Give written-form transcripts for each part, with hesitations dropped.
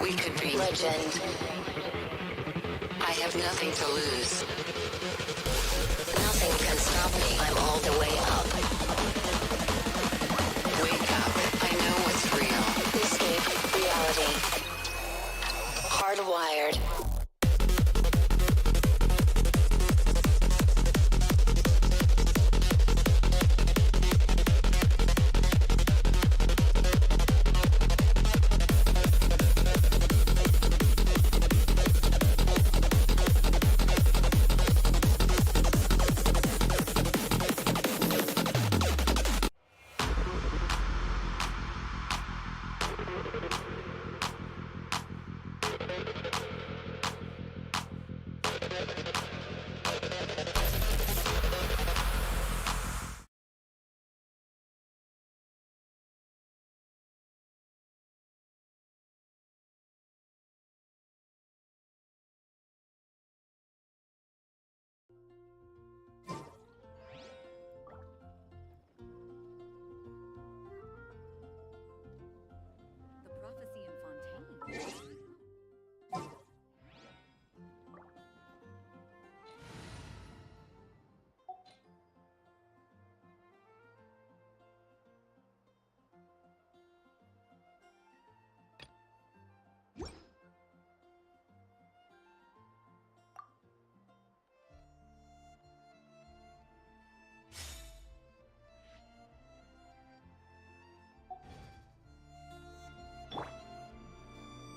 We could be legend. I have nothing to lose. Nothing can stop me. I'm all the way up. Wake up. I know what's real. Escape reality. Hardwired.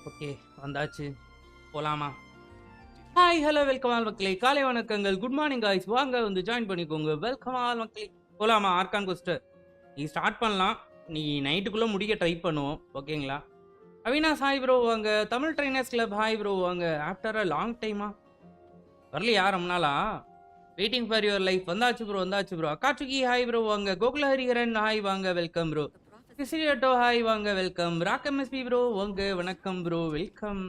Okay வந்தாச்சு போலாமா? Hi hello welcome all மக்களே, காலை வணக்கங்கள், good morning guys. வாங்க வந்து join பண்ணிக்கோங்க. Welcome all மக்களே. போலாமா? ஆர்கான் கோஸ்டர் நீ ஸ்டார்ட் பண்ணலாம். நீ நைட்டுக்குள்ளே முடிக்க ட்ரை பண்ணுவோம், ஓகேங்களா? அவினாஸ் ஹாய் ப்ரோ வாங்க. Tamil trainers club hi bro வாங்க. ஆஃப்டர் அ லாங் டைமா வரலையா? ரொம்ப நாளா வெயிட்டிங் ஃபார் யுவர் லைஃப். வந்தாச்சு ப்ரோ, வந்தாச்சு ப்ரோ. அக்காச்சுக்கி ஹாய் ப்ரோ வாங்க. கோகுல ஹரிஹரன் ஹாய் வாங்க, வெல்கம் ப்ரோ. கிறிஸ்டியட்டோ ஹாய் வாங்க, வெல்கம். ராக்கம் எஸ்பி ப்ரோ வாங்க, வணக்கம் bro, welcome.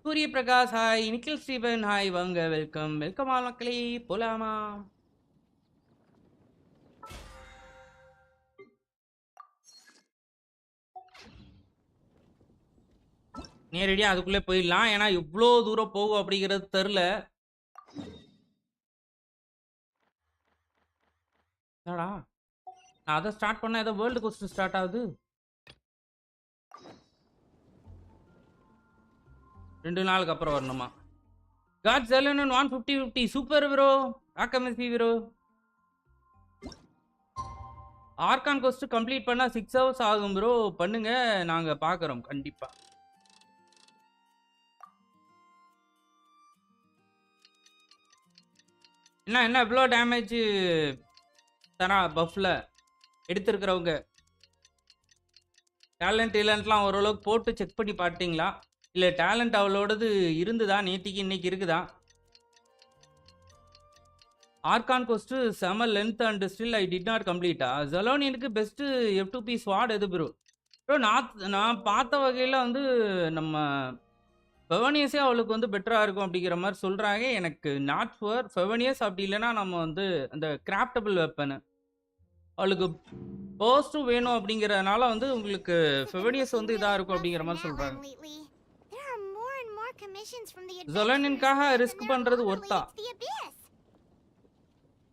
Surya Prakash hi. Nikhil Stephen hi வாங்க, வெல்கம். வெல்கம் ஆல் மக்களே, போலாமா? நேரடியாக அதுக்குள்ளே போயிடலாம். ஏன்னா இவ்வளோ தூரம் போகும் அப்படிங்கிறது தெரில. என்னடா நான் அதை ஸ்டார்ட் பண்ண ஏதோ வேர்ல்டு கோஸ்ட் ஸ்டார்ட் ஆகுது. 2 நாளுக்கு அப்புறம் வரணுமா? காட் செலன் 150 சூப்பர் ப்ரோ. ராக்கமெஸ்பி ப்ரோ. ஆர்கான் கோஸ்ட் கம்ப்ளீட் பண்ணால் 6 hours ஆகும் ப்ரோ. பண்ணுங்க, நாங்கள் பார்க்குறோம் கண்டிப்பாக. என்ன இவ்வளோ டேமேஜ் தரா பஃப்ல எடுத்துருக்கிறவங்க? டேலண்ட்லாம் ஓரளவுக்கு போட்டு செக் பண்ணி பார்த்தீங்களா? இல்லை டேலண்ட் அவளோடது இருந்துதா? நேற்றுக்கு இன்னைக்கு இருக்குதா? ஆர்கான் கோஸ்ட்டு செம length and still I did not கம்ப்ளீட்டா? ஜலோனியனுக்கு பெஸ்ட்டு F2P ஸ்வாட் எது ப்ரோ? ப்ரோ நான் பார்த்த வகையில் வந்து நம்ம ஃபெவனியஸே அவளுக்கு வந்து பெட்டராக இருக்கும் அப்படிங்கிற மாதிரி சொல்கிறாங்க. எனக்கு நாட் ஃபுவர் ஃபெவனியஸ். அப்படி இல்லைன்னா நம்ம வந்து அந்த கிராஃப்டபிள் வெப்பனு அவளுக்கு போஸ்ட்டும் வேணும் அப்படிங்கிறதுனால வந்து உங்களுக்கு ஃபெவனியஸ் வந்து இதாக இருக்கும் அப்படிங்கிற மாதிரி சொல்கிறாங்க. ஜொலனின்காக ரிஸ்க் பண்ணுறது ஒர்த்தா?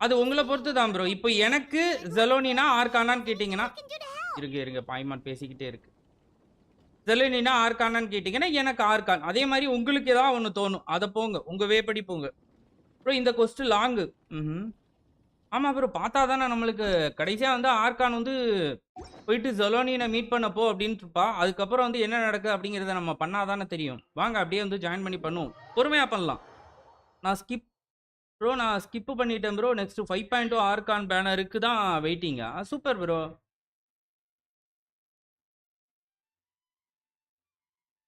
அது உங்களை பொறுத்து தான் ப்ரோ. இப்போ எனக்கு ஜெலோனினா ஆர்கானான்னு கேட்டிங்கன்னா இருங்க பாய்மான் பேசிக்கிட்டே இருக்கு. ஜெலோனினா ஆர்கானான்னு கேட்டிங்கன்னா எனக்கு ஆர்கான். அதே மாதிரி உங்களுக்கு ஏதாவது ஒன்று தோணும், அதை போங்க, உங்கள் வேப்படி போங்க ப்ரோ. இந்த கொஸ்ட்டு லாங்கு. ஆமாம் ப்ரோ, பார்த்தா தானே நம்மளுக்கு கடைசியாக வந்து ஆர்கான் வந்து போயிட்டு ஜெலோனினை மீட் பண்ணப்போ அப்படின்ட்டு இருப்பா. அதுக்கப்புறம் வந்து என்ன நடக்குது அப்படிங்கிறத நம்ம பண்ணால் தானே தெரியும். வாங்க அப்படியே வந்து ஜாயின் பண்ணி பண்ணுவோம், பொறுமையாக பண்ணலாம். நான் ஸ்கிப்பு பண்ணிட்டேன் ப்ரோ. நெக்ஸ்ட் 5.2 ஆர்கான் பேனருக்கு தான் வெயிட்டிங்கா? Super bro.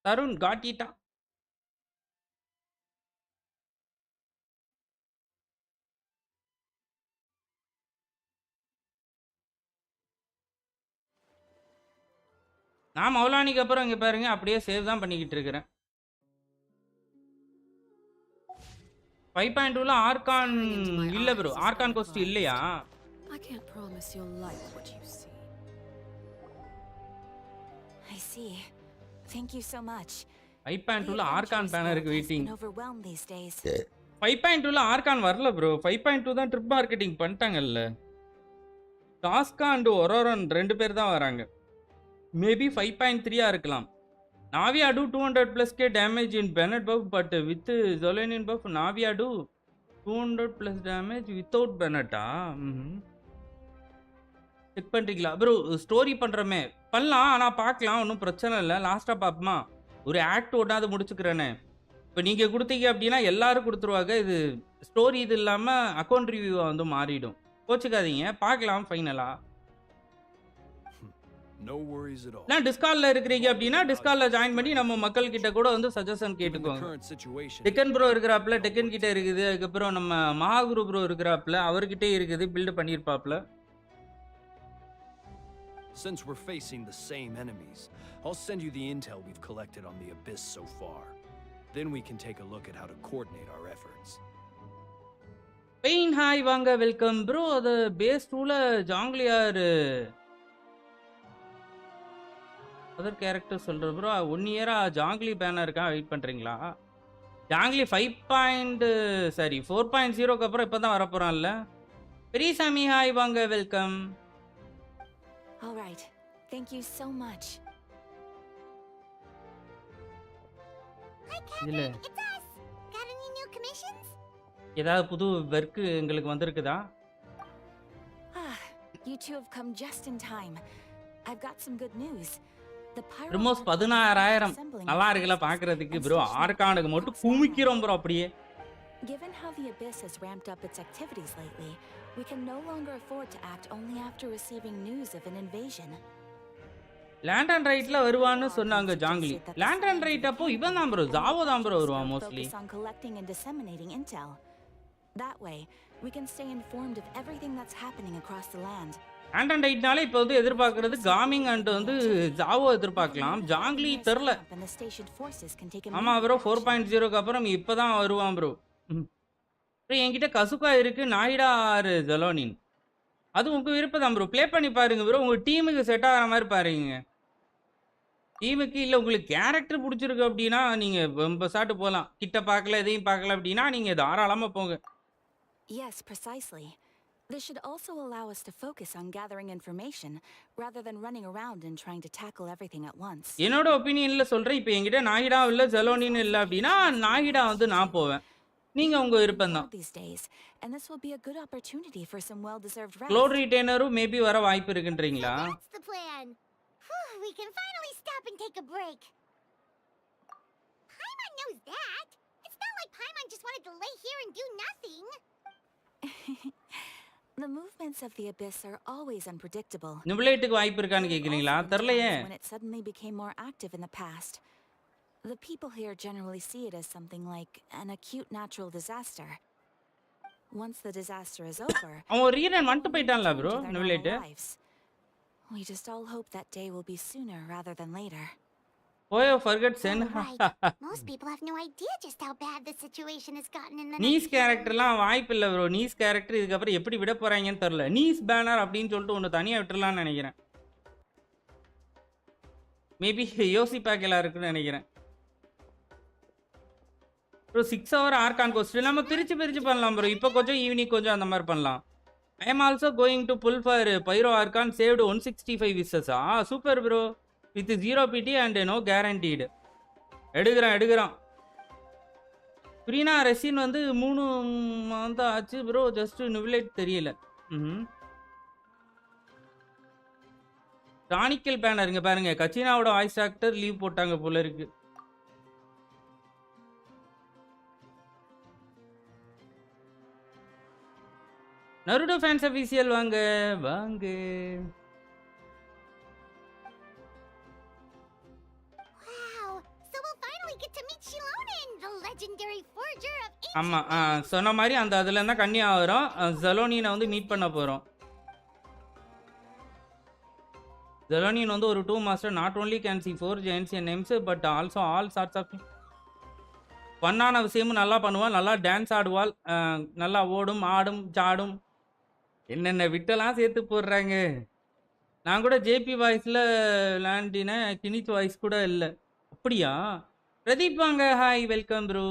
தருண் காட்டிட்டா. நான் மௌலானிக்கு அப்புறம் இங்கே பாருங்க அப்படியே சேவ் தான் பண்ணிக்கிட்டு இருக்கிறேன். 5.2ல ஆர்கான் இல்ல ப்ரோ. ஆர்கான் கோஸ்ட் இல்லையா? I can't promise you'll like what you see. I see. Thank you so much. 5.2ல ஆர்கான் பேனருக்கு வெயிட்டிங். overwhelmed these days. 5.2ல ஆர்கான் வரல ப்ரோ. 5.2 தான் ட்ரிப் மார்க்கெட்டிங் பண்ணிட்டாங்கல்ல. டாஸ்கா அண்ட் ஒரோரன் 2 பேர் தான் வராங்க. மேபி 5.3 இருக்கலாம். Navia do 200+ K damage in Bennett buff, but with Zolanian buff, Navia do 200+ damage without Bennett. Check பண்ணுறீங்களா ப்ரோ? ஸ்டோரி பண்ணுறமே பண்ணலாம், ஆனால் பார்க்கலாம், ஒன்றும் பிரச்சனை இல்லை. லாஸ்ட்டாக பார்ப்போமா, ஒரு ஆக்ட் ஒன்றாவது முடிச்சுக்கிறேன்னு. இப்போ நீங்கள் கொடுத்தீங்க அப்படின்னா எல்லாரும் கொடுத்துருவாங்க. இது ஸ்டோரி இது இல்லாமல் அக்கௌண்ட் ரிவ்யூவாக வந்து மாறிடும். கோச்சுக்காதீங்க, பார்க்கலாம் ஃபைனலாக. நான் டிஸ்கார்டில் இருக்கிறீங்க அப்படின்னா டிஸ்கார்டில் ஜாயின் பண்ணி நம்ம மக்கள் கிட்ட கூட வந்து சஜஷன் கேட்டுக்கோங்க. டெக்கன் ப்ரோ இருக்கிறாப்புல, டெக்கன் கிட்ட இருக்குது. அதுக்கப்புறம் நம்ம மகாகுரு ப்ரோ இருக்கிறாப்புல, அவர்கிட்டே இருக்குது, build பண்ணியிருப்பாப்புல. Since we're facing the same enemies, I'll send you the intel we've collected on the Abyss so far. Then we can take a look at how to coordinate our efforts. Pain hi வாங்க, welcome bro. அது base 2ல ஜாங்லியார் other character சொல்ற bro. 1 இயரா Junglee பேனருக்கா wait பண்றீங்களா? ஜாங்லி 4.0க்கு அப்புறம் இப்பதான் வர போறான்ல. Periyasamy hi வாங்க, welcome. All right. Thank you so much. Hi Captain, it's us. Got any new commissions? ஏதாவது புது வர்க் உங்களுக்கு வந்திருக்குதா? You two have come just in time. I've got some good news. Almost 16,000. நல்லா இருக்குல பார்க்கிறதுக்கு ப்ரோ. ஆர்கானுக்கு மட்டும் குமிக்கிறோம் bro அப்படியே. Given how the Abyss has ramped up its activities lately, we can no longer afford to act only after receiving news of an invasion. Land and ரைட்ல வருவான்னு சொன்னாங்க Junglee. Land and right அப்போ இவன் தான் bro, Zhao தான் bro வருவான் mostly. On collecting and disseminating intel. That way, we can stay informed of everything that's happening across the land. Land and ரைட்னால இப்போ வந்து எதிர்பார்க்கறது காமிங் அண்ட் வந்து ஜாவோ எதிர்பார்க்கலாம். ஜாங்லி தெரியல. ஆமா ப்ரோ, 4.0க்கு அப்புறம் இப்பதான் வருவான் ப்ரோ. என்கிட்ட கசுக்கா இருக்கு, நாயிடா ஆறு ஜலோனின். அது உங்க விருப்பம் தான் ப்ரோ, ப்ளே பண்ணி பாருங்க ப்ரோ. உங்க டீமுக்கு செட் ஆகிற மாதிரி பாருங்க. டீமுக்கு இல்லை உங்களுக்கு கேரக்டர் பிடிச்சிருக்கு அப்படின்னா நீங்க ரொம்ப சாட்டு போகலாம். கிட்ட பார்க்கல எதையும் பார்க்கல அப்படின்னா நீங்க தாராளமா போங்க. Yes, precisely. This should also allow us to focus on gathering information rather than running around and trying to tackle everything at once. என்னோட ஒபினியன்ல சொல்றேன். இப்போ என்கிட்ட நாயிடா இல்ல ஜலோனின் இல்லை அப்படின்னா நாயிடா வந்து நான் போவேன். நீங்க உங்க விருப்பம் தான். And this will be a good opportunity for some well-deserved rest. க்ளோட் ரிட்டேனரும் மேபி வர வாய்ப்பு இருக்குன்றீங்களா? That's the plan. We can finally stop and take a break. Paimon knows that. It's not like Paimon just wanted to lay here and do nothing. The movements of the Abyss are always unpredictable. நிபுலேட்டுக்கு வாய்ப்பு இருக்கான்னு கேக்குறீங்களா? தெரியலையே. When it suddenly became more active in the past. The people here generally see it as something like an acute natural disaster. Once the disaster is over, அவன் rerun வந்துட்டு போயிட்டான்ல bro நிபுலேட். We just all hope that day will be sooner rather than later. Oh, forget Sen. Most people have no idea just how bad the situation has gotten in the நீஸ் கேரக்டர்லாம் வாய்ப்பு இல்லை bro. Knees character இதுக்கு அப்புறம் எப்படி விட போறாங்கன்னு தெரியல. நீஸ் பேனர் அப்படின்னு சொல்லிட்டு ஒன்று தனியாக விட்டுறலாம்னு நினைக்கிறேன். மேபி யோசிப்பாக்கெல்லாம் இருக்குன்னு நினைக்கிறேன் ப்ரோ. 6 hour ஆர்கான் கோஸ்ட் நம்ம பிரிச்சு பண்ணலாம் ப்ரோ. இப்போ கொஞ்சம் ஈவினிங் கொஞ்சம் அந்த மாதிரி பண்ணலாம். I am also going to pull for Pyro Archon saved 165 விசஸா. Super bro. With 0 PT and no guaranteed. எடுக்கிறான். ஃப்ரீனா ரெசின் வந்து 3 month ஆச்சு ப்ரோ. ஜஸ்ட் நிவிலேட் தெரியல. டானிக்கல் பேனர் இங்க பாருங்க. கச்சினாவோட வாய்ஸ் ஆக்டர் லீவ் போட்டாங்க போல இருக்கு. நருடோ ஃபேன்ஸ் அஃபீஷியல் வாங்க. ஆமா சொன்ன மாதிரி அந்த அதுல இருந்தா கன்னியா வரும். ஜலோனியனை வந்து மீட் பண்ண போறோம். ஜலோனியன் வந்து ஒரு 2 master. Not only can see 4 ஜெயின்சியன் names but also all sorts of ஃபன்னான விஷயமும் நல்லா பண்ணுவாள். நல்லா டான்ஸ் ஆடுவாள். நல்லா ஓடும் ஆடும் சாடும். என்னென்ன விட்டெல்லாம் சேர்த்து போடுறாங்க. நான் கூட ஜேபி வாய்ஸில் விளாண்டினேன். கினிச் வாய்ஸ் கூட இல்லை. அப்படியா? பிரதீப் வாங்க. Hi, welcome bro.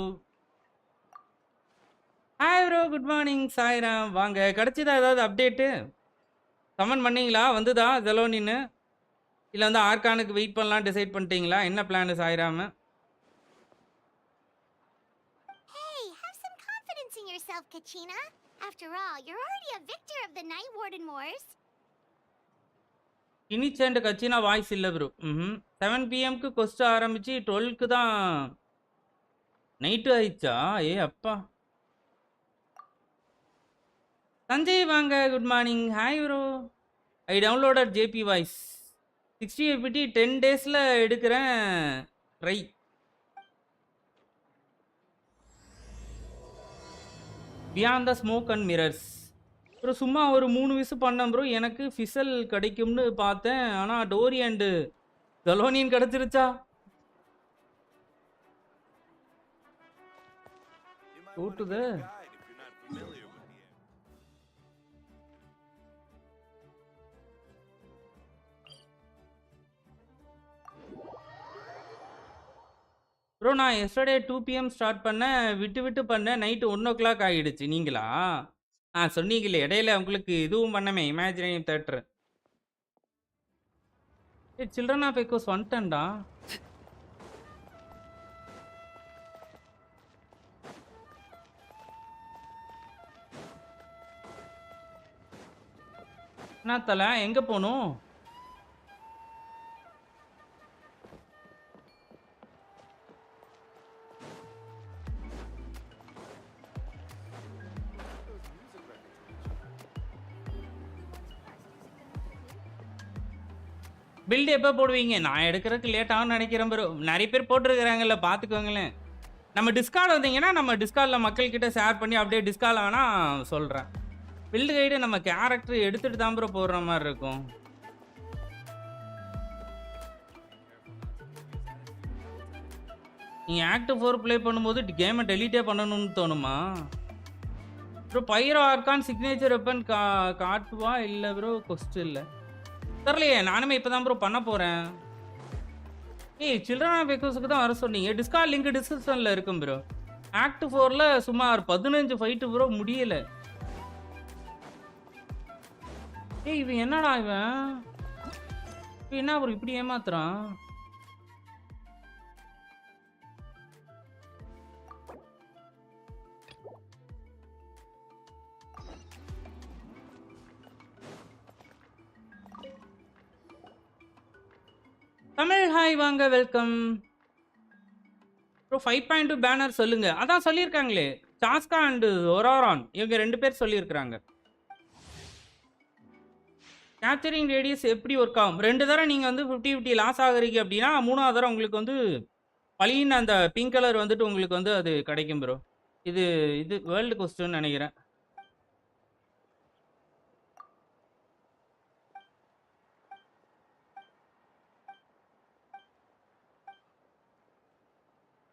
Hi bro, good morning. Sairam வாங்க. கிடைச்சதா ஏதாவது அப்டேட்டு? கமெண்ட் பண்ணீங்களா? வந்துதா ஜெலோனின்னு? இல்லை வந்து ஆர்கானுக்கு வெயிட் பண்ணலாம் டிசைட் பண்ணிட்டீங்களா? என்ன plan Sairam? Hey, have some confidence in yourself, Kachina. After all, you're already a victor of the Night Warden Wars. இனிச்சேண்ட் கட்சினா வாய்ஸ் இல்லை ப்ரோ. 7 PM கொஸ்ட் ஆரம்பிச்சு 12 தான் நைட்டு ஆயிடுச்சா? ஏ அப்பா. சஞ்சய் வாங்க, good morning. Hi bro. I downloaded JP voice 60 fps 10 daysல எடுக்கிறேன். Try. Beyond the smoke and mirrors bro. சும்மா ஒரு 3 விசு பண்ணேன் ப்ரோ. எனக்கு ஃபிசல் கிடைக்கும்னு பார்த்தேன். ஆனால் டோரி அண்டு ஜலோனியன் கிடச்சிருச்சா? கூட்டுது. ப்ரோ நான் எஸ்டர்டே 2 PM ஸ்டார்ட் பண்ணேன். விட்டு பண்ணேன். நைட்டு 1 o'clock ஆகிடுச்சு. நீங்களா? சொன்னீங்களே இடையில உங்களுக்கு இதுவும் பண்ணமே imaginary theatre. Children of echoes வந்துட்டேன்டா. என்ன தலை எங்கே போகணும்? பில்டு எப்போ போடுவீங்க? நான் எடுக்கிறதுக்கு லேட் ஆகும்னு நினைக்கிறேன் ப்ரோ. நிறைய பேர் போட்டிருக்கிறாங்கல்ல, பார்த்துக்கோங்களேன். நம்ம டிஸ்கார்டு வந்தீங்கன்னா நம்ம டிஸ்கார்டில் மக்கள்கிட்ட ஷேர் பண்ணி அப்படியே டிஸ்கார்டில் வேணால் சொல்கிறேன். பில்டு கைடு நம்ம கேரக்டர் எடுத்துகிட்டு தான் ப்ரோ போடுற மாதிரி இருக்கும். நீங்கள் ஆக்ட் 4 ப்ளே பண்ணும்போது கேமை டெலீட்டே பண்ணணும்னு தோணுமா bro? Pyro Archon signature weapon காட்டுவா? இல்லை ப்ரோ, கொஸ்ட் இல்லை தெரியலையே. நானுமே இப்போ தான் ப்ரோ பண்ண போகிறேன். ஏய், சில்ட்ரன் ஆஃப் எக்கோஸுக்கு தான் வர சொன்னீங்க. டிஸ்கார்ட் லிங்க் டிஸ்கிரிப்ஷனில் இருக்கும் ப்ரோ. ஆக்ட் 4ல் சுமார் 15 ஃபைட்டு ப்ரோ முடியலை. ஏய் இவன் என்னடா இவன் என்ன ப்ரோ இப்படி ஏமாத்துறான்? தமிழ் ஹாய் வாங்க, வெல்கம் ப்ரோ. 5.2 பேனர் சொல்லுங்க. அதான் சொல்லியிருக்காங்களே, சாஸ்கா அண்டு ஒரோரான் இவங்க 2 பேர் சொல்லியிருக்கிறாங்க. கேப்சரிங் ரேடியஸ் எப்படி ஒர்க் ஆகும்? 2 தடவை நீங்கள் வந்து 50-50 லாஸ் ஆகுறீங்க அப்படின்னா 3ஆவது தடவை உங்களுக்கு வந்து பளின்னு அந்த பிங்க் கலர் வந்துட்டு உங்களுக்கு வந்து அது கிடைக்கும் ப்ரோ. இது வேர்ல்டு கொஸ்டின்னு நினைக்கிறேன்.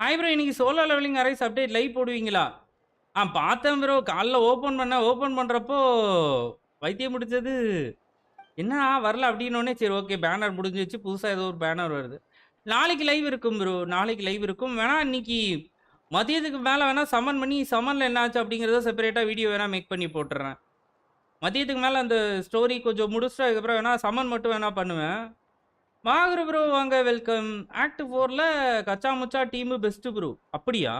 ஹாய் ப்ரோ, இன்னைக்கு solo leveling arise update live போடுவீங்களா? பார்த்தேன் ப்ரோ. காலைல ஓப்பன் பண்ணுறப்போ வைத்தியம் முடிச்சது என்ன வரல அப்படின்னோடனே சரி ஓகே பேனர் முடிஞ்சிச்சு. புதுசாக ஏதோ ஒரு பேனர் வருது. நாளைக்கு லைவ் இருக்கும் ப்ரோ. நாளைக்கு லைவ் இருக்கும். வேணால் இன்னைக்கு மதியத்துக்கு மேலே வேணால் சமன் பண்ணி சமனில் என்ன ஆச்சு அப்படிங்கிறத செப்பரேட்டாக வீடியோ வேணால் மேக் பண்ணி போட்டுறேன். மதியத்துக்கு மேலே அந்த ஸ்டோரி கொஞ்சம் முடிச்சுட்டு அதுக்கப்புறம் வேணால் சமன் மட்டும் வேணால் பண்ணுவேன். வாங்குற ப்ரோ வாங்க, வெல்கம். ஆக்ட் 4ல் கச்சா முச்சா டீமு பெஸ்ட்டு ப்ரோ. அப்படியா?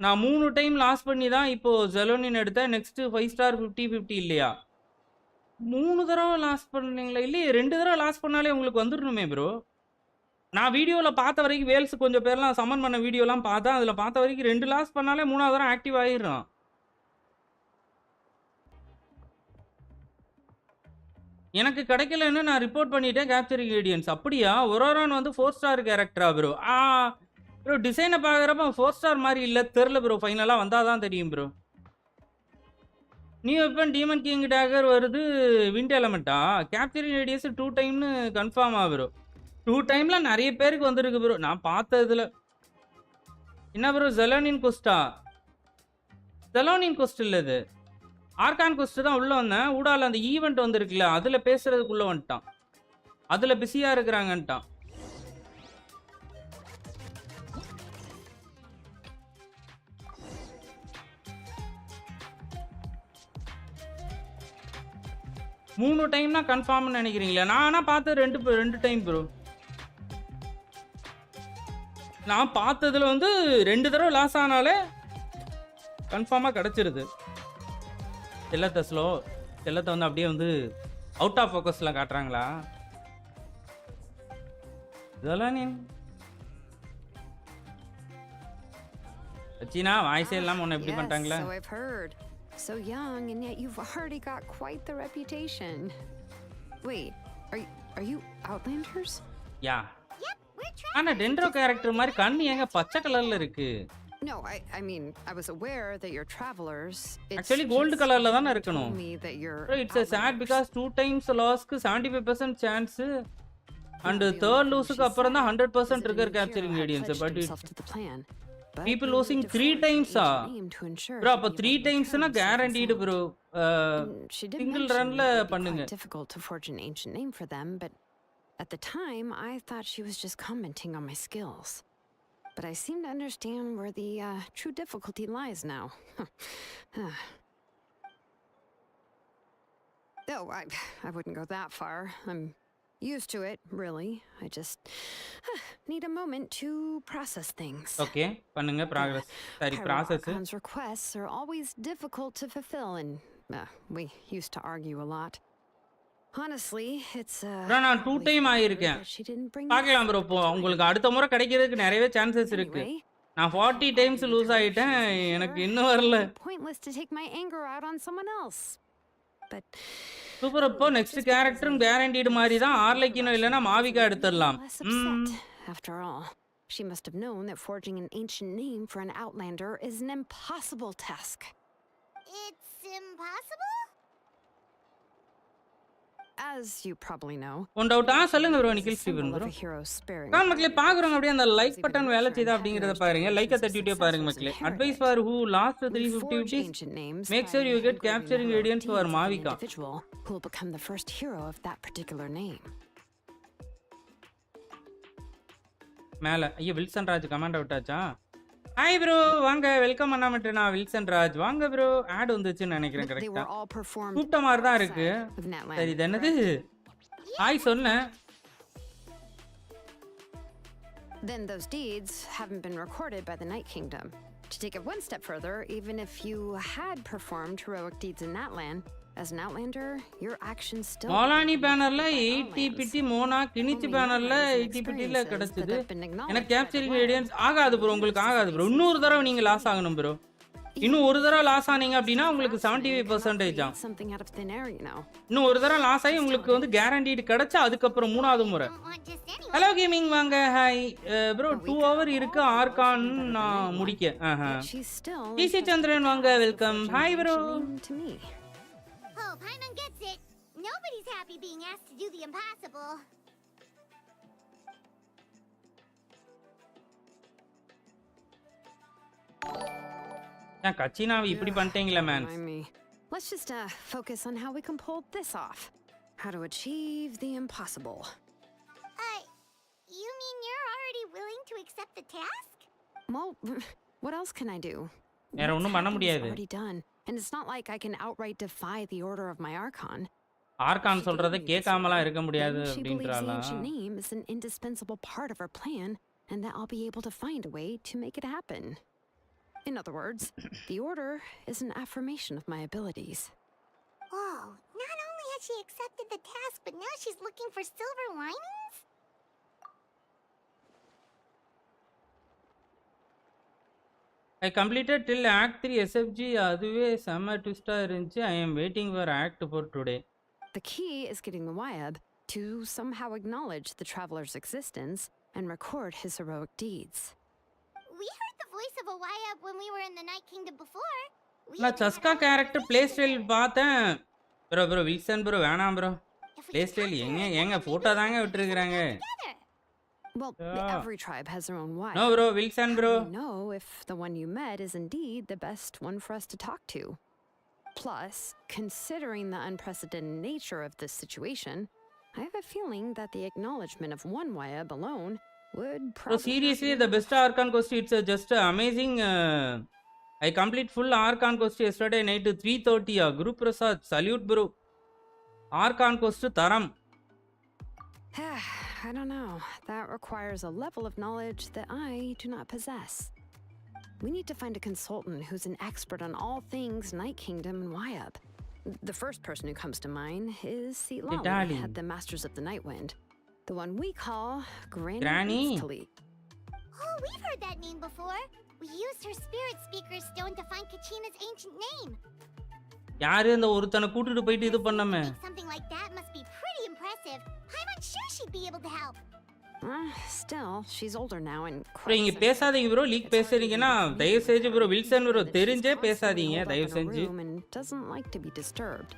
நான் 3 டைம் லாஸ் பண்ணி தான் இப்போது ஜெலோனின் எடுத்தேன். நெக்ஸ்ட்டு 5 ஸ்டார் 50-50 இல்லையா? 3 தடவை லாஸ் பண்ணீங்களா? இல்லையே 2 தடவை லாஸ் பண்ணாலே உங்களுக்கு வந்துடணுமே ப்ரோ. நான் வீடியோவில் பார்த்த வரைக்கும் வேல்ஸ் கொஞ்சம் பேர்லாம் சமன் பண்ண வீடியோலாம் பார்த்தேன். அதில் பார்த்த வரைக்கும் 2 லாஸ் பண்ணாலே 3ஆவது தடவை ஆக்டிவ் ஆகிடுறான். எனக்கு கிடைக்கலன்னு நான் ரிப்போர்ட் பண்ணிட்டேன் கேப்சரிங் ரேடியன்ஸ். அப்படியா? ஒரோரான் வந்து 4 ஸ்டார் கேரக்டரா ப்ரோ? ப்ரோ டிசைனை பார்க்குறப்ப 4 ஸ்டார் மாதிரி இல்லை, தெரில ப்ரோ. ஃபைனலாக வந்தால் தான் தெரியும் bro. New weapon demon king Daguerre வருது. விண்ட் எலமெண்ட்டா? கேப்சரிங் ரேடியஸ் 2 டைம்னு கன்ஃபார்ம் ப்ரோ. 2 டைமில் நிறைய பேருக்கு வந்திருக்கு ப்ரோ நான் பார்த்த இதில். என்ன ப்ரோ ஜெலோனின் கொஸ்டா? ஜெலோனின் கொஸ்ட் இல்லை, இது ஆர்கான் கொஸ்ட் தான். உள்ளே வந்தேன். ஊடால அந்த ஈவெண்ட் வந்துருக்குல்ல, அதில் பேசுறதுக்குள்ளே வந்துட்டான். அதில் பிஸியாக இருக்கிறாங்கன்ட்டான். 3 டைம்னா கன்ஃபார்ம்னு நினைக்கிறீங்களா? நான் ஆனா பார்த்தது 2 டைம் ப்ரோ. நான் பார்த்ததுல வந்து 2 தடவை லாஸ் ஆனாலே கன்ஃபார்மா கிடைச்சிருது. செல்லத்தை செல்லத்தை வந்து அப்படியே வந்து அவுட் ஆஃப் ஃபோக்கஸ்ல காட்டுறாங்களா? இதெல்லாம் நீ சீனா வாய்ஸே இல்லாம உன்னை எப்படி பண்ணிட்டாங்களா? So I've heard. So young and yet you've already got quite the reputation. Wait, are you Outlanders? Yeah. Yep, we're ஆனா டென்ட்ரோ கேரக்டர் மாதிரி கண்ணு ஏங்க பச்சை கலர்ல இருக்கு? No, I mean, I was aware that you're travelers. Actually gold colorல தான இருக்கணும். Me that you're It's a sad because 2 times loss க்கு 75% chance and third lose க்கு அப்புறம் தான் 100% trigger capturing radiance, but people losing 3 times bro, அப்ப 3 times னா guaranteed bro. Single runல பண்ணுங்க. Difficult to forge an ancient name for them, but at the time I thought she was just commenting on my skills. But I seem to understand where the true difficulty lies now. Oh, I wouldn't go that far. I'm used to it, really. I just need a moment to process things. Okay, பண்ணுங்க progress. சரி process. Archon's requests are always difficult to fulfill, and we used to argue a lot. Honestly, it's bro, நான் 2 time ஆயிருக்கேன். பார்க்கலாம் bro, இப்போ உங்களுக்கு அடுத்த முறை கிடைக்கிறதுக்கு நிறையவே சான்சஸ் இருக்கு. நான் 40 டைம்ஸ் லூஸ் ஆயிட்டேன், எனக்கு இன்னும் வரல. Pointless to take my anger out on someone else. But super. அப்போ நெக்ஸ்ட் கேரக்டரும் கேரண்டீடு மாதிரி தான். ஆர்லைக்கினோ இல்லனா மாவிகா எடுத்துறலாம். After all, she must have known that forging an ancient name for an outlander is an impossible task. It's impossible? As you probably know. One டவுட்டா சொல்லுங்க bro, Nikhil Steven bro. கான் மக்களே பாக்குறவங்க அப்படியே அந்த லைக் பட்டன் வேலை செய்தா அப்படிங்கறத பாருங்க. லைக்க தட்டிட்டே பாருங்க மக்களே. Advice for who lost 350 rupees. Make sure you get capturing radiance for Mavika. Who will become the first hero of that particular name. மேல ஐயா வில்சன் ராஜ் கமாண்ட் விட்டாச்சா? ஹாய் ப்ரோ, வாங்க வெல்கம் பண்ண மாட்டேன். நான் வில்சன் ராஜ். வாங்க ப்ரோ. ஆட் வந்துச்சுன்னு நினைக்கிறேன். கரெக்டா கூப்பிட்ட மாதிரி தான் இருக்கு. சரி இது என்னது? ஹாய் சொன்னேன். Then those deeds haven't been recorded by the Night Kingdom. To take it one step further, even if you had performed heroic deeds in Natlan, as an outlander, your actions still மோலானி பேனர்ல 80pt Mona கினிச்சி பேனர்ல 80ptல கிடைச்சது. எனக்கு capturing radians ஆகாது bro. உங்களுக்கு ஆகாது bro. இன்னொரு தடவை நீங்க loss ஆகணும் bro. இன்னும் ஒரு தடவை லாஸ் ஆனீங்க அப்படின்னா உங்களுக்கு 75% ஆ. இன்னும் ஒரு தடவை லாஸ் ஆகி உங்களுக்கு வந்து கேரண்டீடு கிடைச்சா அதுக்கப்புறம் 3வது முறை. ஹலோ கேமிங் வாங்க. Hi bro. 2 hour இருக்கு ஆர்கான் நான் முடிக்க. டிசி சந்திரன் வாங்க welcome. Hi bro. Oh, Paimon gets it. Nobody's happy being asked to do the impossible. நான் கச்சினாவை இப்படி பண்ணிட்டீங்களா man? Let's just focus on how we can pull this off. How to achieve the impossible. You mean you're already willing to accept the task? Well, what else can I do? வேற ஒண்ணும் பண்ண முடியாது. Already done. And it's not like I can outright defy the order of my Archon. Archon சொல்றதை கேட்காமலாம் இருக்க முடியாது அப்படின்றாளா? Ancient name is an indispensable part of our plan, and that I'll be able to find a way to make it happen. In other words, the order is an affirmation of my abilities. Oh, not only has she accepted the task, but now she's looking for silver linings? I completed till Act 3 SFG. அதுவே செம்ம ட்விஸ்டா இருந்துச்சு. I am waiting for Act 4 today. The key is getting the Wyab to somehow acknowledge the traveler's existence and record his heroic deeds. We heard the voice of a Wyab when we were in the Night Kingdom before. நான் சஸ்கா character play style பார்த்தேன். Bro Wilson bro வேணாம் bro. Play style எங்க photo தாங்க விட்டுருக்காங்க. Well, every tribe has their own Wyab. No bro, Wilson bro. I know if the one you met is indeed the best one for us to talk to. Plus, considering the unprecedented nature of this situation, I have a feeling that the acknowledgement of one Wyab alone would probably... So seriously, the best Archon quest, it's just amazing. I complete full Archon quest yesterday night 3:30. Guru Prasad, salute bro. ஆர்கான் ghost தரம். I don't know. That requires a level of knowledge that I do not possess. We need to find a consultant who's an expert on all things Night Kingdom and Wyup. The first person who comes to mind is Citlali at the Masters of the Nightwind. The one we call Granny. Oh, we've heard that name before. We used her spirit speaker stone to find Kachina's ancient name. யாரு அந்த ஒருத்தனை கூட்டிட்டு போயிட்டு இது பண்ணமே? Something like that must be pretty impressive. I'm sure she'd be able to help. Still, she's older now and bro இங்க பேசாதீங்க bro. League பேசுறீங்கன்னா தயவு செஞ்சு bro வில்சன் bro தெரிஞ்சே பேசாதீங்க தயவு செஞ்சு. Doesn't like to be disturbed.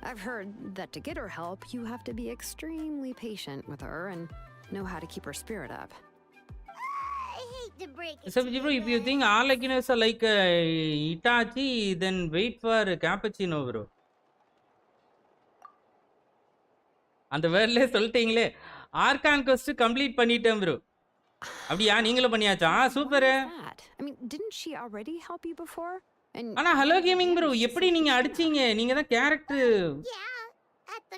I've heard that to get her help, you have to be extremely patient with her and know how to keep her spirit up. I hate to break it. So bro, if you think Arlequinus are like Itachi, then wait for Cappuccino bro. அந்த வேர்ட்லயே சொல்லிட்டீங்களே. Archon quest complete பண்ணிட்டேன் bro. அப்படியா நீங்களும் பண்ணியாச்சா? Super. I mean, didn't she already help you before? ஆனா hello gaming bro, எப்படி நீங்க அடிச்சீங்க? நீங்க தான் கேரக்டர்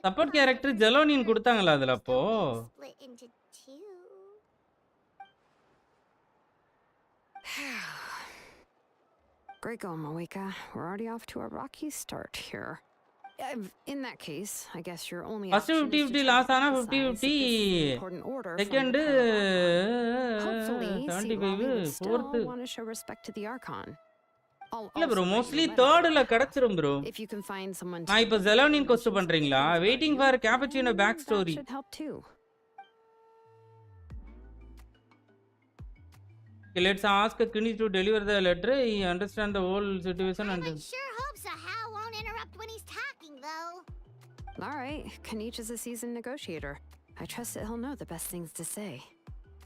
சப்போர்ட் கேரக்டர் ஜெலோனின் கொடுத்தாங்களா அதுல அப்போ? Great going, Moeka. We're already off to a rocky start here. In that case, I guess your only first 50-50 last ana 50-50 second hopefully 75 fourth want to show respect to the Archon. இல்ல bro mostly third ல கடச்சிரும் bro. If you can find someone நான் இப்ப ஜெலோனின் cost பண்றீங்களா? waiting for cappuccino back story. should help too. Okay, let's ask Kini to deliver the letter. He understand the whole situation and sure hope so. Hal won't interrupt when he's talking, though. All right, Kanich is a seasoned negotiator. I trust that he'll know the best things to say.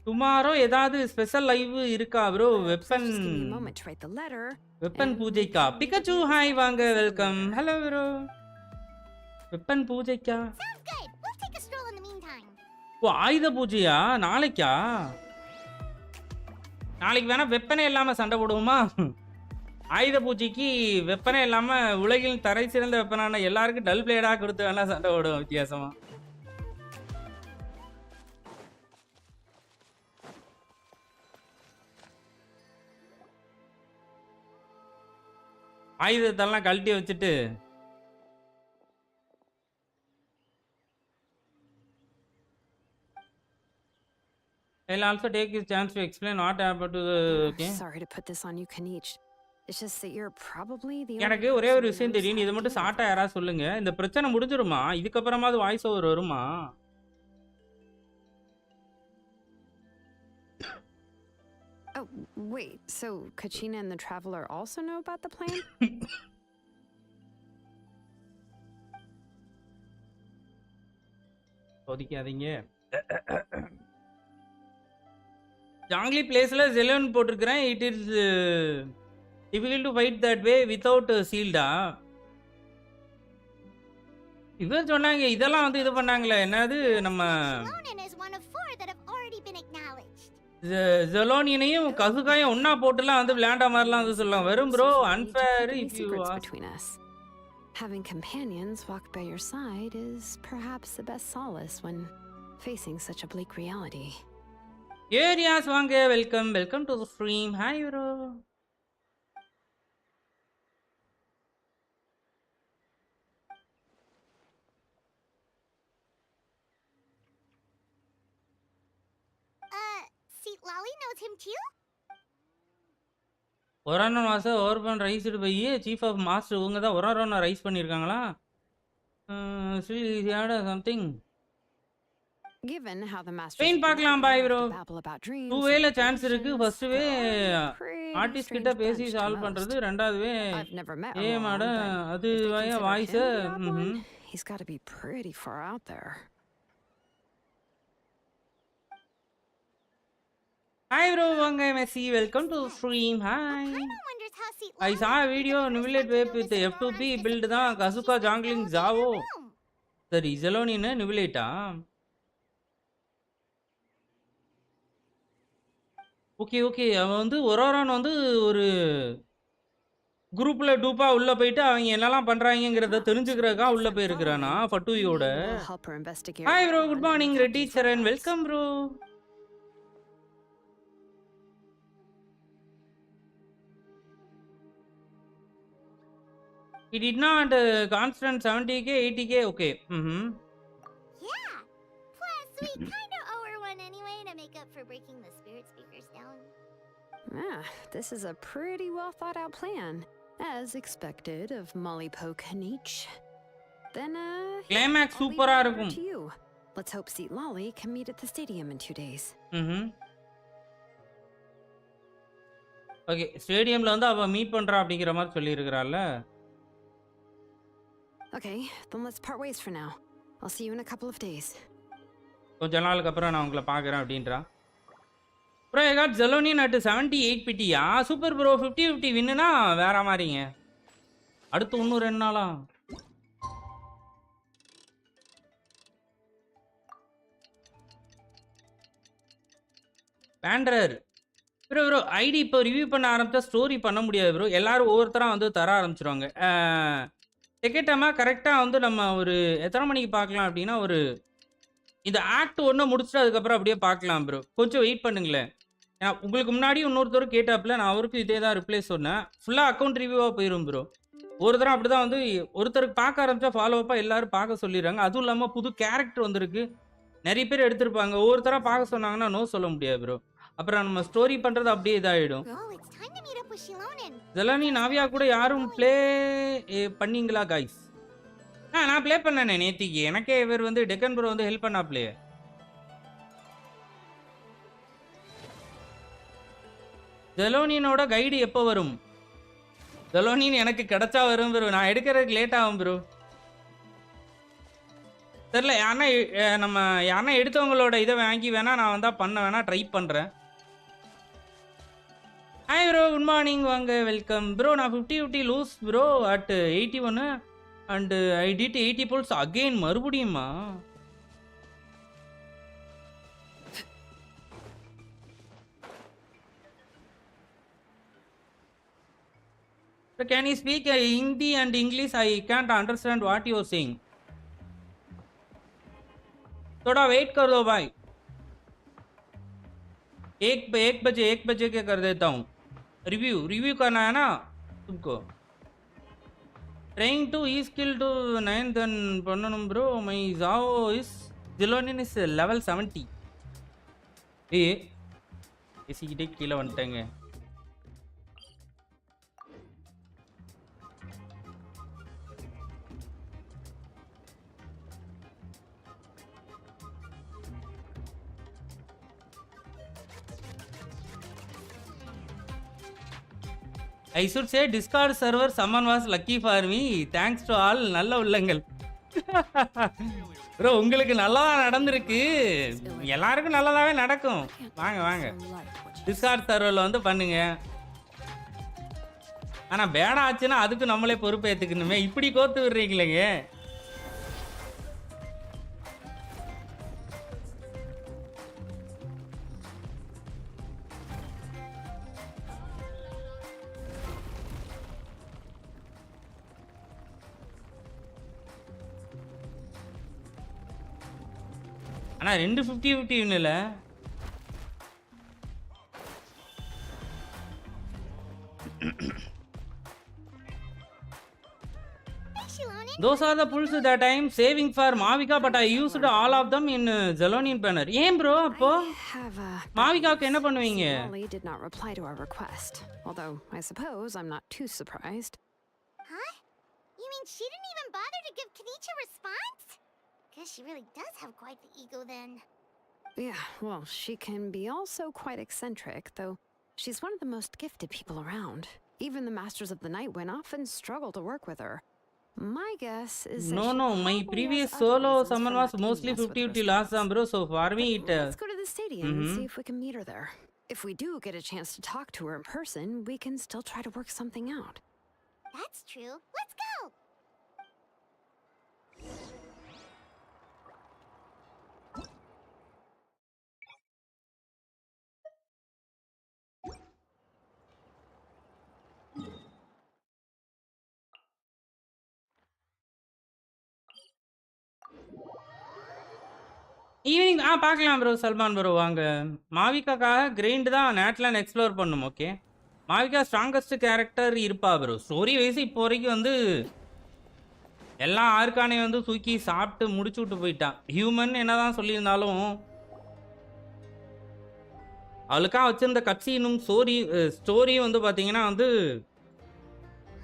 Tomorrow, ஏதாவது special live இருக்கா bro? Weapon Just give me a moment to write the letter. Weapon பூஜைக்கா? Pikachu hi வாங்க welcome. Hello bro. Weapon பூஜைக்கா? Sounds good. We'll take a stroll in the meantime. ஓ ஆயுத பூஜையா? நாளைக்கா? நாளைக்கு வேணா வெப்பனே இல்லாம சண்டை போடுவோமா? ஆயுத பூஜைக்கு வெப்பனே இல்லாம உலகில் தரை சிறந்த வெப்பனான எல்லாருக்கும் டல் பிளேடா கொடுத்து வேணா சண்டை போடுவோம் வித்தியாசமா. ஆயுதத்தெல்லாம் கழட்டி வச்சுட்டு I'll also take his chance to explain what happened to the okay. Sorry to put this on you, Kanich. It's just that you're probably the எனக்கு ஒரே ஒரு விஷயம் தெரியும். இது மட்டும் ஷார்ட்டா யாராவது சொல்லுங்க. இந்த பிரச்சனை முடிஞ்சிருமா? இதுக்கு அப்புறமாவது வாய்ஸ் ஓவர் வருமா? Oh, wait. So Kachina and the Traveler also know about the plan? ஒதிக்காதீங்க. ஜாங்லி பிளேஸ்ல ஜெலோன் போட்டிருக்கிறேன். It is difficult to fight that way without சீல்டா. இவன் சொன்னாங்க இதெல்லாம் வந்து இது பண்ணாங்களே என்னது நம்ம ஜெலோனியனையும் கசுகாயும் ஒன்னா போட்டுலாம் வந்து விளையாண்ட மாதிரிலாம் வந்து சொல்லலாம். வெறும் bro unfair if you Having companions walk by your side is perhaps the best solace when facing such a bleak reality. Areas வாங்க welcome to the stream. Hi bro. Citlali knows him too? Ororon was Ororon raised by chief of master. இவங்க தான் Ororon raise பண்ணிருக்காங்களா? He had something. Given how the master pain பார்க்கலாம் பாய் bro. Two வேல chance இருக்கு. First way artist கிட்ட பேசி solve பண்றது. ரெண்டாவது வே ஏமாட அது voice He's got to be pretty far out there. Hi bro, வாங்க Messi welcome to stream. Hi. I saw a video Nivelate Web with F2P build தான் கசுகா ஜாங்லிங் Zhao. சரி ஜெலோனின்னு நிவிலேட்டா? Okay அவன் வந்து ஒரோரான் வந்து ஒரு குரூப்ல டூப்பா உள்ள போயிட்டு அவங்க என்னலாம் பண்றாங்கங்கறத தெரிஞ்சுக்கிறதுக்கா உள்ள போயிருக்கானா ஃபட்டுவியோட. We'll help her investigate. Hi bro, Ororon good and the morning red captain's teacher and whereabouts. Welcome bro. He did not constant 70k 80k okay. Yeah. Plus, we kind of owe her one anyway to make up for breaking the spirit speakers down. Ah, this is a pretty well thought out plan, as expected of Molly Poke Niche. Then, Climax I'll leave சூப்பரா it over இருக்கும். to you. Let's hope Citlali can meet at the stadium in 2 days. Okay, ஸ்டேடியம்ல வந்து அவ meet பண்றா அப்படிங்கிற மாதிரி சொல்லி இருக்கறாள்ல. Okay, then let's part ways for now. I'll see you in a couple of days. கொஞ்ச நாளுக்கு அப்புறம் நான் உங்களை பார்க்குறேன் அப்படின்றா. ப்ரோ ஐ காட் ஜெலோனியன் அட் 78 பிட்டியா சூப்பர் ப்ரோ. 50-50 வின்னுனா வேற மாதிரிங்க. அடுத்து இன்னும் 2 நாளா? பேண்டர் ப்ரோ ஐடி இப்போ ரிவ்யூ பண்ண ஆரம்பிச்சா ஸ்டோரி பண்ண முடியாது ப்ரோ. எல்லாரும் ஒவ்வொருத்தராக வந்து தர ஆரம்பிச்சிருவாங்க. செகண்டமாக கரெக்டாக வந்து நம்ம ஒரு எத்தனை மணிக்கு பார்க்கலாம் அப்படின்னா, ஒரு இந்த ஆக்ட் ஒன்று முடிச்சுட்டு அதுக்கப்புறம் அப்படியே பார்க்கலாம் ப்ரோ. கொஞ்சம் வெயிட் பண்ணுங்களேன். ஏன்னா உங்களுக்கு முன்னாடி இன்னொருத்தர் கேட்டாப்புல நான் அவருக்கும் இதே தான் ரிப்ளை சொன்னேன். ஃபுல்லாக அக்கௌண்ட் ரிவ்யூவாக போயிடும் ப்ரோ. ஒரு தரம் அப்படி தான் வந்து ஒருத்தருக்கு பார்க்க ஆரம்பித்தா ஃபாலோவப்பாக எல்லோரும் பார்க்க சொல்லிடுறாங்க. அதுவும் இல்லாமல் புது கேரக்டர் வந்திருக்கு, நிறைய பேர் எடுத்திருப்பாங்க. ஒவ்வொருத்தராக பார்க்க சொன்னாங்கன்னா நோ சொல்ல முடியாது ப்ரோ. அப்புறம் நம்ம ஸ்டோரி பண்ணுறது அப்படியே இதாகிடும். Bro, it's time to meet up with Shilonen. Jelani Navya கூட யாரும் ப்ளே பண்ணீங்களா கைஸ்? நான் ப்ளே பண்ணேனே நேத்திக்கு. எனக்கே இவர் வந்து டெக்கன் ப்ரோ வந்து ஹெல்ப் பண்ணாப்லே. ஜெலோனியனோட கைடு எப்போ வரும்? ஜெலோனியன் எனக்கு கிடைச்சா வரும் ப்ரோ. நான் எடுக்கிறதுக்கு லேட் ஆகும் ப்ரோ. தெரில யாருன்னா எடுத்தவங்களோட இதை வாங்கி வேணா நான் வந்தா பண்ண வேணா ட்ரை பண்ணுறேன். ஹாய் ப்ரோ, குட் மார்னிங், வாங்க வெல்கம் ப்ரோ. நான் 50-50 lose bro at 81 and I did 80 bulls again. மறுபடியுமா? Can you speak Hindi and English? I can't understand what you are saying. थोड़ा वेट कर दो भाई. 1 बजे के कर देता हूँ. रिव्यू करना है ना तुमको. Trying to e-skill to 9th and பண்ணனும் bro. My Zao is Zilonian is level 70. பேசிக்கிட்டே கீழே வந்துட்டேங்க. I should say Discord server someone was lucky for me. Thanks to all. நல்ல உள்ளங்கள் ப்ரோ. உங்களுக்கு நல்லதா நடந்திருக்கு, எல்லாருக்கும் நல்லதாவே நடக்கும். வாங்க வாங்க டிஸ்கார்ட் சர்வரில் வந்து பண்ணுங்க. ஆனால் பேடா ஆச்சுன்னா அதுக்கு நம்மளே பொறுப்பு ஏற்றுக்கணுமே. இப்படி கோத்து விடுறீங்களேங்க. ஆனால் 2 50-50 இல்லை. Those are the pulls that I am saving for Mavika, but I used all of them in Zelonian banner. ஏன் ப்ரோ அப்போ மாவிகாவுக்கு என்ன பண்ணுவீங்க? Citlali did not reply to our request, although I suppose I'm not too surprised. Huh? You mean she didn't even bother to give Kenichi a response? Guess she really does have quite the ego then. Yeah, well, she can be also quite eccentric, though she's one of the most gifted people around. Even the Masters of the Night went often struggle to work with her. My guess is that No, she no, my probably previous has other solo reasons summon for was not being mostly messed with 50-50 her last response. time bro, so for me it Let's go to the stadium and see if we can meet her there. If we do get a chance to talk to her in person, we can still try to work something out. That's true. Let's go! Evening பார்க்கலாம் bro. Salman bro வாங்க. மாவிகாக்காக grind தான் நேட்லான் explore பண்ணும். Okay, மாவிகா strongest character இருப்பா bro. Story wise இப்போ வரைக்கும் வந்து எல்லா ஆர்கானையும் வந்து தூக்கி சாப்பிட்டு முடிச்சு விட்டு போயிட்டான். ஹியூமன் என்னதான் சொல்லியிருந்தாலும் அவளுக்காக வச்சிருந்த கட்சினும் ஸ்டோரியும் வந்து பார்த்தீங்கன்னா வந்து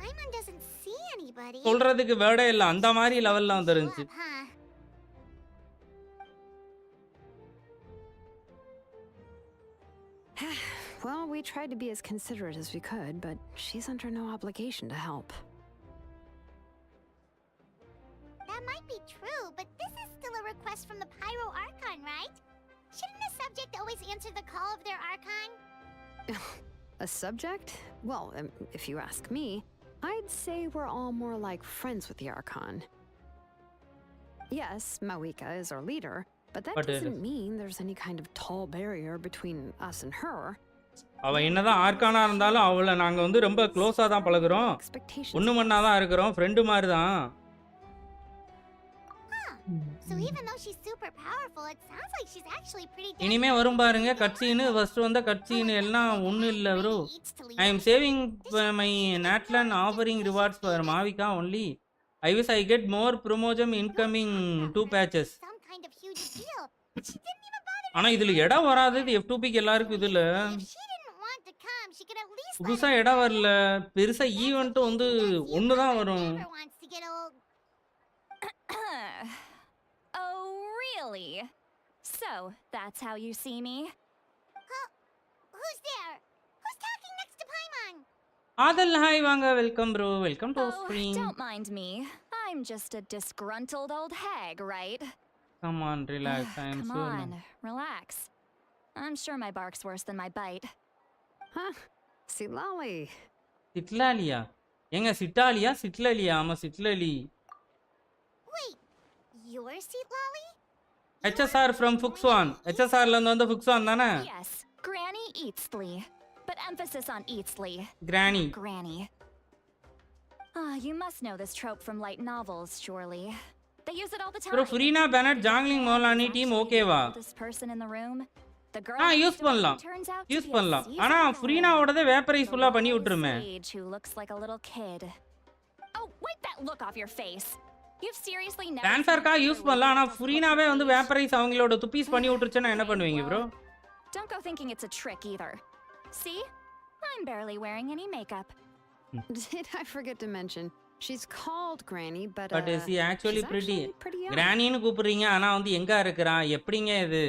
Paimon doesn't see anybody. சொல்றதுக்கு வேர்டே இல்லை. அந்த மாதிரி லெவலில் வந்து இருந்துச்சு. Huh? Well, we tried to be as considerate as we could, but she's under no obligation to help. That might be true, but this is still a request from the Pyro Archon, right? Shouldn't the subject always answer the call of their Archon? A subject? Well, if you ask me, I'd say we're all more like friends with the Archon. Yes, Mawika is our leader, but that doesn't mean there's any kind of tall barrier between us and her. அவ என்னதான் arcana இருந்தாலும் அவளை நாங்க வந்து ரொம்ப க்ளோஸா தான் பழகுறோம். ஒண்ணு மண்ணா தான் இருக்கிறோம். ஃப்ரெண்டு மாதிரி தான். So even though she's super powerful, it sounds like she's actually pretty இனிமே வரும் பாருங்க கட்சின்னு. ஃபர்ஸ்ட் வந்த கட்சின்னு எல்லாம் ஒன்றும் இல்லை bro. I am saving my Natlan offering rewards for Mavuika only. I wish I get more promotion incoming 2 patches. some kind of huge deal. She didn't even bother. ஆனா இதுல இடம் வராது. F2Pக்கு எல்லாருக்கும் இதுல If she didn't want to come, she could at least புதுசா இடம் வரல. பெருசா ஈவென்ட்டும் வந்து ஒன்று தான் வரும். Never wants to get old. Oh, really? So, that's how you see me? Who's there? Who's talking next to Paimon? ஆதல் ஹாய் வாங்க. Welcome bro. Welcome to Oh, stream. don't mind me. I'm just a disgruntled old hag, right? Come on relax. I am Come sure. on, relax. I'm sure my bark's worse than my bite. Huh? Citlali. சிட்லாலியா? ஏங்க சிட்டாலியா சிட்லலியா? ஆமா Citlali. Wait, you're Citlali? HSR from ஃபுக்ஸ்வான். HSRல இருந்து வந்த ஃபுக்ஸ்வான் தானே? Yes, Granny Eatsley. But emphasis on Eatsley. Granny. Granny. You must know this trope from light novels, surely. They use it all the time. Bro Furina Bennett ஜாங்லிங் Mualani team ஓகேவா? This person in the room. The girl use பண்ணலாம். turns out use to be a பண்ணலாம். seasoned ஆனா poet. ஃப்ரீனாவோடதே vaporise ஃபுல்லா பண்ணி விட்டுருமே. Sage who looks like a little kid. Oh, wipe that look off your face. You've seriously never டான்சர்க்கா use பண்ணலாம். ஆனா ஃப்ரீனாவே வந்து வேப்பரைஸ் அவங்களோட துப்பீஸ் பண்ணி விட்டுருச்சுன்னா என்ன பண்ணுவீங்க bro? Don't go thinking it's a trick either. See? I'm barely wearing any makeup. Did I forget to mention? She's called Granny, but is she actually she's pretty? young. கிரானின்னு கூப்பிடுறீங்க. ஆனா வந்து எங்க இருக்கிறா? எப்படிங்க இது?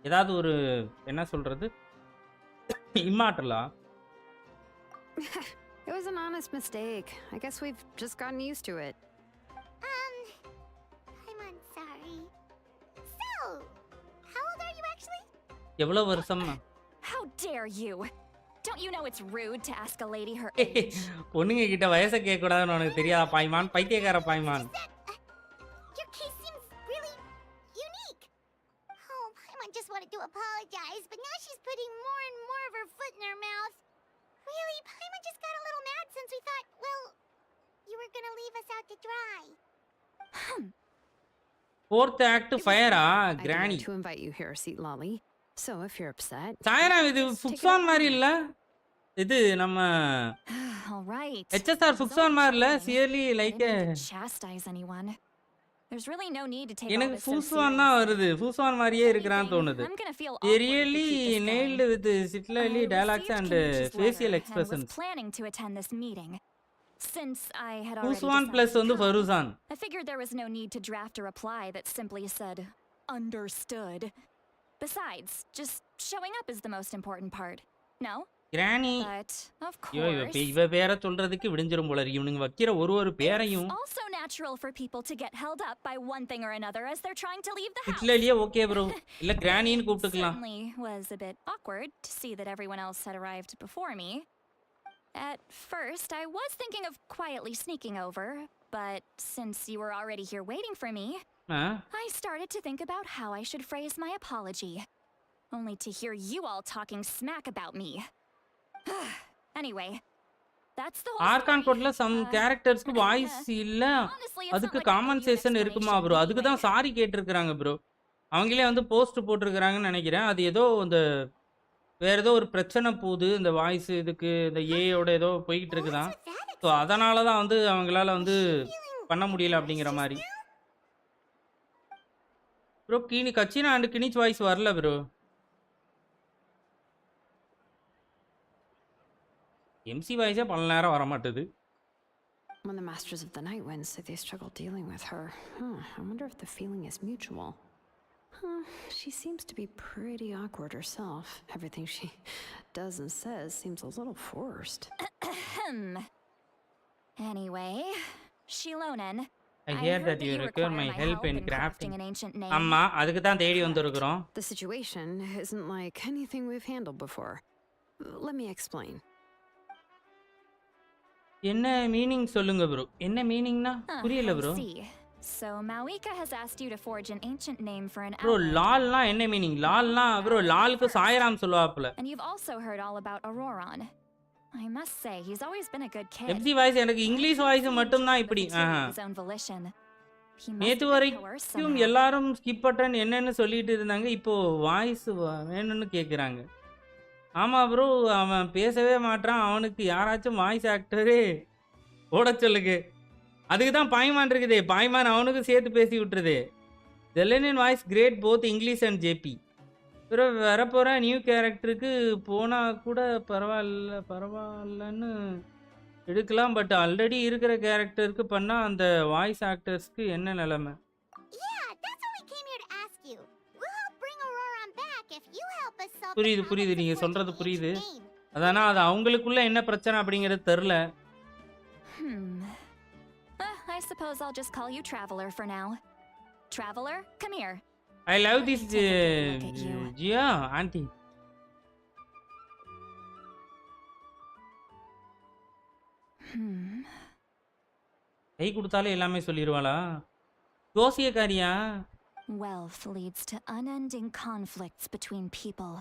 ஏதாவது ஒரு என்ன சொல்றது? இம்மார்ட்டலா? It was an honest mistake. I guess we've just gotten used to it. Paimon, sorry. So, how old are you actually? எவ்வளவு வருஷமா? How dare you? Don't you know it's rude to ask a lady her age? பொண்ணுங்க கிட்ட வயசை கேட்க கூடாதுன்னு உனக்கு தெரியாதா பாய்மான்? பைத்தியக்கார பாய்மான். Your case seems really unique. Oh, Paimon just wanted to apologize, but now she's putting more and more of her foot in her mouth. Really, Paimon just got a little mad since we thought, well, you were gonna leave us out to dry. Fourth act ஃபயரா? I didn't granny. mean to invite you here, Citlali. So if you're upset, Saira இது ஃபுக்ஸ்வான் மாதிரி இல்ல? இது நம்ம All right. HSR ஃபுக்ஸ்வான் மாதிரி இல்ல? சியர்லி I like didn't mean to chastise anyone. There's really no need to take all எனக்கு this so ஃபுக்ஸ்வான் தான் seriously. வருது. ஃபுக்ஸ்வான் மாதிரியே If இருக்கிறான்னு anything, தோணுது. I'm gonna feel They awkward to really keep this nailed going. with Citlali I dialogues received and Kenichi's facial letter and expressions. was planning to attend this meeting. Since I had already ஃபுக்ஸ்வான் decided plus to வந்து come, ஃபருசான். I figured there was no need to draft a reply that simply said, understood. Besides, just showing up is the most important part. No? Granny. But, of ஐயோ course, இவ பேரை சொல்றதுக்கு விடிஞ்சிரும் போல இருக்கு. இவனுங்க வைக்கிற ஒரு பேரையும் it's also natural for people to get held up by one thing or another as they're trying to leave the house. சிட்லலியே ஓகே ப்ரோ. இல்ல கிரானின்னு கூப்பிட்டுக்கலாம். Certainly was a bit awkward to see that everyone else had arrived before me. At first, I was thinking of quietly sneaking over, but since you were already here waiting for me, I started to think about how I should phrase my apology. Only to hear you all talking smack about me. Anyway, that's the whole archon story. கோட்ல some கேரக்டர்ஸ்க்கு voice இல்ல. Honestly, it's அதுக்கு not like I owe you an compensation இருக்குமா bro? explanation அதுக்கு தான் anyway. Sorry கேட்டிருக்காங்க bro. அவங்களே வந்து போஸ்ட் போட்டிருக்கிறாங்கன்னு நினைக்கிறேன். அது ஏதோ இந்த வேற ஏதோ ஒரு பிரச்சனை போகுது இந்த வாய்ஸ் இதுக்கு இந்த ஏஐயோட ஏதோ போய்கிட்டு Well, இருக்குதான். what's with that ஸோ அதனால தான் வந்து அவங்களால Is வந்து she feeling பண்ண முடியல worse அப்படிங்கிற just மாதிரி. now? ப்ரோ கச்சினா அண்ட் கினிச் வாய்ஸ் வரல ப்ரோ. எம்சி வாய்ஸே பல நேரம் வர மாட்டுது. When the Masters of the Night Wind say they struggle dealing with her, I wonder if the feeling is mutual. She seems to be pretty awkward herself. Everything she does and says seems a little forced. Anyway, Shilonen. I hear heard that you require my help in crafting. crafting an ancient name. ஆமா அதுக்கு தான் தேடி வந்திருக்கிறோம். The situation isn't like anything we've handled before. Let me explain. என்ன meaning சொல்லுங்க bro. என்ன மீனிங்னா புரியல bro. I see. So Mawika has asked you to forge an ancient name for an bro outlet. லால்னா என்ன மீனிங்? லால்னா bro லாலுக்கு சாயராம் சொல்லுவாப்ல. And you've also heard all about Ororon. I must say, he's always been a good kid. MC voice எனக்கு English voice மட்டும் தான் இப்படி. His own volition. He must நேத்து have been coerced வரைக்கும் somehow. எல்லாரும் ஸ்கிப் பட்டன் என்னன்னு சொல்லிட்டு இருந்தாங்க. இப்போ வாய்ஸ் வேணும்னு கேக்குறாங்க. ஆமா ப்ரோ அவன் பேசவே மாட்டான். அவனுக்கு யாராச்சும் வாய்ஸ் ஆக்டரே ஓட சொல்லுங்க. அதுக்கு தான் பாய்மான் இருக்குதே. பாய்மான் அவனுக்கு சேர்த்து பேசி விட்டுருதே. ஜெலனின் voice great both English and JP. பிறகு வரப்போகிற நியூ கேரக்டருக்கு போனால் கூட பரவாயில்லன்னு எடுக்கலாம். பட் ஆல்ரெடி இருக்கிற கேரக்டருக்கு பண்ணால் அந்த வாய்ஸ் ஆக்டர்ஸ்க்கு என்ன நிலைமை? Yeah, that's what we came here to ask you. We'll help bring Ororon back if you help us solve the புரியுது problem புரியுது of நீங்கள் forging சொல்கிறது the புரியுது. ancient name. அதானா அது அவங்களுக்குள்ள என்ன பிரச்சனை அப்படிங்கிறது தெரில. I suppose I'll just call you Traveler for now. Traveler, come here. I love this Take a look at you. ஜியா ஆண்டி. கை கொடுத்தாலே எல்லாமே சொல்லிடுவாளா? ஜோசியக்காரியா? Wealth leads to unending conflicts between people.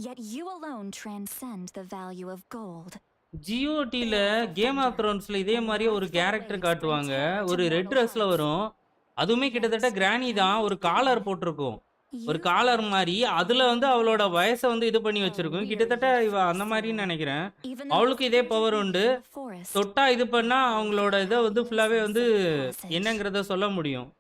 Yet you alone transcend the value of gold. ஜியோடியில் game of த்ரோன்ஸில் இதே மாதிரியே ஒரு கேரக்டர் காட்டுவாங்க. ஒரு ரெட் ட்ரெஸ்ஸில் வரும். அதுவுமே கிட்டத்தட்ட கிராணி தான். ஒரு காலர் போட்டிருக்கும். ஒரு காலர் மாதிரி அதில் வந்து அவளோட வயசை வந்து இது பண்ணி வச்சிருக்கும். கிட்டத்தட்ட இவ அந்த மாதிரின்னு நினைக்கிறேன். அவளுக்கு இதே பவர் உண்டு. தொட்டா இது பண்ணால் அவங்களோட இதை வந்து ஃபுல்லாகவே வந்து என்னங்கிறத சொல்ல முடியும்.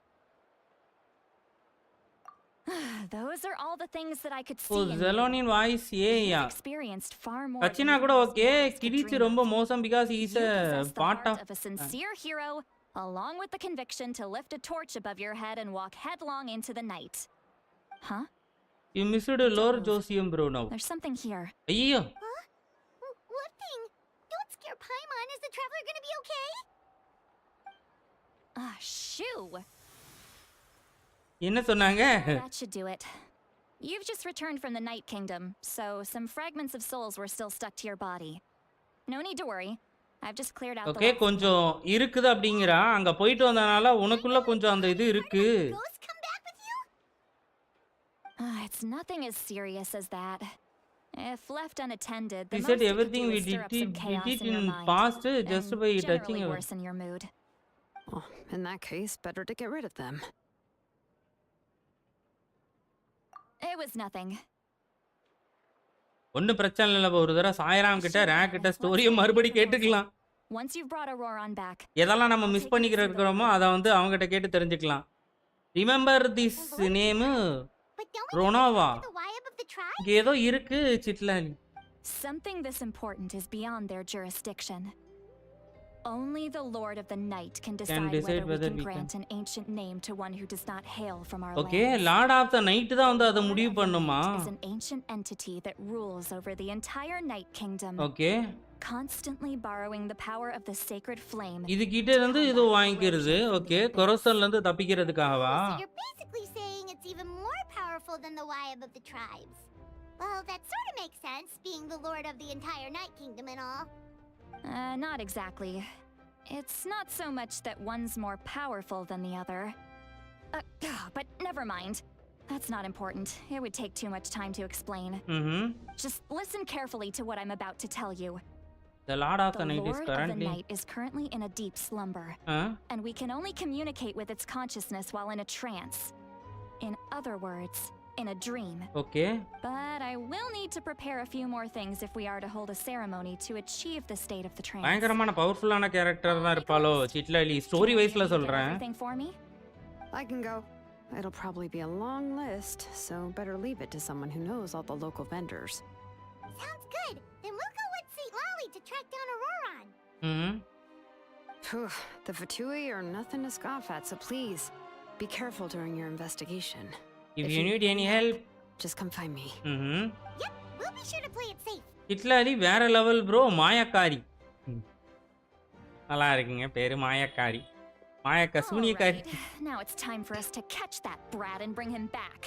Those are all the things that I could oh see in you. ஜெலோனின் வாய்ஸ் ஏயா? Experienced far more Kachina than கூட you ஓகே. could கிடிச்சு dream ரொம்ப of. மோசம் because You is a possess the part heart of. of a sincere hero, along with the conviction to lift a torch above your head and walk headlong into the night. Huh? You missed lore ஜோசியம் bro now. There's something here. ஐயோ What thing? Don't scare Paimon. Is the traveler gonna be okay? Shoo! என்ன சொன்னாங்க? That should do it. You've just returned from the Night Kingdom, so some fragments of souls were still stuck to your body. No need to worry. I've just cleared out the okay last கொஞ்சம் இருக்குது அப்படிங்கிறா. அங்கே போயிட்டு வந்தனால உனக்குள்ள கொஞ்சம் அந்த இது இருக்கு. Ghosts come back with you? It's nothing as serious as that. If left unattended, We the said most it could everything do we is stir up did some chaos it in your in mind, past just and by generally touching our. worsen your mood. Well, in that case, better to get rid of them. It was nothing. ஒன்றும் பிரச்சனை இல்லை. ஒரு தடவை சாயராம் கிட்ட rack கிட்ட ஸ்டோரியை மறுபடி கேட்டுக்கலாம். Once you've brought Ororon back, எதெல்லாம் நம்ம மிஸ் பண்ணிக்கிறோமோ அதை வந்து அவங்ககிட்ட கேட்டு தெரிஞ்சுக்கலாம். Remember this name But don't we ரோனோவா. get the Wyab of the tribe? இங்கே ஏதோ இருக்கு சிட்லாலி. something this important is beyond their jurisdiction. Only the Lord of the Night can decide whether we can grant an ancient name to one who does not hail from our okay land. Lord of the night தான் வந்து அதை முடிவு பண்ணுமா? Is an ancient entity that rules over the entire Night Kingdom, okay constantly borrowing the power of the sacred flame. இது கிட்ட இருந்து இது வாங்கிக்கிறது. ஓகே கொரோசன்ல இருந்து தப்பிக்கிறதுக்காகவா? So you're basically saying it's even more powerful than the Wyab of the tribes. Well, that sort of makes sense, being the lord of the entire Night Kingdom and all. Not exactly. It's not so much that one's more powerful than the other. But never mind. That's not important. It would take too much time to explain. Just listen carefully to what I'm about to tell you. The Lord of the The Night is Lord of the currently Night is currently in a deep slumber, and we can only communicate with its consciousness while in a trance. In other words, in a dream. Okay. But I will need to prepare a few more things if we are to hold a ceremony to achieve the state of the trance. பயங்கரமான பவர்ஃபுல்லான character தான் இருப்பாளோ சிட்லாலி story வைஸ்ல சொல்றேன். Everything for me? I can go. It'll probably be a long list, so better leave it to someone who knows all the local vendors. Sounds good. Then we'll go with Citlali to track down Ororon. Phew, the Fatui are nothing to scoff at, so please be careful during your investigation. If you need any help, just come find me. Yep, we'll be sure to play it safe. சிட்லாலி வேற level bro மாயக்காரி. நல்லா இருக்குங்க பேரு மாயக்காரி. மாயக்கா சூனியக்காரி. Now it's time for us to catch that brat and bring him back.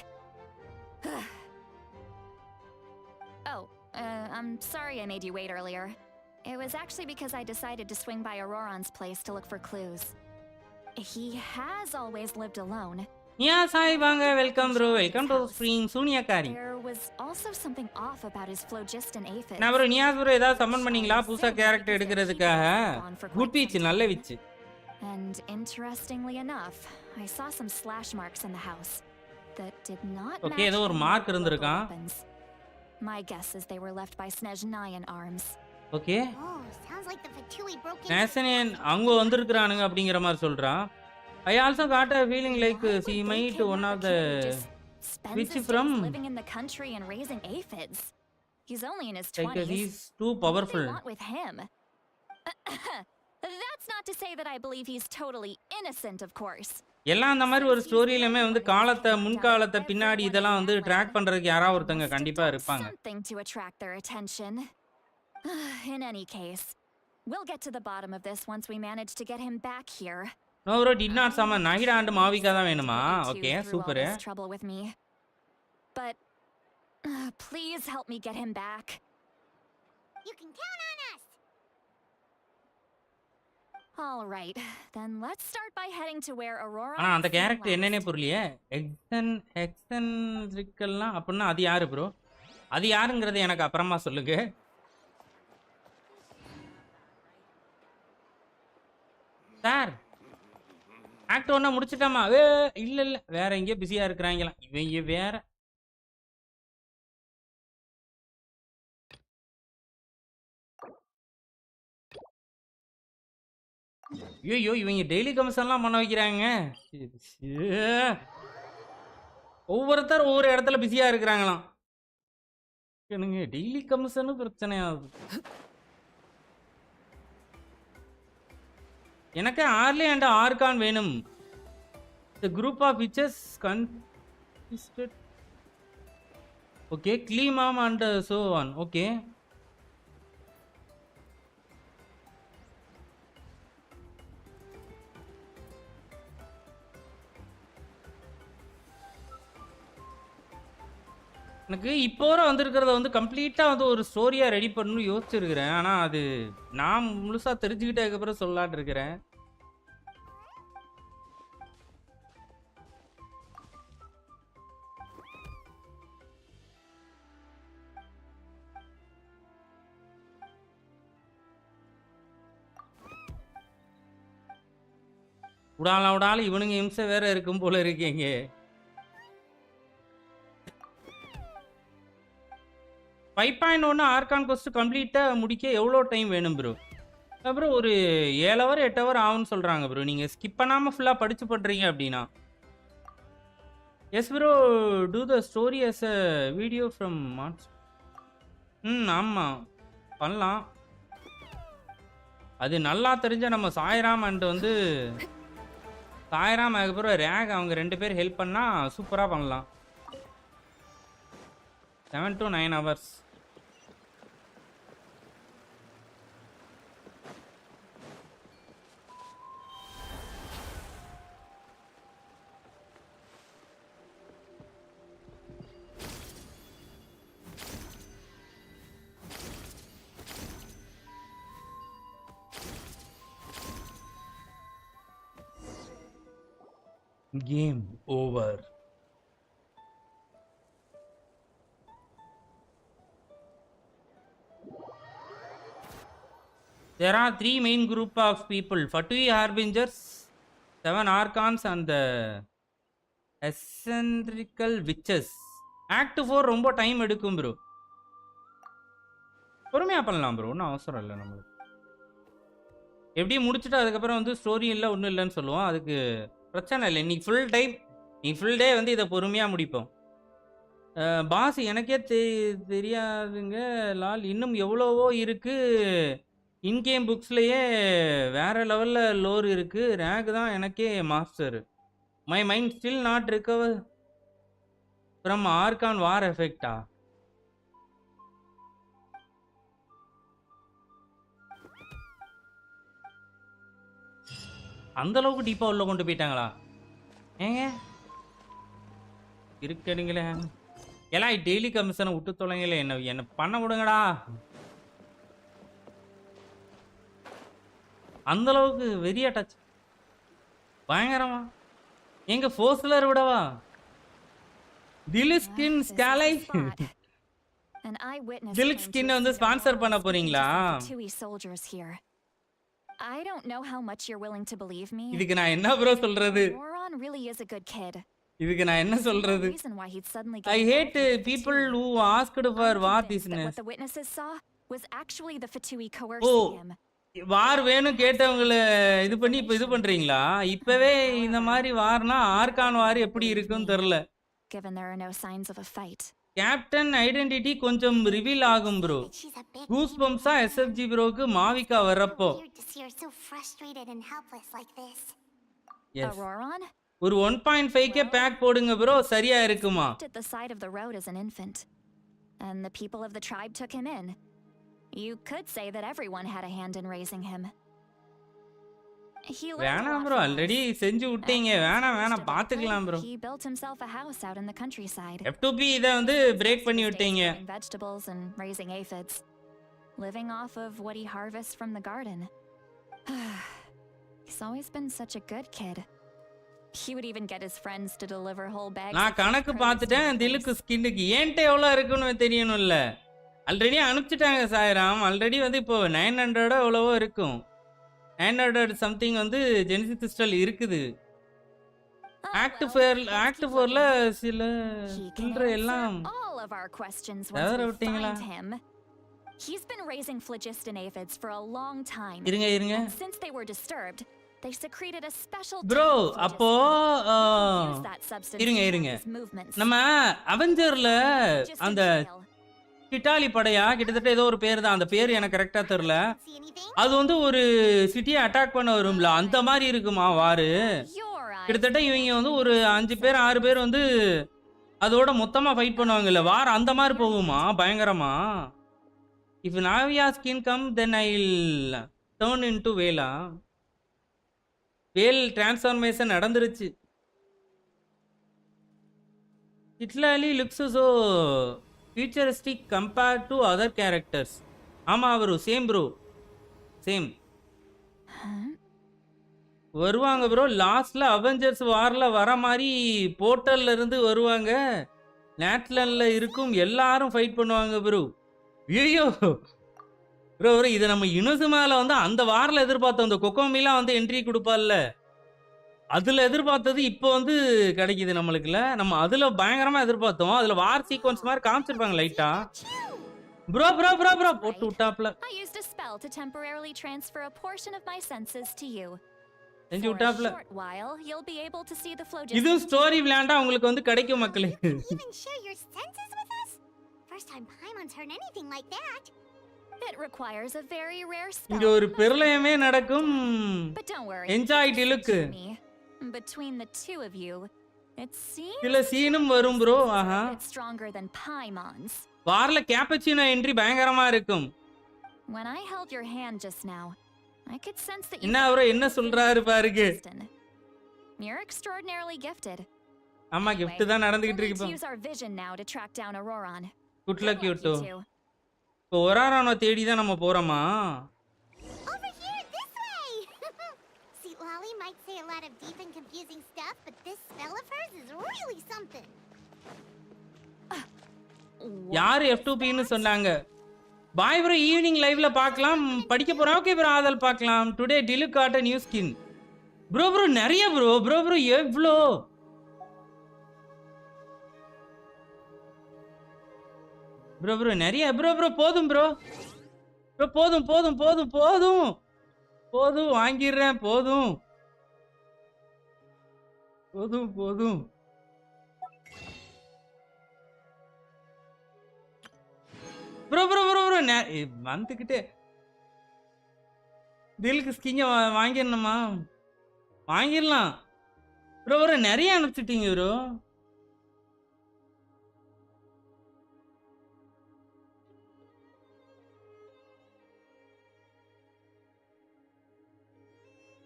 Oh, I'm sorry I made you wait earlier. It was actually because I decided to swing by Ororon's place to look for clues. He has always lived alone. Yes, hi, Banga. Welcome, bro. Welcome to the stream, Sooniakari. There was also something off about his phlogiston aphid. நான் bro Niyas bro ஏதாவது summon பண்ணீங்களா புதுசா character எடுக்கிறதுக்காக? Good beach நல்ல which. And interestingly enough, I saw some slash marks in the house that did not match. Okay, ஏதோ ஒரு mark இருந்திருக்கான். My guess is they were left by Snezhnayan arms. Okay. Oh, sounds like the Fatui broke into. நேசனியன் அங்க வந்திருக்கானுங்க அப்படிங்கற மாதிரி சொல்றான். I also got a feeling like she might one of the which from living in the country and raising aphids. He's only in his 20s. Like he's too powerful. Not with him. That's not to say that I believe he's totally innocent, of course. எல்லாம் அந்த மாதிரி ஒரு ஸ்டோரியிலமே வந்து காலத்தை முன்காலத்தை பின்னாடி இதெல்லாம் வந்து track பண்றதுக்கு யாராவது ஒருத்தங்க கண்டிப்பா இருப்பாங்க. Something to attract their attention. In any case, we'll get to the bottom of this once we manage to get him back here. No bro, did not summon. Nahida and Mavika தான் வேணுமா? Okay, super. Trouble with me. But please help me get him back. You can count on us. All right, then let's start by heading to where Ororon. ஆனா அந்த character என்னன்னே புரியலையே. எக்ஸென்ட்ரிக்கல்லாம் அப்படின்னா அது யாரு bro? அது யாருங்கிறது எனக்கு அப்புறமா சொல்லுங்க. சார் ஆக்ட் ஒன்னா முடிச்சிட்டாமா? இல்ல இல்ல வேற எங்கேயோ பிஸியா இருக்கிறாங்களாம். இவங்க வேற ஐயோ இவங்க டெய்லி கமிஷன்லாம் பண்ண வைக்கிறாங்க. ஒவ்வொருத்தர் ஒவ்வொரு இடத்துல பிஸியா இருக்கிறாங்களாம். எனக்கு டெய்லி கமிஷனு பிரச்சனையாகுது. எனக்கு ஆர்லி அண்ட் ஆர்கான் வேணும். The group of witches consisted. Okay, Klimam and so on. Okay. எனக்கு இப்போ வர வந்திருக்கிறத வந்து கம்ப்ளீட்டாக வந்து ஒரு ஸ்டோரியாக ரெடி பண்ணணும்னு யோசிச்சிருக்கிறேன். ஆனால் அது நான் முழுசாக தெரிஞ்சுக்கிட்டதுக்கப்புறம் சொல்லாட்டு இருக்கிறேன். விடால இவனுங்க இம்சை வேற இருக்கும் போல இருக்கீங்க. $5.1 ஆர்கான் கொஸ்ட் கம்ப்ளீட்டாக முடிக்க எவ்வளோ டைம் வேணும் ப்ரோ? அப்புறம் ஒரு 7 ஹவர் 8 ஹவர் ஆகும்னு சொல்கிறாங்க ப்ரோ. நீங்கள் ஸ்கிப் பண்ணாமல் ஃபுல்லாக படித்து பண்ணுறீங்க அப்படின்னா. Yes bro, do the story as a video from March. ஆமாம் பண்ணலாம். அது நல்லா தெரிஞ்ச நம்ம சாய்ராம் அண்ட் வந்து சாய்ராம் அதுக்கப்புறம் ரேக் அவங்க 2 பேர் ஹெல்ப் பண்ணால் சூப்பராக பண்ணலாம். 7 to 9 hours. Game over. There are 3 main group of people: Fatui Harbingers, 7 Archons, and the eccentrical witches. Act 4 ரொம்ப டைம் எடுக்கும் ப்ரோ. பொறுமையா பண்ணலாம் ப்ரோ, ஒன்றும் அவசரம் இல்லை நம்மளுக்கு. எப்படி முடிச்சுட்டு அதுக்கப்புறம் வந்து ஸ்டோரி இல்லை ஒன்றும் இல்லைன்னு சொல்லுவோம், அதுக்கு பிரச்சனை இல்லை. இன்னைக்கு ஃபுல் டைம், நீ ஃபுல் டே வந்து இதை பொறுமையாக முடிப்போம். பாஸ் எனக்கே தெரியாதுங்க லால், இன்னும் எவ்வளவோ இருக்கு. இன்கேம் புக்ஸ்லேயே வேற லெவலில் லோர் இருக்கு. ரேக் தான் எனக்கே master. My mind still not recover from archon war எஃபெக்டா? அந்த அளவுக்கு டீப்பா உள்ள கொண்டு போயிட்டாங்களா? ஏங்க இருக்கணுங்களே எல்லாம் டெய்லி கமிஷனை விட்டு தொலைங்களே, என்ன பண்ண விடுங்கடா. அந்த அளவுக்கு வெறியா டச் பயங்கரமா. எங்க ஃபோர்ஸ்லர் விடவா? திலிக் ஸ்கின் ஸ்காலை திலிக் ஸ்கின் வந்து ஸ்பான்சர் பண்ண போறீங்களா? I don't know how much you're willing to believe me. இதுக்கு நான் என்ன ப்ரோ சொல்றது? Ororon really is a good kid. இதுக்கு நான் என்ன சொல்றது? I hate people who asked for war business. What the witnesses saw was actually the Fatui coercing him. வார் வேணும் கேட்டவங்கள இது பண்ணி இப்ப இது பண்றீங்களா? இப்பவே இந்த மாதிரி வார்னா ஆர்கான் வார் எப்படி இருக்குன்னு தெரியல. Given there are no signs of a fight. Captain identity கொஞ்சம் ரிவீல் ஆகும் ப்ரோ. கூஸ் பம்ப்ஸா எஸ்எஃப்ஜி ப்ரோக்கு மாவிகா வரப்போ. Ororon? ஒரு 1.5k பேக் போடுங்க ப்ரோ, சரியா இருக்குமா? At the side of the road as an infant. And the people of the tribe took him in. You could say that everyone had a hand in raising him. வேணாம் bro, already செஞ்சு விட்டீங்க. வேணாம் பாத்துக்கலாம் bro. He built himself a house out in the countryside. F2P இத வந்து break பண்ணி விட்டீங்க. Vegetables and raising aphids. Living off of what he harvests from the garden. He's always been such a good kid. He would even get his friends to deliver whole bags. நான் கணக்கு பார்த்துட்டேன். திலுக்கு ஸ்கின்னுக்கு ஏன்ட்ட எவ்வளவு இருக்குன்னு தெரியணும்ல. ஆல்ரெடி அனுப்பிச்சிட்டாங்க சாய்ராம். ஆல்ரெடி வந்து இப்போ 900 எவ்வளவோ இருக்கும். 900 சம்திங் வந்து ஜெனிசிஸ் கிறிஸ்டல் இருக்குது. ஆக்ட் 4ல சில சில்லற எல்லாம் தவற விட்டீங்களா? He's been raising phlogiston aphids for a long time. இருங்க. And since they were disturbed, they secreted a special bro அப்போ இருங்க நம்ம அவெஞ்சர்ல அந்த சிட்டாலி படையா கிட்டத்தட்ட ஏதோ ஒரு பேர் தான், அந்த பேர் எனக்கு கரெக்டா தெரியல. அது வந்து ஒரு சிட்டியை அட்டாக் பண்ண வரும்ல, அந்த மாதிரி இருக்குமா வாரு? கிட்டத்தட்ட இவங்க வந்து ஒரு 5 பேர் 6 பேர் வந்து அதோட மொத்தமா ஃபைட் பண்ணுவாங்கல்ல வார், அந்த மாதிரி போகுமா பயங்கரமா? If Navia skin come, then I'll turn into Vela. Veil transformation நடந்துருச்சு. Citlali looks so futuristic compared to other characters. ஆமா bro, same bro, same. வருவாங்க ப்ரோ, லாஸ்ட்ல அவெஞ்சர்ஸ் வார்ல வர மாதிரி போர்ட்டல்ல இருந்து வருவாங்க. நேட்லன்ல இருக்கும் எல்லாரும் ஃபைட் பண்ணுவாங்க ப்ரோ. ஐயோ ப்ரோ இது நம்ம இனுசுமால வந்து அந்த வாரில் எதிர்பார்த்தோம். அந்த கொக்கோமிலாம் வந்து என்ட்ரி கொடுப்பார்ல, அதுல எதிர்பார்த்தது இப்போ வந்து கிடைக்குது நம்மளுக்குல. நம்ம அதுல பயங்கரமா எதிர்பார்த்தோம். அதுல வார் சீக்வன்ஸ் மாதிரி காமிச்சிருப்பாங்க லைட்டா. ப்ரோ போட்டு விட்டாப்ல. செஞ்சு விட்டாப்ல. இதுவும் ஸ்டோரி விளையாண்டா உங்களுக்கு வந்து கிடைக்கும் மக்களே. First time Paimon's heard anything like that. It requires a very rare spell. இங்க ஒரு பிரளயமே நடக்கும். But don't worry. Enjoy Diluc. Between the two of you, it seems சில சீனும் வரும் bro. Aha. It's stronger than Paimon's. வார்ல Capitano entry பயங்கரமா இருக்கும். When I held your hand just now, I could sense that you என்ன bro என்ன சொல்றாரு பாருங்க. You're extraordinarily gifted. ஆமா gift தான் நடந்துகிட்டு இருக்கு இப்போ. Use our vision now to track down Ororon. Good luck you too. இப்போ Ororon தேடி தான் நம்ம போறோமா? Over here this way. Citlali might say a lot of deep and confusing stuff, but this spell of hers is really something. யார் F2P ன்னு சொன்னாங்க? Bye bro, evening லைவ்ல பார்க்கலாம். படிக்க போறோம். ஓகே ப்ரோ, அதல் பார்க்கலாம். Today Diluc got new skin. Bro நிறைய ப்ரோ எவ்ளோ ப்ரோ நிறைய ப்ரோ போதும் ப்ரோ போதும் போதும் போதும் போதும் போதும் வாங்கிடுறேன் போதும் போதும் போதும் ப்ரோ வந்துக்கிட்டே திலுக்கு ஸ்கிங்க வாங்கிடணுமா? வாங்கிடலாம் ப்ரோ நிறைய அனுப்பிச்சிட்டீங்க ப்ரோ.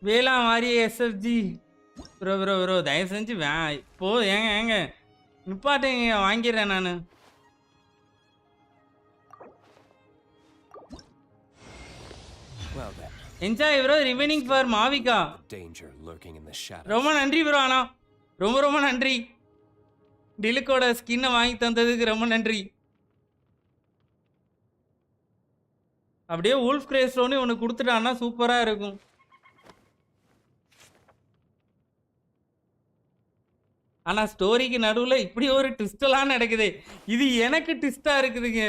வேளா மாதிரி எஸ்எஃப்ஜி ப்ரோ தயவு செஞ்சு இப்போ ஏங்க நிப்பாட்டுங்க வாங்கிடுறேன் நான். Enjoy bro remaining for Mavuika. ரொம்ப நன்றி ப்ரோ. ஆனா ரொம்ப நன்றி டிலுக்கோட ஸ்கின்னை வாங்கி தந்ததுக்கு ரொம்ப நன்றி. அப்படியே வூல்ஃப் கிரேஸ்டோன்னு ஒன்று கொடுத்துட்டான்னா சூப்பராக இருக்கும். ஆனால் ஸ்டோரிக்கு நடுவில் இப்படி ஒரு ட்விஸ்டெல்லாம் நடக்குது. இது எனக்கு ட்விஸ்டாக இருக்குதுங்க.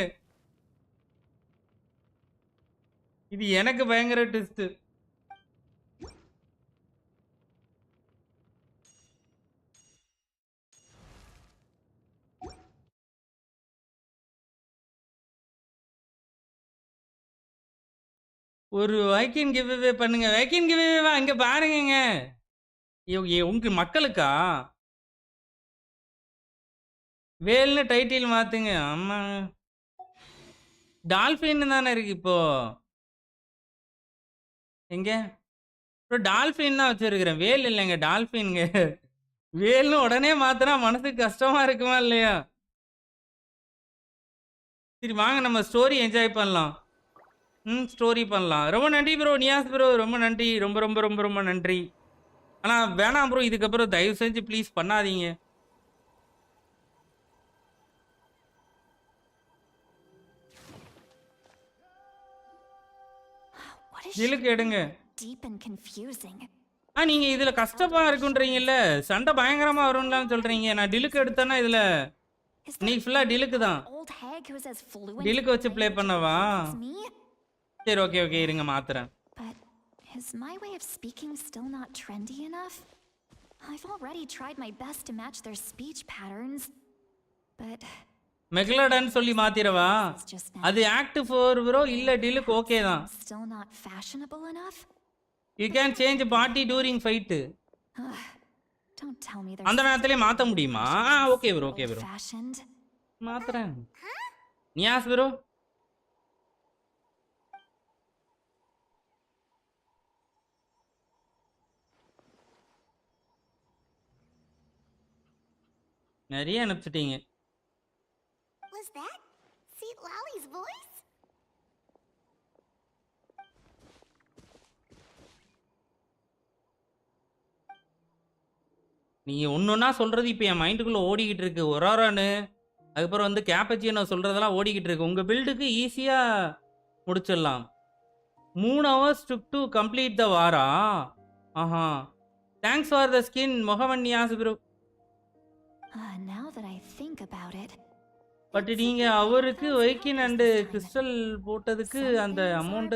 இது எனக்கு பயங்கர ட்விஸ்ட். ஒரு வைக்கின் கிவ்வே பண்ணுங்க. வைக்கின் கிவ்வே அங்க பாருங்க. உங்க மக்களுக்கா வேல்னு டைட்டில் மாத்துங்க. ஆமா டால்ஃபின் தானே இருக்கு இப்போ. எங்க டால்ஃபின் தான் வச்சிருக்கிறேன், வேல் இல்லைங்க டால்ஃபின்ங்க. வேல்னு உடனே மாத்தினா மனசுக்கு கஷ்டமா இருக்குமா இல்லையா? சரி வாங்க நம்ம ஸ்டோரி என்ஜாய் பண்ணலாம். ஸ்டோரி பண்ணலாம். ரொம்ப நன்றி ப்ரோ நியாஸ் ப்ரோ, ரொம்ப நன்றி. ரொம்ப நன்றி. ஆனால் வேணாம் ப்ரோ, இதுக்கப்புறம் தயவு செஞ்சு ப்ளீஸ் பண்ணாதீங்க. இழுக்கு எடுங்க. நீங்க இதுல கஷ்டமா இருக்குன்றீங்கல்ல, சண்டை பயங்கரமா வரும்னு சொல்றீங்க. நான் டிலுக்கு எடுத்தேன்னா இதுல நீ ஃபுல்லா டிலுக்கு தான். டிலுக்கு வச்சு ப்ளே பண்ணவா? சரி ஓகே இருங்க மாத்துறேன். Is my way of speaking still not trendy enough? I've already tried my best to match their speech patterns, but மெக்லடன் சொல்லி மாத்திரவா? அது ஆக்ட் 4 ப்ரோ, இல்ல டிலுக்கு ஓகே தான். Still not fashionable enough? You can change body during fight. Don't tell me அந்த நேரத்திலே மாத்த முடியுமா? Okay bro fashioned. மாத்துறேன். Niyas bro நிறைய அனுப்பிச்சிட்டீங்க. Was that Citlali's voice? நீங்க ஒன்னொன்னா சொல்றது இப்ப என் மைண்டுக்குள்ள ஓடிக்கிட்டு இருக்கு. ஒராரானு அதுக்கப்புறம் வந்து கேப்பச்சினோ சொல்றதெல்லாம் ஓடிக்கிட்டு இருக்கு. உங்க பில்டுக்கு ஈஸியா முடிச்சிடலாம். 3 hours took to complete the வாரா? Aha thanks for the skin முகமன் Niyas bro. Now that I think about it, but நீங்க அவருக்கு வைக்கின் அண்ட் கிறிஸ்டல் போட்டதுக்கு அந்த அமௌண்ட்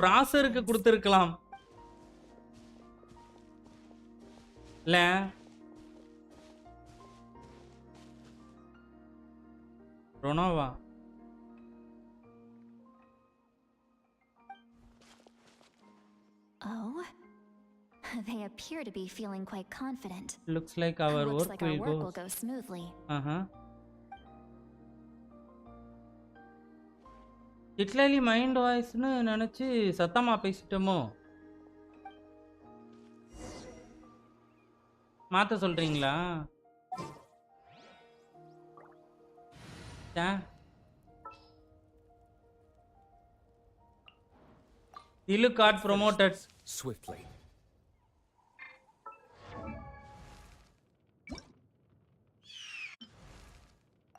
ப்ராசருக்கு கொடுத்துருக்கலாம் இல்ல? ரொனோவா oh, they appear to be feeling quite confident. Looks like our work will go smoothly. Citlali mind வாய்ஸ்னு நினைச்சு சத்தமா பேசிட்டோமோ? மாத்த சொல்றீங்களா? Dilu card promoted swiftly.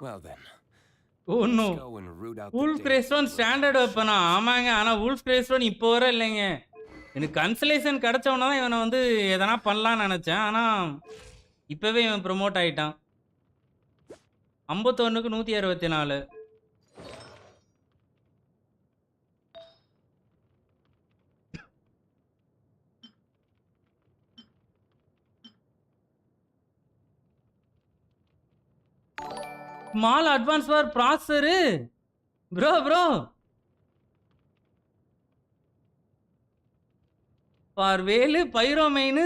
Well then. Oh no. Wolf Greystone standard வெப்பனா? ஆமாங்க. ஆனா Wolf Greystone இப்போ வர இல்லைங்க. எனக்கு கன்சலேஷன் கிடைச்சவனா தான் இவனை வந்து எதனா பண்ணலாம்னு நினைச்சேன். ஆனா இப்பவே இவன் ப்ரொமோட் ஆயிட்டான். 51க்கு 164. Small advance for processor bro பார்வேலு பைரோமெயின்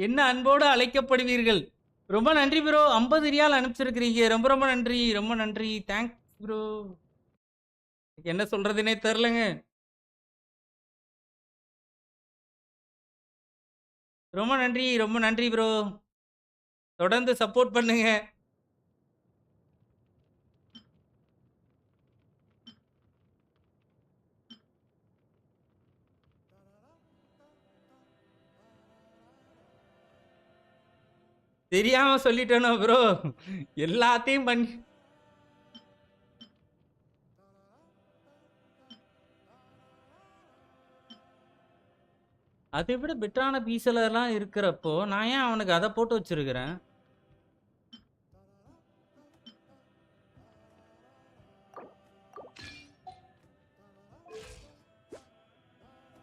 என்ன அன்போடு அழைக்கப்படுவீர்கள். ரொம்ப நன்றி ப்ரோ. 50 ரியால் அனுப்பிச்சிருக்கிறீங்க. ரொம்ப நன்றி. Thanks bro. என்ன சொல்றதுனே தெரிலங்க. ரொம்ப நன்றி ப்ரோ. தொடர்ந்து சப்போர்ட் பண்ணுங்க. தெரியாம சொல்லிட்டேனோ ப்ரோ. எல்லாத்தையும் பண்ணி அதை விட பெட்டரான பீஸ்ல எல்லாம் இருக்கிறப்போ நான் ஏன் அவனுக்கு அதை போட்டு வச்சிருக்கிறேன்.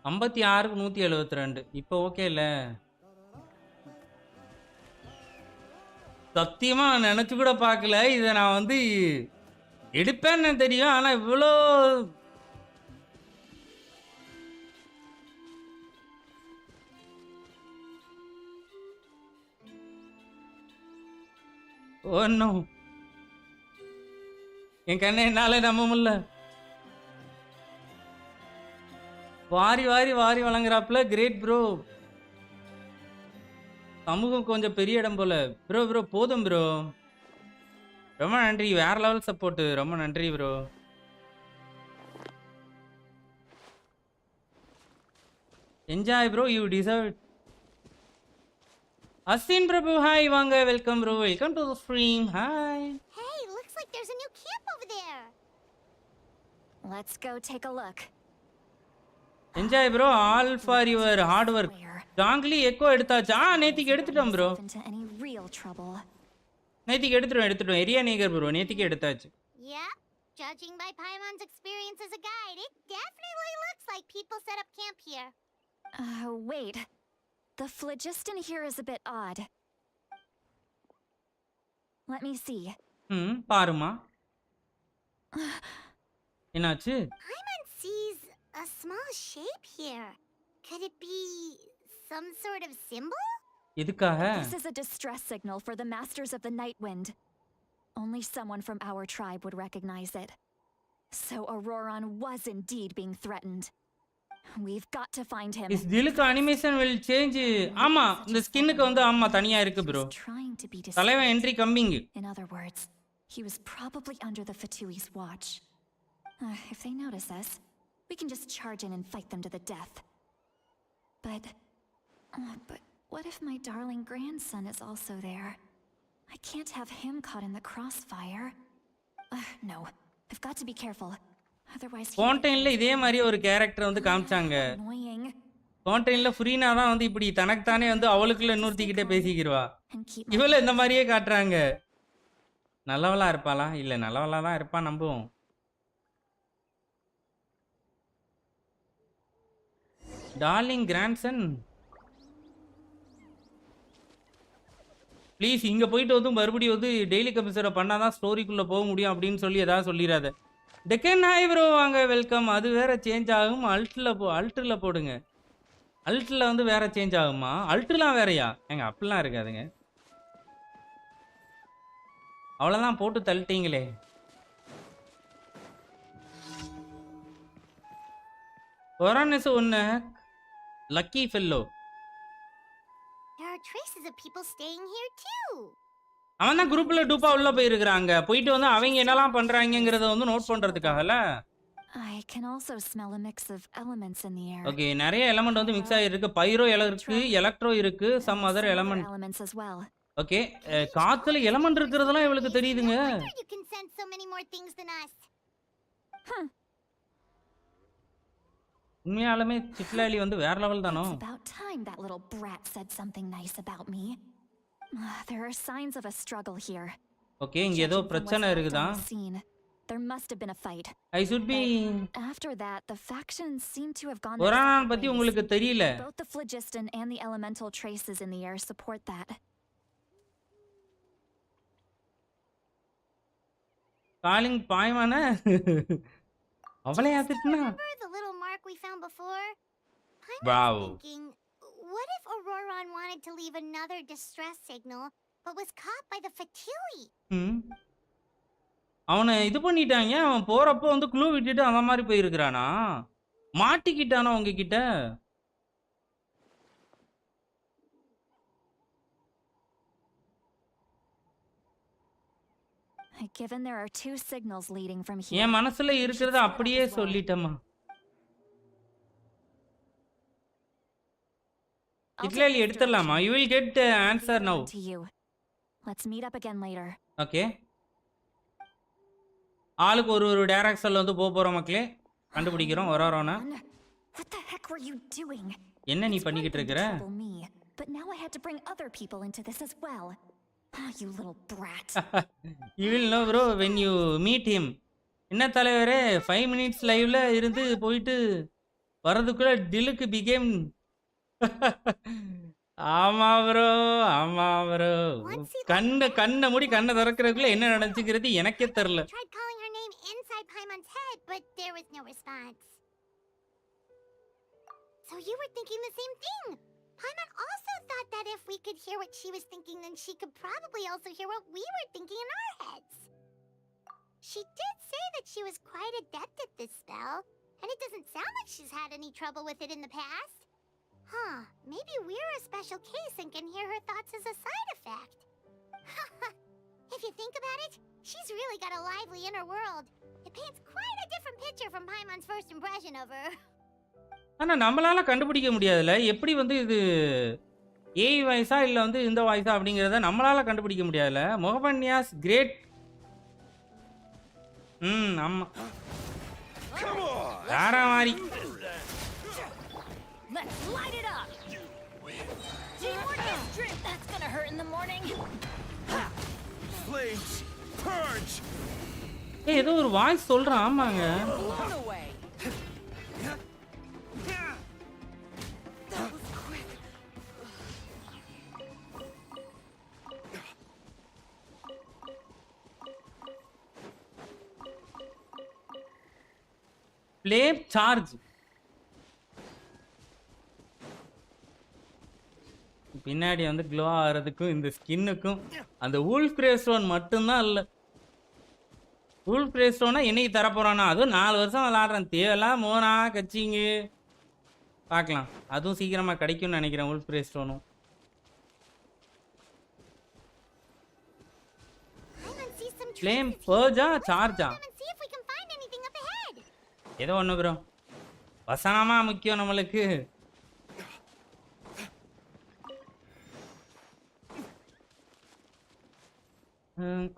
$56க்கு 172 இப்போ ஓகே இல்ல. சத்தியமா நான் நினைச்சு கூட பார்க்கல இதை நான் வந்து எடுப்பேன்னு தெரியும். ஆனா இவ்வளோ ஒன்னும் என் கண்ணை என்னால நம்ப முடியல. வாரி வழங்குறாப்புல. Great bro. சமூகம் கொஞ்சம் பெரிய இடம் போல. ப்ரோ போதும் ப்ரோ. ரொம்ப நன்றி. வேற லெவல் சப்போர்ட். ரொம்ப நன்றி bro. Enjoy bro. You deserve. Asin Prabhu hi வாங்க. Welcome bro. Welcome to the stream. Hi. Hey, looks like there's a new camp over there. Let's go take a look. Enjoy bro. All for your hard work. ஜாங்லி echo எடுத்தாச்சா? நேத்திக்கு எடுத்துட்டோம் bro. நேத்திக்கு எடுத்துட்டோம். Area நேகர் bro நேத்திக்கு எடுத்தாச்சு. Yeah, judging by Paimon's experience as a guide, it definitely looks like people set up camp here. Wait. The phlogiston here is a bit odd. Let me see. பாருமா. என்னாச்சு? Paimon sees a small shape here. Could it be some sort of symbol? எதுக்காக? This is a distress signal for the masters of the Night Wind. Only someone from our tribe would recognize it. So Ororon was indeed being threatened. We've got to find him. This Diluc animation will change. ஆமா இந்த ஸ்கின்னுக்கு வந்து ஆமா தனியா இருக்கு bro. தலைவன் entry coming. In other words, he was probably under the Fatui's watch. If they notice us, we can just charge in and fight them to the death. But what if my darling grandson is also there? I can't have him caught in the crossfire. No, I've got to be careful. Otherwise, Confrontingல இதே மாதிரி ஒரு character வந்து காமிச்சாங்க. Confrontingல ஃப்ரீனா தான் வந்து இப்படி தனக்கு தானே வந்து அவளுக்குள்ள இன்னொருத்திக்கிட்ட பேசிக்கிறவா. இவள இந்த மாதிரியே காட்டுறாங்க. நல்லவளா இருப்பாளா? இல்ல நல்லவளா தான் இருப்பா நம்புவோம். டார்லிங் கிராண்ட்சன் ப்ளீஸ் இங்கே போயிட்டு வந்து மறுபடியும் வந்து டெய்லி கமிஷனை பண்ணால் தான் ஸ்டோரிக்குள்ளே போக முடியும் அப்படின்னு சொல்லி எதாவது சொல்லிடாத. டெக்கன் ஹாய் ப்ரோ வாங்க வெல்கம். அது வேற சேஞ்ச் ஆகும். அல்ட்டில் போடுங்க. அல்ட்டில் வந்து வேற சேஞ்ச் ஆகுமா? அல்ட்டுலாம் வேறையா? எங்க அப்படிலாம் இருக்காதுங்க. அவ்வளோதான் போட்டு தள்ளிட்டீங்களே. ஒரானஸ் ஒன்று lucky fellow. There are traces of people staying here too. அவன் தான் குரூப்ல டூப்பா உள்ள போயிருக்காங்க. போயிட்டு வந்து அவங்க என்னலாம் பண்றாங்கங்கறத வந்து note பண்றதுக்காகல. I can also smell a mix of elements in the air. Okay நிறைய எலிமெண்ட் வந்து மிக்ஸ் ஆகி இருக்கு. பைரோ இருக்கு, எலக்ட்ரோ இருக்கு, சம் அதர் எலிமெண்ட். ஓகே காத்துல எலிமெண்ட் இருக்குறதெல்லாம் இவளுக்கு தெரியுதுங்க. You can sense so many more things than us. உண்மையாலுமே சிட்லாலி வந்து வேற லெவல் தானோ. About time that little brat said something nice about me. There are signs of a struggle here. Okay இங்க ஏதோ பிரச்சனை இருக்குதா? There must have been a fight. I should be. After that, the factions seem to have gone. Ororon பத்தி உங்களுக்கு தெரியல. Both the phlogiston and the elemental traces in the air support that. Calling பாய்மான அவளையா திட்டுனா? Remember the little mark we found before? I'm Wow. thinking, what if Ororon wanted to leave another distress signal, but was caught by the Fatui? ம். அவனை இது பண்ணிட்டாங்க. அவன் போறப்போ வந்து க்ளூ விட்டுட்டு அந்த மாதிரி போயிருக்கிறானா? மாட்டிக்கிட்டானா உங்ககிட்ட? Given there are 2 signals leading from here. என் மனசுல இருக்கிறத அப்படியே சொல்லிட்டேம்மா. Citlali எடுத்துடலாமா? You will get the answer now. To you. Let's meet up again later. Okay. ஆளுக்கு ஒரு டைரக்ஷன்ல வந்து போறோம் மக்களே. கண்டுபிடிக்கிறோம் Ororon. What the heck were you doing? என்ன நீ பண்ணிக்கிட்டு இருக்கற? But now I had to bring other people into this as well. Oh, you little brat. You will know bro when you meet him. என்ன தலைவரே 5 minutes லைவ்ல இருந்து போயிட்டு வரதுக்குள்ள டிலுக்கு became ஆமா ப்ரோ ஆமா ப்ரோ கண்ணை மூடி கண்ணை திறக்கிறதுக்குள்ள என்ன நடந்துக்கிறது எனக்கே தெரியல. Tried calling her name inside Paimon's head, but there was no response. So you were thinking the same thing. Paimon also thought that if we could hear what she was thinking, then she could probably also hear what we were thinking in our heads. She did say that she was quite adept at this spell, and it doesn't sound like she's had any trouble with it in the past. Huh, maybe we're a special case and can hear her thoughts as a side effect. If you think about it, she's really got a lively inner world. It paints quite a different picture from Paimon's first impression of her. ஆனா நம்மளால கண்டுபிடிக்க முடியாதுல்ல. எப்படி வந்து இது AI வாய்ஸா இல்ல வந்து இந்த வாய்ஸா அப்படிங்கறத நம்மளால கண்டுபிடிக்க முடியாதுல்ல. மொஹபன்யாஸ் கிரேட். ஆமா. வேற மாதிரி. Let's light it up. Teamwork is strength. That's gonna hurt in the morning. Flames, purge. ஏதோ ஒரு வாய்ஸ் சொல்றான். ஆமாங்க. Flame charge. பின்னாடி வந்து க்ளோ ஆகிறதுக்கும் இந்த ஸ்கின்னுக்கும் அந்த வூல்ஃப் கிரே ஸ்டோன் மட்டும்தான் இல்லை. வூல்ஃப் கிரே ஸ்டோனை என்னைக்கு தரப்போறானா? அதுவும் 4 வருஷம் விளாடுறேன். தேவையெல்லாம் மோனா கச்சிங்க பார்க்கலாம். அதுவும் சீக்கிரமாக கிடைக்கும்னு நினைக்கிறேன். வூல்ஃப் கிரே ஸ்டோனும் ஃப்ளேம் பர்ஜா சார்ஜா ஏதோ ஒன்று ப்ரோ. வசனமா முக்கியம் நம்மளுக்கு.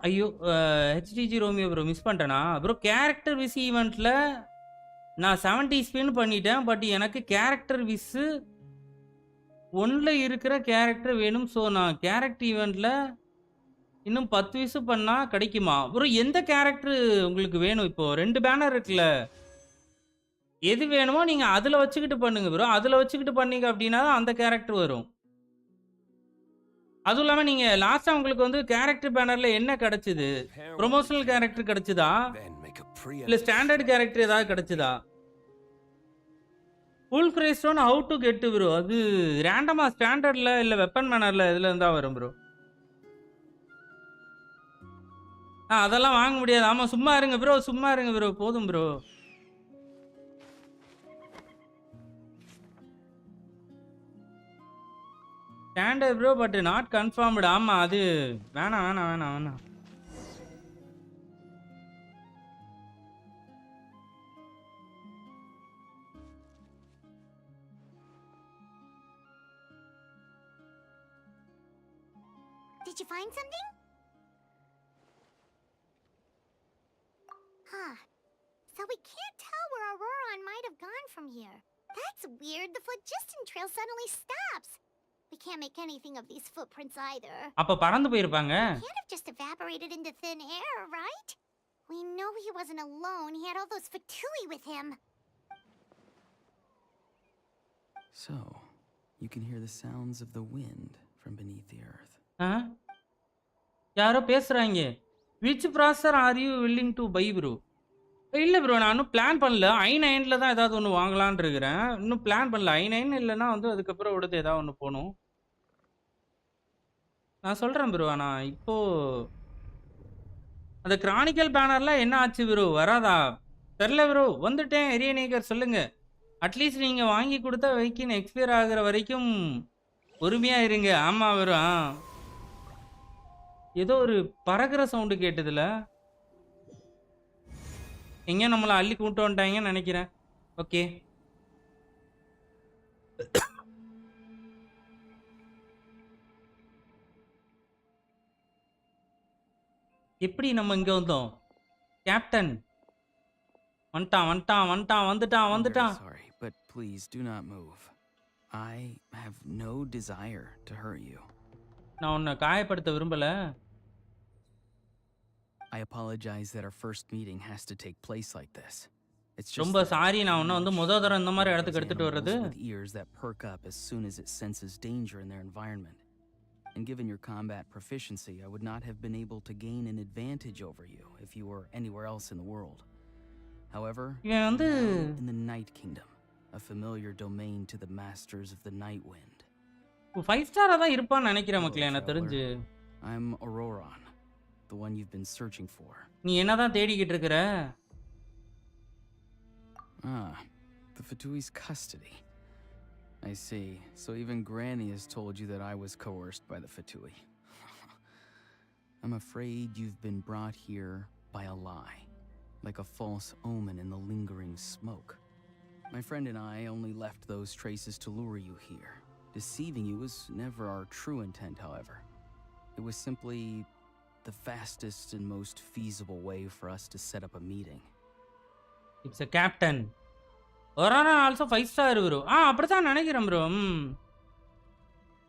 ஐயோ ஹெச்டிஜி ரோமியோ ப்ரோ மிஸ் பண்ணிட்டேனா ப்ரோ? கேரக்டர் விஸ் ஈவெண்ட்டில் நான் 70 ஸ்பின் பண்ணிட்டேன். பட் எனக்கு கேரக்டர் விஸ்ஸு 1ல் இருக்கிற கேரக்டர் வேணும். ஸோ நான் கேரக்டர் ஈவெண்ட்டில் இன்னும் 10 விஸ் பண்ணால் கிடைக்குமா ப்ரோ? எந்த கேரக்டர் உங்களுக்கு வேணும்? இப்போது 2 பேனர் இருக்குல்ல, எது வேணுமோ நீங்கள் அதில் வச்சுக்கிட்டு பண்ணுங்க ப்ரோ. அதில் வச்சுக்கிட்டு பண்ணீங்க அப்படின்னா தான் அந்த கேரக்டர் வரும். அதுவும் இல்லாமல் நீங்கள் லாஸ்ட்டாக உங்களுக்கு வந்து கேரக்டர் பேனரில் என்ன கிடச்சிது? ப்ரொமோஷனல் கேரக்டர் கிடச்சிதா இல்லை ஸ்டாண்டர்ட் கேரக்டர் ஏதாவது கிடச்சிதா? ஃபுல் கிரேஸ்டோன் ஹவு டு கெட்டு ப்ரோ? அது ரேண்டமாக ஸ்டாண்டர்டில் இல்லை வெப்பன் பேனரில் இதில் இருந்தால் வரும் ப்ரோ. அதெல்லாம் வாங்க முடியாது. ஆமாம் சும்மா இருங்க ப்ரோ, சும்மா இருங்க ப்ரோ, போதும் bro. Standard bro but not confirmed. ஆமாம் அது வேணாம் வேணாம் வேணாம் வேணாம். Did you find something? Huh. So we can't tell where Ororon might have gone from here. That's weird. The phlogiston trail suddenly stops. We can't make anything of these footprints either. அப்ப பறந்து போயிருப்பாங்க. He can't have just evaporated into thin air, right? We know he wasn't alone. He had all those Fatui with him. So, you can hear the sounds of the wind from beneath the earth. யாரோ பேசுறாங்க. Which processor are you willing to bye bro? இல்லை bro, நான் இன்னும் plan பண்ணல. i9ல் தான் ஏதாவது ஒன்று வாங்கலான் இருக்கிறேன். இன்னும் பிளான் பண்ணல. i9 இல்லைன்னா வந்து அதுக்கப்புறம் எடுத்து ஏதாவது ஒன்று போகணும். நான் சொல்கிறேன் ப்ரோ. ஆனால் இப்போ அந்த கிரானிக்கல் பேனர்லாம் என்ன ஆச்சு ப்ரோ? வராதா? தெரில ப்ரோ. வந்துட்டேன் எரியநேகர், சொல்லுங்க. அட்லீஸ்ட் நீங்கள் வாங்கி கொடுத்தா வைக்கின் எக்ஸ்பயர் ஆகிற வரைக்கும் பொறுமையாக இருங்க. ஆமாம் ப்ரோ. ஏதோ ஒரு பறக்கிற சவுண்டு கேட்டதில்ல. எங்கேயும் நம்மளை அள்ளி கூட்டு வந்துட்டாங்கன்னு நினைக்கிறேன். ஓகே, எப்படி நம்ம இங்கே வந்தோம்? கேப்டன் வந்துட்டான். I'm very வந்துட்டான். sorry, but please do not move. I have no desire to hurt you. நான் உன்னை காயப்படுத்த விரும்பலை. I apologize that our first meeting has to take place like this. It's just ரொம்ப that சாரி. நான் உன்னை வந்து முத தடவை இந்த மாதிரி those இடத்துக்கு எடுத்துகிட்டு வர்றது. animals with ears that perk up as soon as it senses danger in their environment. And given your combat proficiency, I would not have been able to gain an advantage over you if you were anywhere else in the world. However, இவன் வந்து you're now in the Night Kingdom, a familiar domain to the masters of the Night Wind. 5 ஸ்டாரா தான் இருப்பான்னு நினைக்கிறேன் மக்களே, Hello, எனக்கு தெரிஞ்சு. traveler. I'm Ororon, the one you've been searching for. நீ என்னதான் தேடிக்கிட்டு இருக்கிற? Ah, the Fatui's custody. I see. So even Granny has told you that I was coerced by the Fatui. I'm afraid you've been brought here by a lie, like a false omen in the lingering smoke. My friend and I only left those traces to lure you here. Deceiving you was never our true intent, however. It was simply the fastest and most feasible way for us to set up a meeting. It's a captain. ஒரானா also 5 star bro. அப்படித்தான் நினைக்கிறேன் bro.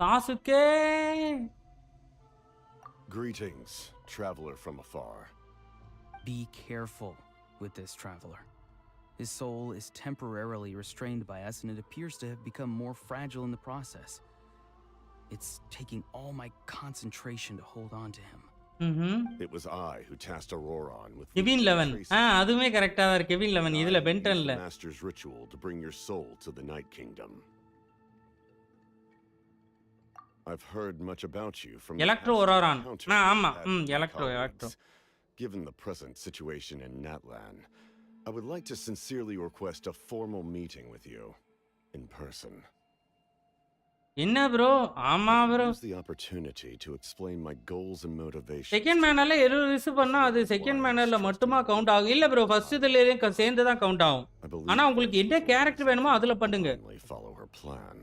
Sasuke. Greetings, traveler from afar. Be careful with this traveler. His soul is temporarily restrained by us, and it appears to have become more fragile in the process. It's taking all my concentration to hold on to him. It was I who tasked Ororon with Kevin 11. அதுவுமே கரெக்டா தான் இருக்கு. Kevin 11 இதுல பென்டன்ல. master's ritual to bring your soul to the Night Kingdom. I've heard much about you from Electro Ororon. ஆமா. Electro. Given the present situation in Natlan, I would like to sincerely request a formal meeting with you in person. என்ன bro? ஆமா bro. Use the opportunity to explain my goals and motivations. Second மேனர்ல 70 receive பண்ணா அது second மேனர்ல மட்டுமா count ஆகும்? இல்ல bro, first இதுலயும் சேர்ந்து தான் கவுண்ட் ஆகும். ஆனா உங்களுக்கு என்ன கேரக்டர் வேணுமோ அதுல பண்ணுங்க. Follow her plan.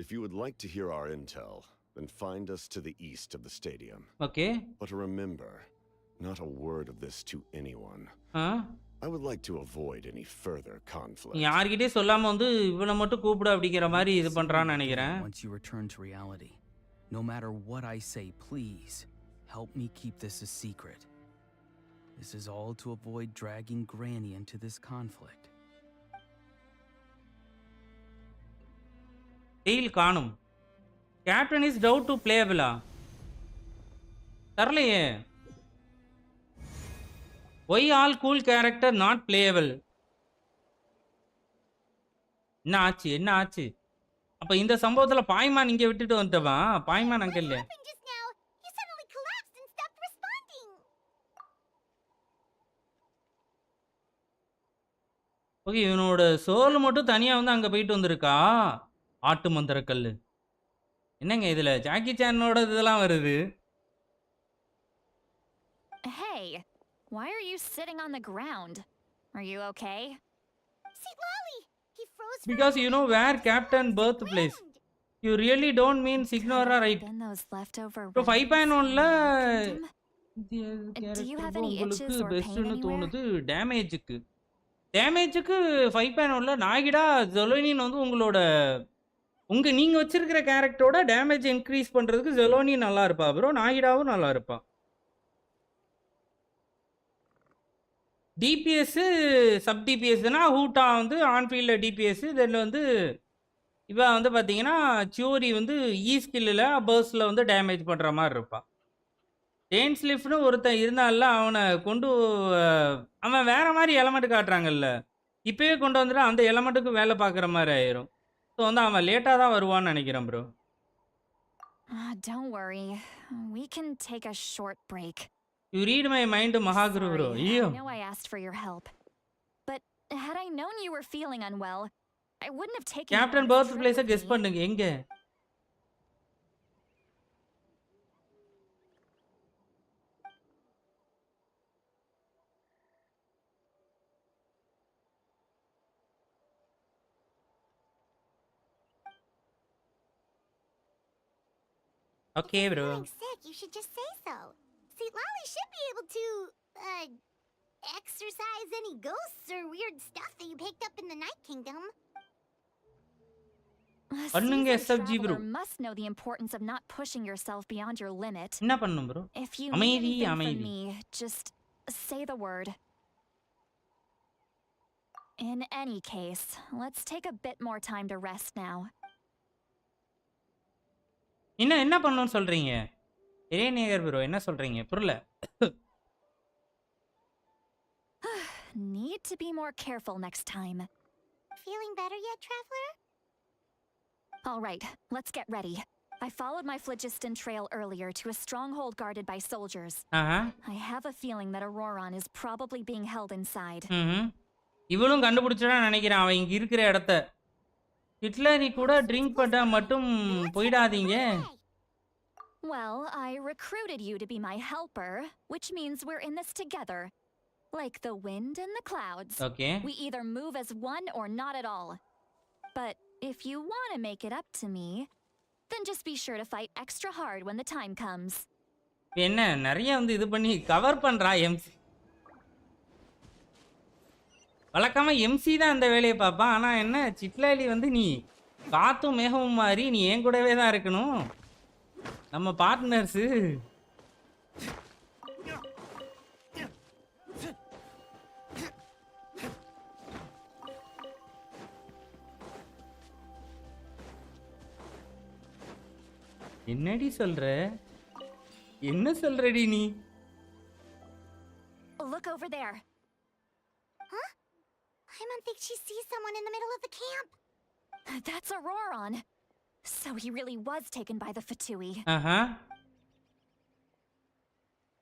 If you would like to hear our intel, then find us to the east of the stadium. Okay. But remember, not a word of this to anyone. I would like to avoid any further conflict. யார்கிட்டயே சொல்லாம வந்து இவனை மட்டும் கூப்பிடு அப்படிங்கிற மாதிரி இது பண்றான்னு நினைக்கிறேன். Once you return to reality, no matter what I say, please help me keep this a secret. This is all to avoid dragging Granny into this conflict. Tail காணும். கேப்டன் இஸ் டவுட் டு பிளேபிளா? தரலையே. Why all cool character not playable? என்ன ஆச்சு? அப்ப இந்த சம்பவத்துல பாய்மான் இங்க விட்டுட்டு வந்துட்டவன். பாய்மான் அங்க இல்ல. ஓகே, இவனோட சோல் மட்டும் தனியா வந்து அங்க போயிட்டு வந்திருக்கா. ஆட்டு மந்திர கல்லு. என்னங்க இதுல ஜாக்கி சானோட இதெல்லாம் வருது. Hey, why are you sitting on the ground? Are you okay? Citlali! He froze Because you know where Captain birthplace. You really don't mean Signora, right? Then those leftover So 5.1ல Do you have any itches or pain anywhere? தோணுது டேமேஜுக்கு 5.1ல நாகிடா ஜெலோனின் வந்து நீங்க வச்சிருக்கிற கேரக்டரோட damage increase பண்றதுக்கு ஜெலோனி நல்லா இருப்பா bro. நாகிடாவும் நல்லா இருப்பா. டிபிஎஸ் சப் டிபிஎஸ்னா ஹூட்டா வந்து ஆன்ஃபீல்டில் டிபிஎஸ். இதில் வந்து இவன் வந்து பார்த்தீங்கன்னா சியோரி வந்து இ ஸ்கில்லில் பர்ஸில் வந்து டேமேஜ் பண்ணுற மாதிரி இருப்பான். டேன் ஸ்லிஃப்னு ஒருத்தன் இருந்தான்ல, அவன கொண்டு அவன் வேற மாரி எலமெண்ட் காட்டுறாங்கல்ல. இப்பயே கொண்டு வந்துட்டா அந்த எலமெண்ட்டுக்கு வேலை பார்க்குற மாரி ஆயிரும். ஸோ வந்து அவன் லேட்டா தான் வருவான்னு நெனைக்கிறேன் bro. Don't worry. We can take a short break. You read my mind மகாகுரு bro. Sorry, ஐயோ. I know I asked for your help. But had I known you were feeling unwell, I wouldn't have taken you captain on this birth trip பிளேஸ with guess me. பண்ணுங்க எங்க? Okay, bro. Feeling sick, you should just say so. Citlali should be able to, exorcise any ghosts or weird stuff that you picked up in the Night Kingdom. A பண்ணுங்க seasoned SFG bro. traveler must know the importance of not pushing yourself beyond your limit. என்ன பண்ணனும் bro? If you need அமைதி anything அமைதி. from me, just say the word. In any case, let's take a bit more time to rest now. என்ன பண்ணனும் சொல்றீங்க? இரேனியர் bro என்ன சொல்றீங்க? புரியல. Need to be more careful next time. Feeling better yet, traveler? All right, let's get ready. I followed my phlogiston trail earlier to a stronghold guarded by soldiers. I have a feeling that Ororon is probably being held inside. இவளும் கண்டுபிடிச்சா நினைக்கிறேன் அவன் இங்க இருக்கிற இடத்த. சிட்லரி கூட drink பண்ணா மட்டும் போய்டாதீங்க. Well, I recruited you to be my helper, which means we're in this together. Like the wind and the clouds. Okay. We either move as one or not at all. But if you want to make it up to me, then just be sure to fight extra hard when the time comes. என்ன நிறைய வந்து இது பண்ணி cover பண்றா MC. வழக்கமா MC தான் அந்த வேலையை பார்ப்பான். ஆனா என்ன சிட்லாலி வந்து நீ காத்தும் மேகமும் மாதிரி நீ என் கூடவே தான் இருக்கணும். நம்ம பார்ட்னர்ஸ். என்னடி சொல்ற? என்ன சொல்றடி நீ? Look over there. Huh? I don't think she sees someone in the middle of the camp. That's Ororon. So he really was taken by the Fatui.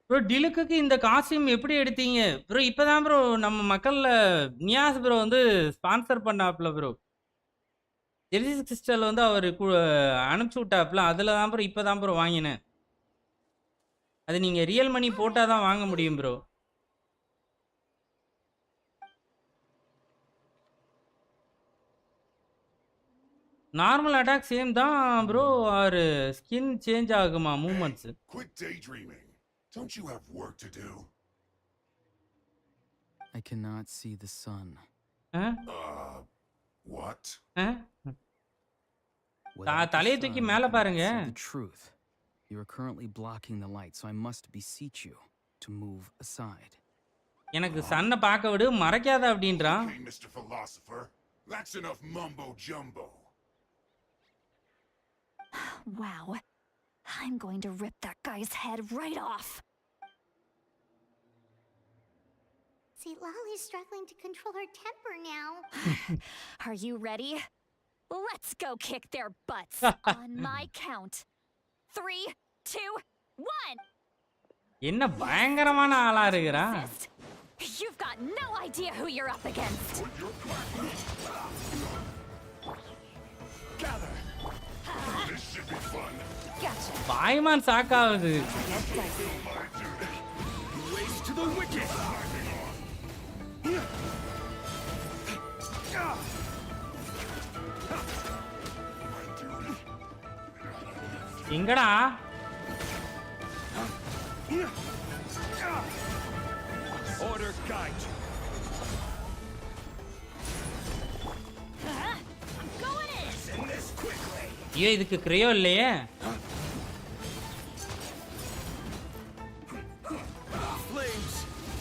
Bro டிலுக்கு இந்த காஸ்டியூம் எப்படி எடுத்தீங்க? ப்ரோ இப்பதான் ப்ரோ நம்ம மக்கள்ல நியாஸ் ப்ரோ வந்து sponsor பண்ணாப்ல bro. ஜெரிசி கிறிஸ்டல் வந்து அவர் அனுப்பிச்சு விட்டாப்ல அதில் தான் ப்ரோ இப்போ தான் ப்ரோ வாங்கினேன். அது நீங்கள் ரியல் மணி போட்டால் தான் வாங்க முடியும் ப்ரோ. நார்மல் அட்டாக் சேம் தான் ப்ரோ ஆர் ஸ்கின் சேஞ்ச் ஆகுமா movements? Quit daydreaming. Don't you have work to do? I cannot see the sun. What? தலையை தூக்கி மேலே பாருங்க. The truth. You are currently blocking the light, so I must beseech you to move aside. எனக்கு சன்னை பார்க்க விடு மறைக்காத அப்படின்றான். Okay, Mr. Philosopher. That's enough mumbo jumbo. Wow. I'm going to rip that guy's head right off. Citlali's struggling to control her temper now. Are you ready? Let's go kick their butts on my count. 3, 2, 1. என்ன பயங்கரமான ஆளா இருக்குறா. You've got no idea who you're up against. Gather. This should be fun. Gotcha. பாய்மான் சாக்காவுது. Race to the wicked. எங்கடா? Order guide. I'm going in. Send this quickly. ஐயோ இதுக்கு கிரியோ இல்லையே. Flames,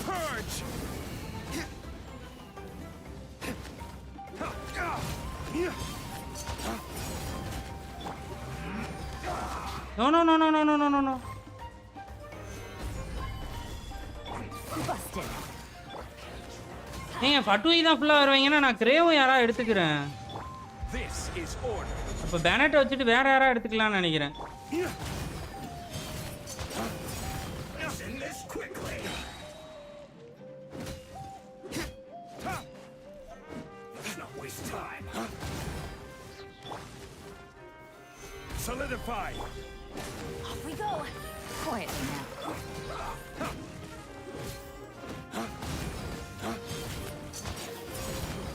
purge. No. நீங்க பட்டுவை தான் ஃபுல்லா வருவீங்கன்னா நான் கிரேவும் யாரா எடுத்துக்கிறேன். This is order. அப்ப பேனட் வச்சுட்டு வேற யாரா எடுத்துக்கலாம்னு நினைக்கிறேன். End this quickly. Let's not waste time. Solidify. Off we go. Quietly now.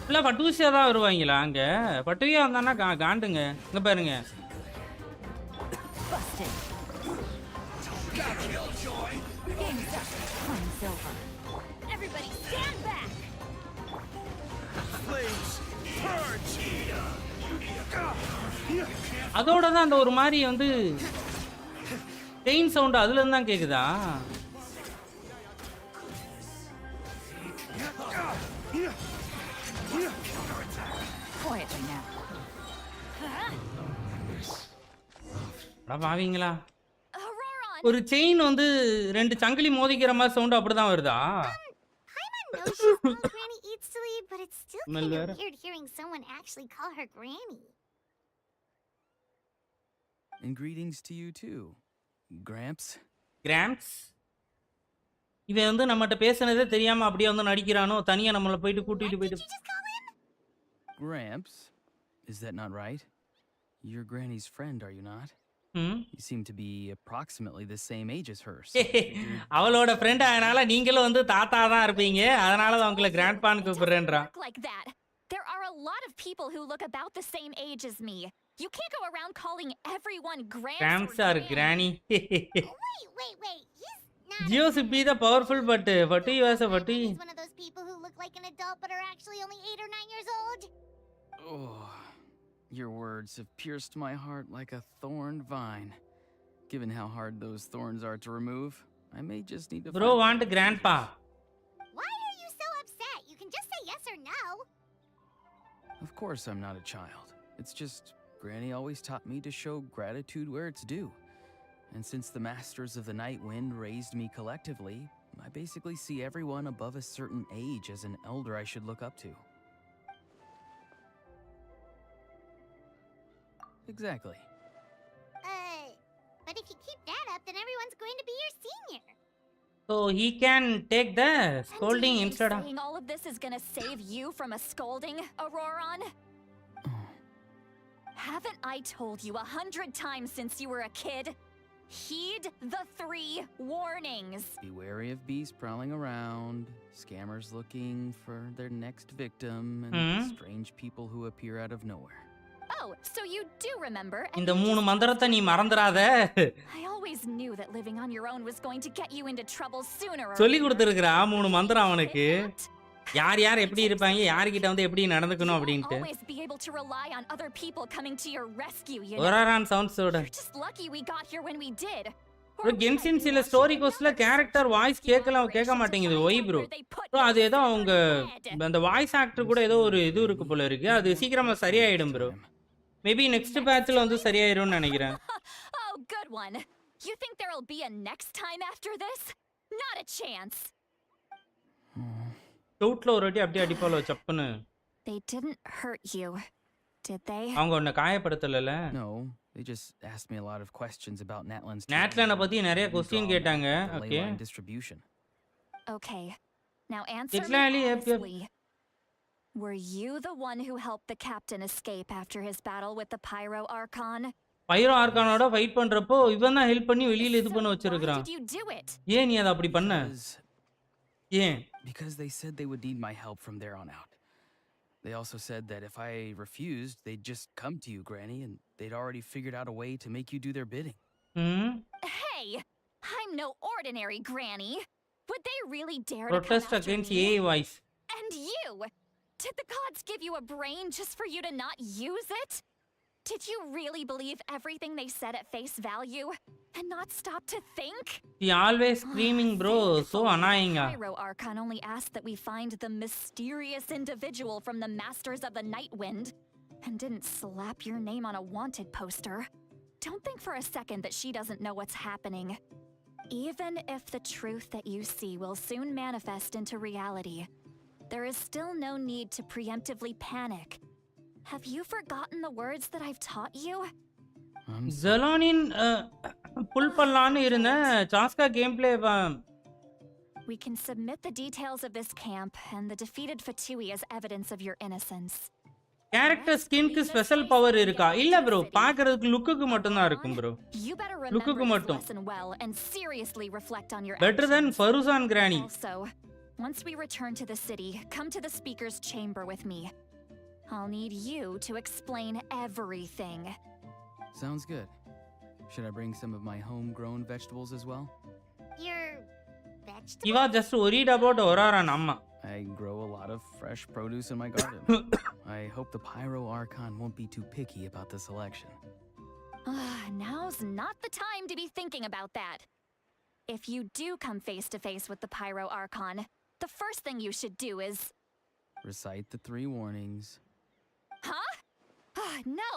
ஃபுல்லா பட்டுசியா தான் வருவாங்களா அங்க? பட்டுவியா வந்தானா காண்டுங்க. இங்க பாருங்க. Busted. Game's up. Fun's over. Everybody stand back. Flames. Purge. அதோட தான் அந்த ஒரு மாதிரி வந்து செயின் சவுண்ட் அதுல இருந்து தான் கேக்குதா? Quietly now. அட பாவீங்களா? Ororon. ஒரு செயின் வந்து ரெண்டு சங்கிலி மோதிக்கிற மாதிரி சவுண்ட் அப்படிதான் வருதா? Paimon knows she's called Granny Eatsley, but it's still kind Melora. of weird hearing someone actually call her Granny. And greetings to you too, Gramps. Cramps இவன் வந்து நம்மகிட்ட பேசுனதே தெரியாம அப்படியே வந்து நடிக்கிறானோ, தனியா நம்மள போயிட்டு கூட்டிட்டு What did போயிட்டு you just call him? Gramps? Is that not right? You're Granny's friend, are you not? ம் You seem to be approximately the same age as her. அவளோட ஃப்ரெண்ட் அதனால நீங்களும் வந்து தாத்தா தான் இருப்பீங்க, அதனால தான் உங்களை கிராண்ட்பான்னு கூப்பிடுறேன்றா. Work like that. There are a lot of people who look about the same age as me. You can't go around calling everyone Gramps gramps or or Granny. Granny. Wait. He's not. ஜியோ சிப்பி தான் powerful but பட்டு use பட்டு He's one of those people who look like an adult but are actually only 8 or 9 years old. Oh, your words have pierced my heart like a thorned vine. Given how hard those thorns are to remove, I may just need to. Bro want grandpa. Why are you so upset? You can just say yes or no. Of course, I'm not a child. It's just Granny always taught me to show gratitude where it's due. And since the Masters of the Night Wind raised me collectively, I basically see everyone above a certain age as an elder I should look up to. Exactly. But if you keep that up, then everyone's going to be your senior. So he can take the And do scolding you think instead of. saying all of this is gonna save you from a scolding, Ororon? Haven't I told you 100 times since you were a kid? Heed the 3 warnings. Be wary of beasts prowling around, scammers looking for their next victim, and strange people who appear out of nowhere. Oh, so you do remember? and இந்த you மூணு just மந்திரத்தை நீ மறந்துடாத. I always knew that living on your own was going to get you into trouble sooner or சொல்லி later. கொடுத்துருக்கா மூணு மந்திரம் அவனுக்கு. Kidnapped? யார் யார் எப்படி இருப்பாங்க, யார்கிட்ட வந்து எப்படி நடந்துக்கணும் You won't அப்படின்ட்டு. always be able to rely on other people coming to your rescue, you know. ஒராரான் சவுண்ட்ஸோட. You're just lucky we got here when we did. Or bro we Genshin might be சில watching story கோஸ்ட்ல another character series voice of கேட்க மாட்டேங்குது. generations why to bro. find out where they put bro அது your ஏதோ அவங்க severed அந்த voice actor கூட ஏதோ ஒரு இது இருக்கு போல இருக்கு. அது சீக்கிரமா சரியாயிடும் ப்ரோ. மேபி நெக்ஸ்ட் பேட்ச்ல வந்து சரியாயிரும்னு நினைக்கிறேன். Oh, good one. You think there'll be a next time after this? Not a chance. டவுட்ல ஒரு வாட்டி அப்படியே அடிப்பாலோ சப்புன்னு. They didn't hurt you, did they? அவங்க உன்னை காயப்படுத்தல. No, they just asked me a lot of questions about Natlan's. Natlan பத்தி நிறைய question கேட்டாங்க. Okay. Distribution. Okay. Now answer me Citlali, yep. honestly. Were you the one who helped the captain escape after his battle with the Pyro Archon? Pyro ஆர்கானோட fight பண்றப்போ இவன் தான் help பண்ணி வெளியில இது பண்ண So why வச்சிருக்கான். did you do it? ஏன் நீ அதை அப்படி பண்ண? ஏன்? Because they said they would need my help from there on out. They also said that if I refused, they'd just come to you, Granny, and they'd already figured out a way to make you do their bidding. Hey, I'm no ordinary Granny. Would they really dare to Protest come after against me? AI voice. And you? Did the gods give you a brain just for you to not use it? Did you really believe everything they said at face value and not stop to think? He always screaming, bro. So annoying. Pyro Archon only asked that we find the mysterious individual from the Masters of the Night Wind and didn't slap your name on a wanted poster. Don't think for a second that she doesn't know what's happening. Even if the truth that you see will soon manifest into reality, there is still no need to preemptively panic. Have you forgotten the words that I've taught you? ஜெலோனின் pull பண்ணலான்னு இருந்தேன் Chasca game play We can submit the details of this camp and the defeated Fatui as evidence of your innocence. Character ஸ்கின்க்கு special power இருக்கா? இல்ல ப்ரோ, பார்க்கிறதுக்கு லுக்குக்கு மட்டும் தான் இருக்கும் ப்ரோ. You better லுக்குக்கு remember this மட்டும். lesson well and seriously reflect on your Better than actions. Faruzan Granny. Also, once we return to the city, come to the speaker's chamber with me. I'll need you to explain everything. Sounds good. Should I bring some of my homegrown vegetables as well? Your vegetables? You are just worried about Ororon amma. I grow a lot of fresh produce in my garden. I hope the Pyro Archon won't be too picky about the selection. Now's not the time to be thinking about that. If you do come face to face with the Pyro Archon, the first thing you should do is... Recite the 3 warnings. Huh? No!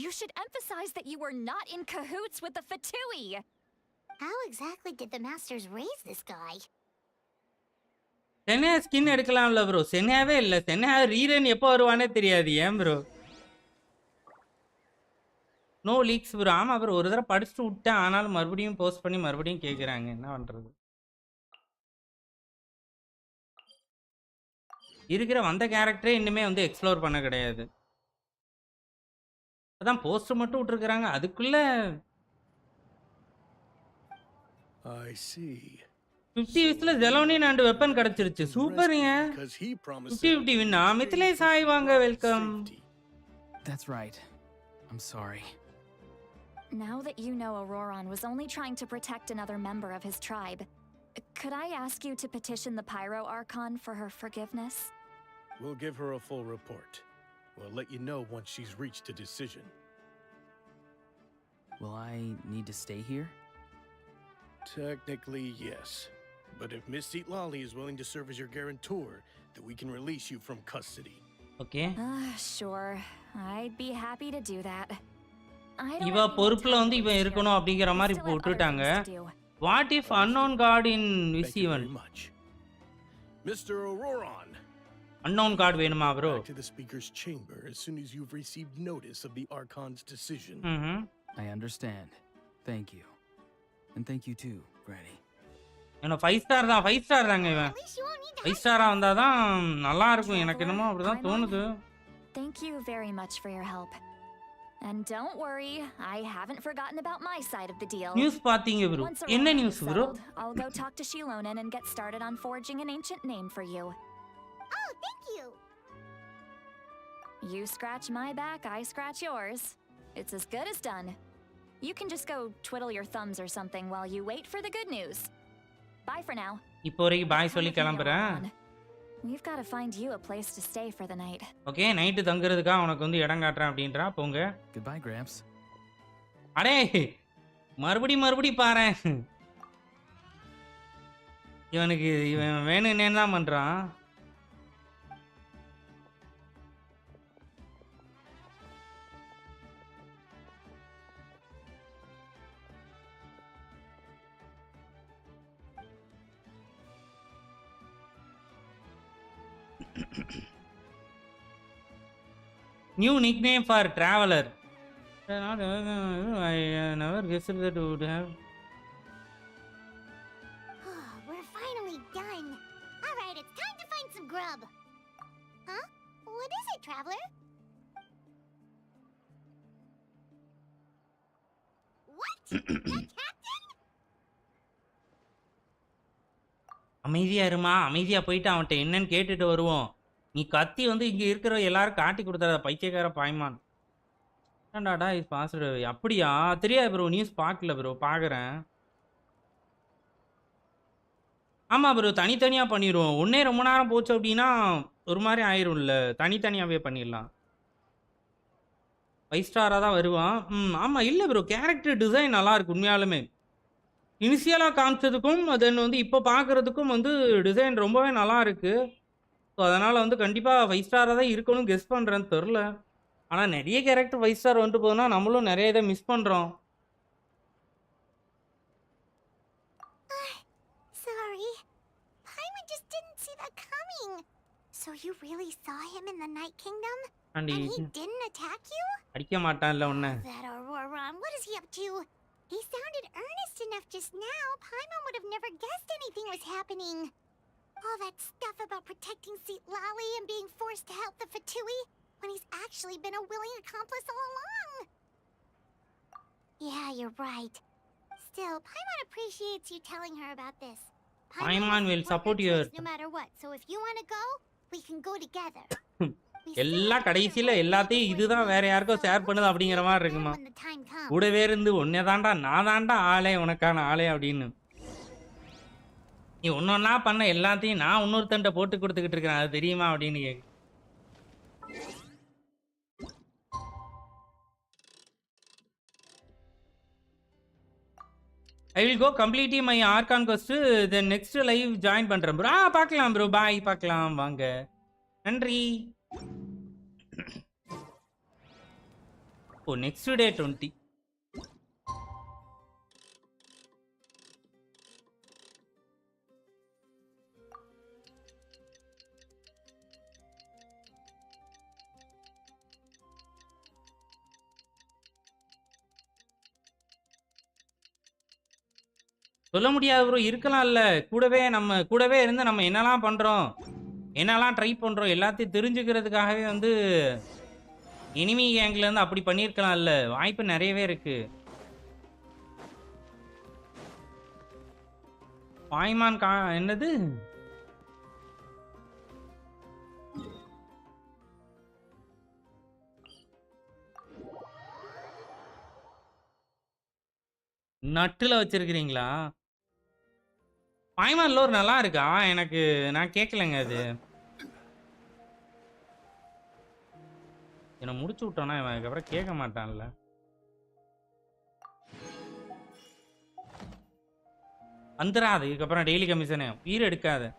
You should emphasize that you were not in cahoots with the Fatui! How exactly did the masters raise this guy? சென்னையா skin எடுக்கலாம்ல bro. சென்னையாவே இல்ல. சென்னையா rerun எப்போ வருவானே தெரியாது. ஏன் bro? No leaks bro. ஆமா ப்ரோ, ஒரு தடவை படிச்சுட்டு விட்டேன். ஆனாலும் மறுபடியும் போஸ்ட் பண்ணி மறுபடியும் கேட்குறாங்க. என்ன பண்றது? இருக்கிற வந்த கேரக்டரே இன்னுமே வந்து எக்ஸ்ப்ளோர் பண்ண கிடையாது. அதான் போஸ்ட் மட்டும் விட்டுருக்குறாங்க. அதுக்குள்ள I see. 50 வயசுல ஜெலோனின் அண்ட் வெப்பன் கிடைச்சிருச்சு. சூப்பருங்க. 50-50 வின்னா. மித்திலே சாய் வாங்க, welcome. That's right. I'm sorry. Now that you know Ororon was only trying to protect another member of his tribe, could I ask you to petition the Pyro Archon for her forgiveness? We'll give her a full report. We'll let you know once she's reached a decision. Will I need to stay here? Technically, yes. But if Miss Citlali is willing to serve as your guarantor, then we can release you from custody. Okay. Sure. I'd be happy to do that. இவ பொறுப்புல வந்து இவன் இருக்கணும் அப்படிங்கிற மாதிரி போட்டுட்டாங்க. What if unknown god in this event? Mr. Ororon. Unknown god வேணுமா bro? Back to the speaker's chamber as soon as you've received notice of the Archon's decision. I understand. Thank you. And thank you too, Granny. என்ன 5 star தான், 5 star தாங்க இவன். 5 ஸ்டாரா வந்தா தான் நல்லா இருக்கும். எனக்கு என்னமோ அப்படிதான் தோணுது. Thank you very much for your help. And don't worry, I haven't forgotten about my side of the deal. News பாத்தீங்க bro? என்ன news bro? I'll go talk to Shilonen and get started on forging an ancient name for you. Oh, thank you. You scratch my back, I scratch yours. It's as good as done. You can just go twiddle your thumbs or something while you wait for the good news. Bye for now. இப்போ வரைக்கும் பாய் சொல்லி கிளம்புறேன். We've got to find you a place to stay for the night. Okay, night தங்குறதுக்கா உனக்கு வந்து இடம் காட்றேன் அப்படின்றா. போங்க. Goodbye, Gramps. அடே மறுபடி பாறேன். இவனுக்கு இவன் வேணும்னே தான் பண்றான். New nickname for traveler. I never guessed that would have. We're finally done. All right, it's time to find some grub. Huh? What is it, traveler? What? The captain? அமைதியா இருமா, அமைதியா போயிட்டு அவன்கிட்ட என்னன்னு கேட்டுட்டு வருவோம். நீ கத்தி வந்து இங்க இருக்கிற எல்லாரும் காட்டி கொடுத்தாத பைத்தியக்கார பாய்மான். ஏண்டாடா இது பாஸ்வேர்டு? அப்படியா? தெரியாது ப்ரோ, நியூஸ் பார்க்கல ப்ரோ, பார்க்குறேன். ஆமாம் ப்ரோ, தனித்தனியாக பண்ணிடுவோம். ஒன்றே ரொம்ப நேரம் போச்சு அப்படின்னா ஒரு மாதிரி ஆயிரும்ல, தனித்தனியாகவே பண்ணிடலாம். 5 ஸ்டாராக தான் வருவான். ஆமாம், இல்லை ப்ரோ, கேரக்டர் டிசைன் நல்லாயிருக்கு உண்மையாலுமே. இனிஷியலாக காமிச்சதுக்கும் தென் வந்து இப்போ பார்க்குறதுக்கும் வந்து டிசைன் ரொம்பவே நல்லா இருக்குது. ஸோ அதனால் வந்து கண்டிப்பாக 5 ஸ்டாராக தான் இருக்கணும்னு கெஸ் பண்ணுறேன்னு தெரில. ஆனால் நிறைய கேரக்டர் 5 ஸ்டார் வந்துட்டு போகுதுன்னா நம்மளும் நிறைய இதை மிஸ் பண்ணுறோம். Sorry. Paimon just didn't see that coming. So you really saw him in the Night Kingdom? And he didn't attack you? அடிக்க மாட்டான்ல உன்ன. That Ororon, what is he up to? He sounded earnest enough just now. Paimon would have never guessed anything was happening. All that stuff about protecting Citlali and being forced to help the Fatui, when he's actually been a willing accomplice all along. Yeah, you're right. Still, Paimon appreciates you telling her about this. Paimon will support you no matter what. So if you want to go, we can go together. எல்லா கடைசியில எல்லாத்தையும் இதுதான் வேற யாருக்கும் share பண்ணுது அப்படிங்கிற மாதிரி இருக்குமா. கூடவே இருந்து ஒன்னே தாண்டா நான் தாண்டா ஆளே உனக்கான ஆளே அப்படின்னு. நீ ஒன்னொன்னா பண்ண எல்லாத்தையும் நான் இன்னொருத்தன்ட்ட போட்டு கொடுத்துக்கிட்டு இருக்கிறேன் அது தெரியுமா அப்படின்னு கேக்கு. I will go completing my Archon quest. Then next live join பண்றேன் bro. பார்க்கலாம் bro. Bye பார்க்கலாம் வாங்க. நன்றி. ஓ next day 20. சொல்ல முடியாது ப்ரோ இருக்கலாம்ல கூடவே இருந்து நம்ம என்னெல்லாம் பண்றோம் என்னெல்லாம் ட்ரை பண்றோம் எல்லாத்தையும் தெரிஞ்சுக்கிறதுக்காகவே வந்து எனிமி கேங்ல இருந்து அப்படி பண்ணியிருக்கலாம்ல வாய்ப்பு நிறையவே இருக்கு. பாய்மான் என்னது நட்டுல வச்சிருக்கிறீங்களா? பாய்மான் லோர் நல்லா இருக்கா? எனக்கு நான் கேட்கலங்க அது. என்ன முடிச்சு விட்டோன்னா இவன் அதுக்கப்புறம் கேட்க மாட்டான்ல. வந்துடாது இதுக்கப்புறம் டெய்லி கமிஷனு உயிர் எடுக்காத.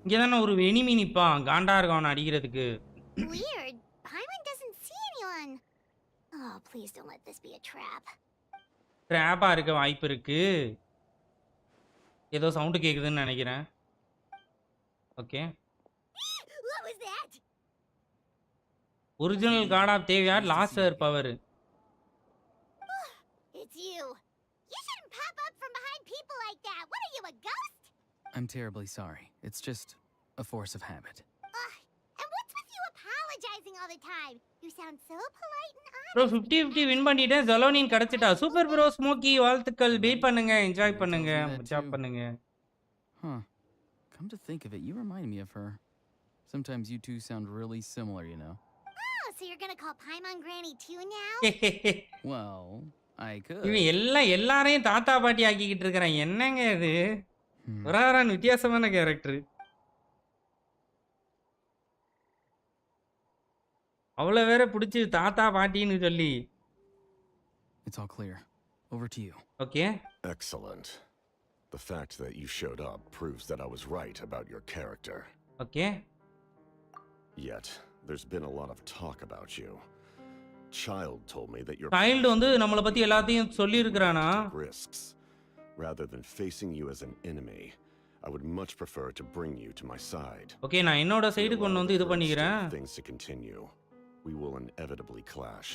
இங்க தானே ஒரு எனிமி நிப்பான் காண்டா இருக்கான் அவனை அடிக்கிறதுக்கு. Weird. Paimon doesn't see anyone. Oh, please don't let this be a trap. ட்ராப்பா இருக்க வாய்ப்பு இருக்கு. ஏதோ சவுண்ட் கேக்குதுன்னு நினைக்கிறேன். Okay. What was that? Original god of தேவியார் லாஸ்டர் power. It's you. You shouldn't pop up from behind people like that. What are you, a ghost? I'm terribly sorry. It's just a force of habit. And what's with you apologizing all the time? You sound so polite and honest. Bro 50-50 win பண்ணிட்டேன். ஜலோனின் கிடைச்சிட்டா. Super bro smoky வாழ்த்துக்கள். Wait பண்ணுங்க enjoy பண்ணுங்க job பண்ணுங்க. Huh. Come to think of it, you remind me of her. Sometimes you two sound really similar, you know. Oh, so you're gonna call Paimon Granny too now? Well, I could. இவன் எல்லாரையும் தாத்தா பாட்டி ஆக்கிக்கிட்டு இருக்கிறான். என்னங்க இது? ஒராரான் வித்தியாசமான character. அவளை வேற பிடிச்சி தாத்தா பாட்டின்னு சொல்லி. It's all clear. Over to you. Okay. Excellent. The fact that you showed up proves that I was right about your character. Okay. Yet, there's been a lot of talk about you. Child told me that your child வந்து நம்மள பத்தி எல்லாத்தையும் சொல்லி இருக்கறானா? Risks. Rather than facing you as an enemy, I would much prefer to bring you to my side. Okay, நான் என்னோட side கொண்டு வந்து இது பண்ணிக்கிறேன். Things to continue. We will inevitably clash,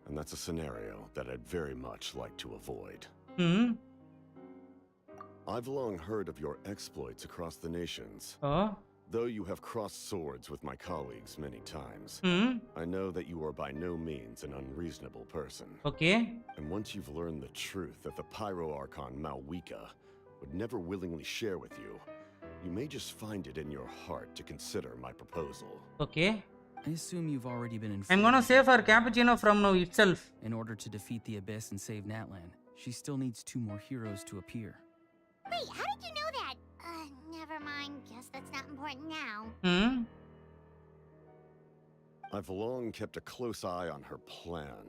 and that's a scenario that I'd very much like to avoid. I've long heard of your exploits across the nations. Though you have crossed swords with my colleagues many times, I know that you are by no means an unreasonable person. Okay. And once you've learned the truth that the Pyro Archon Malwika would never willingly share with you, you may just find it in your heart to consider my proposal. Okay. I assume you've already been informed. I'm gonna save her cappuccino from now itself. In order to defeat the Abyss and save Natlan, she still needs 2 more heroes to appear. Wait, how did you know that? Never mind. Guess that's not important now. I've long kept a close eye on her plan.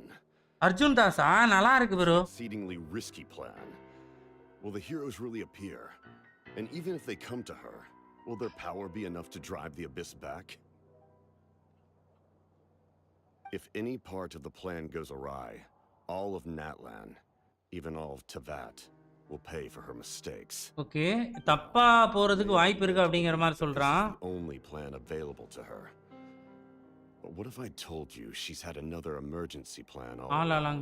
Arjun dasa nalla irukku bro. Exceedingly risky plan. Will the heroes really appear? And even if they come to her, Will their power be enough to drive the Abyss back? If any part of the plan goes awry, all of Natlan, even all of Tavat, will pay for her mistakes. Okay, தப்பா போறதுக்கு வாய்ப்பு இருக்கு அப்படிங்கற மாதிரி சொல்றான். This is the only plan available to her. But what if I told you she's had another emergency plan all along,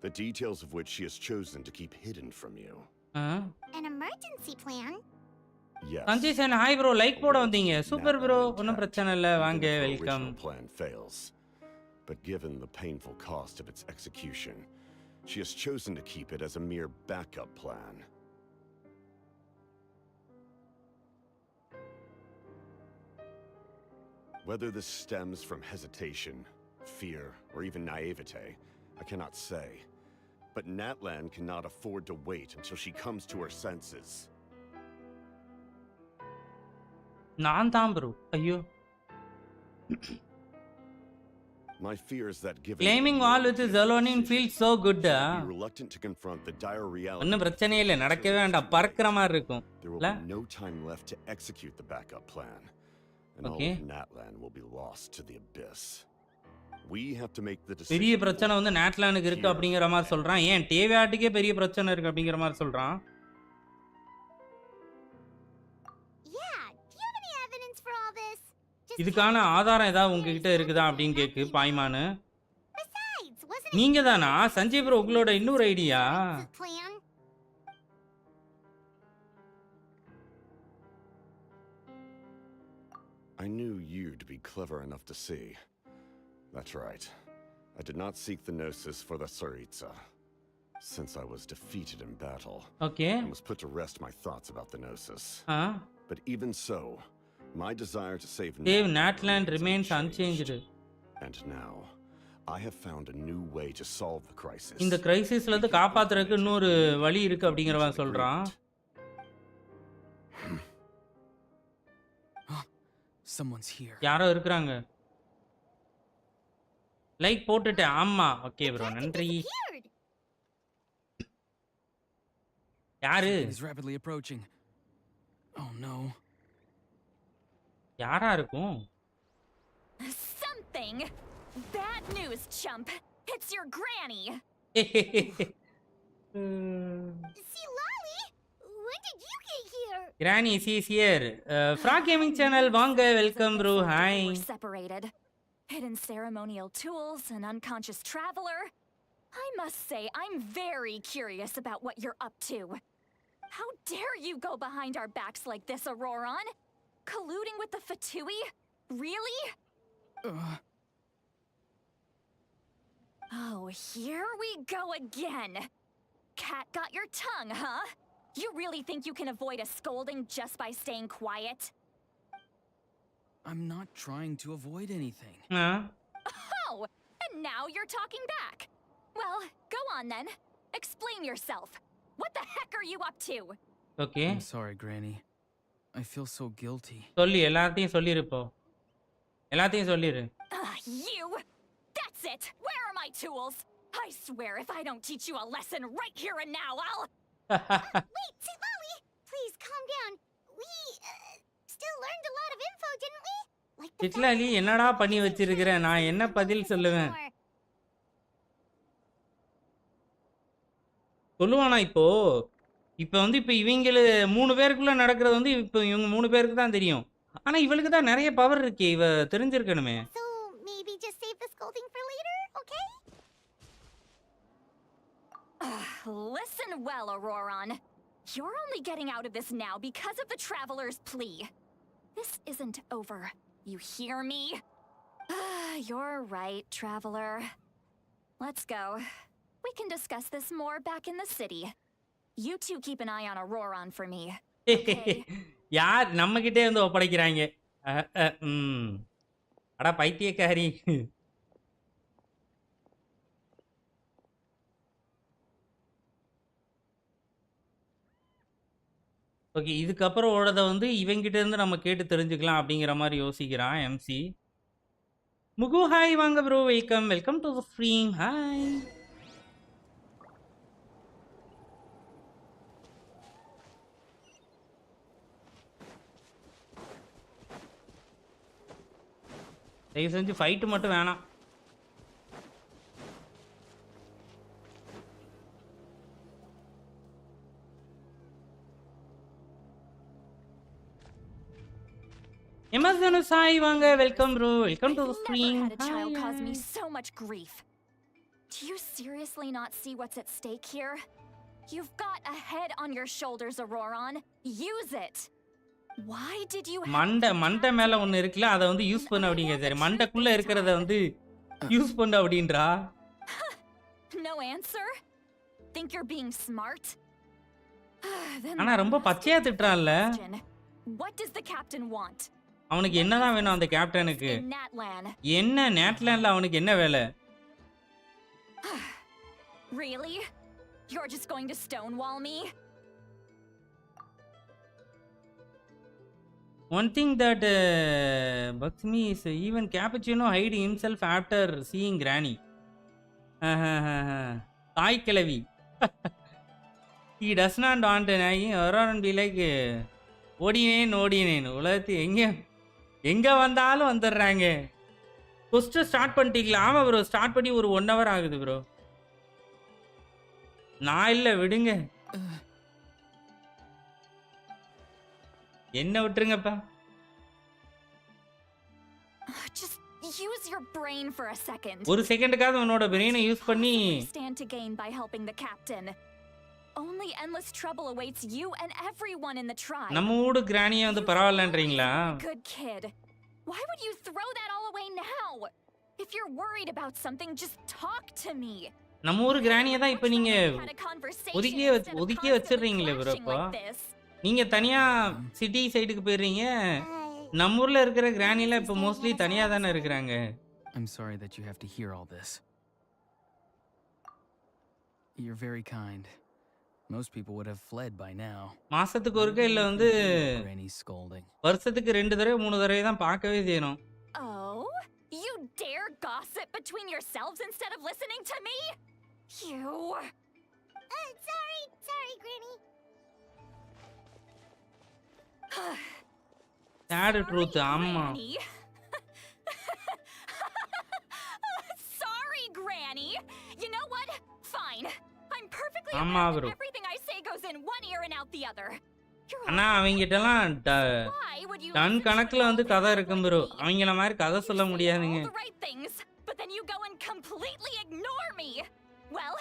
the details of which she has chosen to keep hidden from you? An emergency plan? Yes. Sanjay Sen, hi bro, like போட வந்தீங்க. Super bro, ஒண்ணும் பிரச்சனை இல்ல. வாங்க, welcome. Plan fails. But given the painful cost of its execution, she has chosen to keep it as a mere backup plan. Whether this stems from hesitation, fear, or even naivete, I cannot say. But Natlan cannot afford to wait until she comes to her senses. நான் தான் bro. ஐயோ. My fear is that given claiming all with his alone feels so good. Be reluctant to confront the dire reality. ஒண்ணும் பிரச்சனை இல்ல, நடக்கவே வேண்டாம், பறக்குற மாதிரி இருக்கும். There will be no time left to execute the backup plan. And all of Natlan will be lost to the Abyss. We have to make the decision. பெரிய பிரச்சனை வந்து Natlanக்கு இருக்கு அப்படிங்கற மாதிரி சொல்றான். ஏன் டேவியாட்டுக்கே பெரிய பிரச்சனை இருக்கு அப்படிங்கற மாதிரி சொல்றான். இதுக்கான ஆதாரம் ஏதாவது உங்ககிட்ட இருக்குதா அப்படின்னு கேக்கு பாய்மானு. நீங்க தானா சஞ்சய் ப்ரோ, உங்களோட இன்னொரு idea? I knew you to be clever enough to see. That's right. I did not seek the Gnosis for the Tsaritsa. Since I was defeated in battle, okay, I must put to rest my thoughts about the Gnosis. But even so, my desire to save Natlan remains unchanged. And now, I have found a new way to solve the crisis. இந்த கிரைசிஸ்ல இருந்து காப்பாத்துறதுக்கு இன்னொரு வழி இருக்கு அப்படிங்கறவன் சொல்றான். Someone's here. யாரோ இருக்காங்க. Like போட்டுட்டேன். ஆமா, ஓகே bro, நன்றி. யாரு? He's rapidly approaching. Oh no. யாரா இருக்கும்? Something. Bad news, chump. It's your granny. Citlali, when did you get here? Granny is here. Frog Gaming Channel, வாங்க, welcome bro. Hi. We're separated. Hidden ceremonial tools, an unconscious traveler. I must say, I'm very curious about what you're up to. How dare you go behind our backs like this, Ororon? Colluding with the Fatui? Really? Oh, here we go again. Cat got your tongue, huh? You really think you can avoid a scolding just by staying quiet? I'm not trying to avoid anything. Oh, and now you're talking back. Well, go on then. Explain yourself. What the heck are you up to? Okay. I'm sorry, Granny. I feel so guilty. சொல்லி எல்லாத்தையும் சொல்லிரு போ. எல்லாத்தையும் சொல்லிரு. You. That's it. Where are my tools? I swear if I don't teach you a lesson right here and now, I'll... Wait, Citlali, please calm down. We still learned a lot of info, didn't we? Like Citlali, என்னடா பண்ணி வச்சிருக்கிற? நான் என்ன பதில் சொல்லுவேன்? சொல்லுவானா இப்போ? இப்போ வந்து இப்போ இவங்கள 3 பேருக்குள்ள நடக்கிறது வந்து இப்போ இவங்க 3 பேருக்கு தான் தெரியும். ஆனா இவளுக்கு தான் நிறைய பவர் இருக்கே, இவ தெரிஞ்சிருக்கணுமே. So maybe just save the scolding for later, okay? Listen well, Ororon. You're only getting out of this now because of the Traveler's plea. This isn't over. You hear me? You're right, Traveler. Let's go. We can discuss this more back in the city. You two keep an eye on Ororon for me. Okay? யார் நம்ம கிட்டே வந்து ஒப்படைக்கிறாங்க? அட பைத்தியக்காரி. Okay, இதுக்கப்புறம் ஓடதை வந்து இவங்கிட்ட இருந்து நம்ம கேட்டு தெரிஞ்சுக்கலாம் அப்படிங்கிற மாதிரி யோசிக்கிறான் எம்சி. முகு ஹாய், வாங்க bro, welcome welcome to the stream. Hi. தயவு செஞ்சு ஃபைட் மட்டும் வேணாம். எமர்ஜென்சி சாய் வாங்க, welcome bro, welcome to the stream. Had a child cause me so much grief. Do you seriously not see what's at stake here? You've got a head on your shoulders, Ororon. Use it. Why did you மண்டை மேல ஒன்னு இருக்குல, அத வந்து use பண்ண அப்படிங்க. சரி, மண்டைக்குள்ள இருக்குறத வந்து யூஸ் பண்ண அப்படின்றா. No answer? Think you're being smart? ஆனா ரொம்ப பச்சையா திட்றான்ல. What does the captain want? அவனுக்கு என்னதான் வேணும் அந்த கேப்டனுக்கு? என்ன நேட்லாண்ட்ல அவனுக்கு என்ன வேலை? Really? You're just going to stonewall me? One thing that bugs me is even Cappuccino hide himself after seeing Granny. தாய் கிழவி. He does not want to Ororon be like ஓடினேன் உலகத்து எங்க வந்தாலும் வந்துடுறாங்க. கொஸ்ட் ஸ்டார்ட் பண்ணிட்டீங்களா? ஆமா ப்ரோ, ஸ்டார்ட் பண்ணி ஒரு 1 hour ஆகுது ப்ரோ. நான் இல்ல, விடுங்க, என்ன விட்டுருங்கப்பா. Just use your brain for a second. ஒரு செகண்டுக்காவது உன்னோட பிரெயினை யூஸ் பண்ணி stand to gain by helping the captain. Only endless trouble awaits you and everyone in the tribe. நம்ம ஊடு கிரானியே வந்து பரவாயில்லன்றீங்களா? Good kid. Why would you throw that all away now? If you're worried about something, just talk to me. நம்ம ஊரு கிரானியை தான் இப்போ நீங்க ஒதுக்கியே வச்சிடுறீங்களே bro. இப்போ நீங்க தனியா சிட்டி சைடுக்கு போயிடுறீங்க. நம்ம ஊர்ல இருக்கிற கிரானில இப்போ மோஸ்ட்லி தனியா தானே இருக்கிறாங்க. I'm sorry that you have to hear all this. You're very kind. Most people would have fled by now. மாசத்துக்கு ஒருக்க இல்ல வந்து Granny's scolding. வருஷத்துக்கு 2 தடவை 3 தடவை தான் பார்க்கவே செய்யணும். Oh, you dare gossip between yourselves instead of listening to me? You. Sorry, Granny. Sad truth, amma. Sorry, Granny. You know what? Fine. I'm perfectly Amma aware bro. that everything I say goes in one ear and out the other. அண்ணா அவங்கிட்டலாம் ton கணக்குல வந்து கதை இருக்கும் bro. அவங்கள மாதிரி கதை சொல்ல முடியாதுங்க. But then you go and completely ignore me. Well,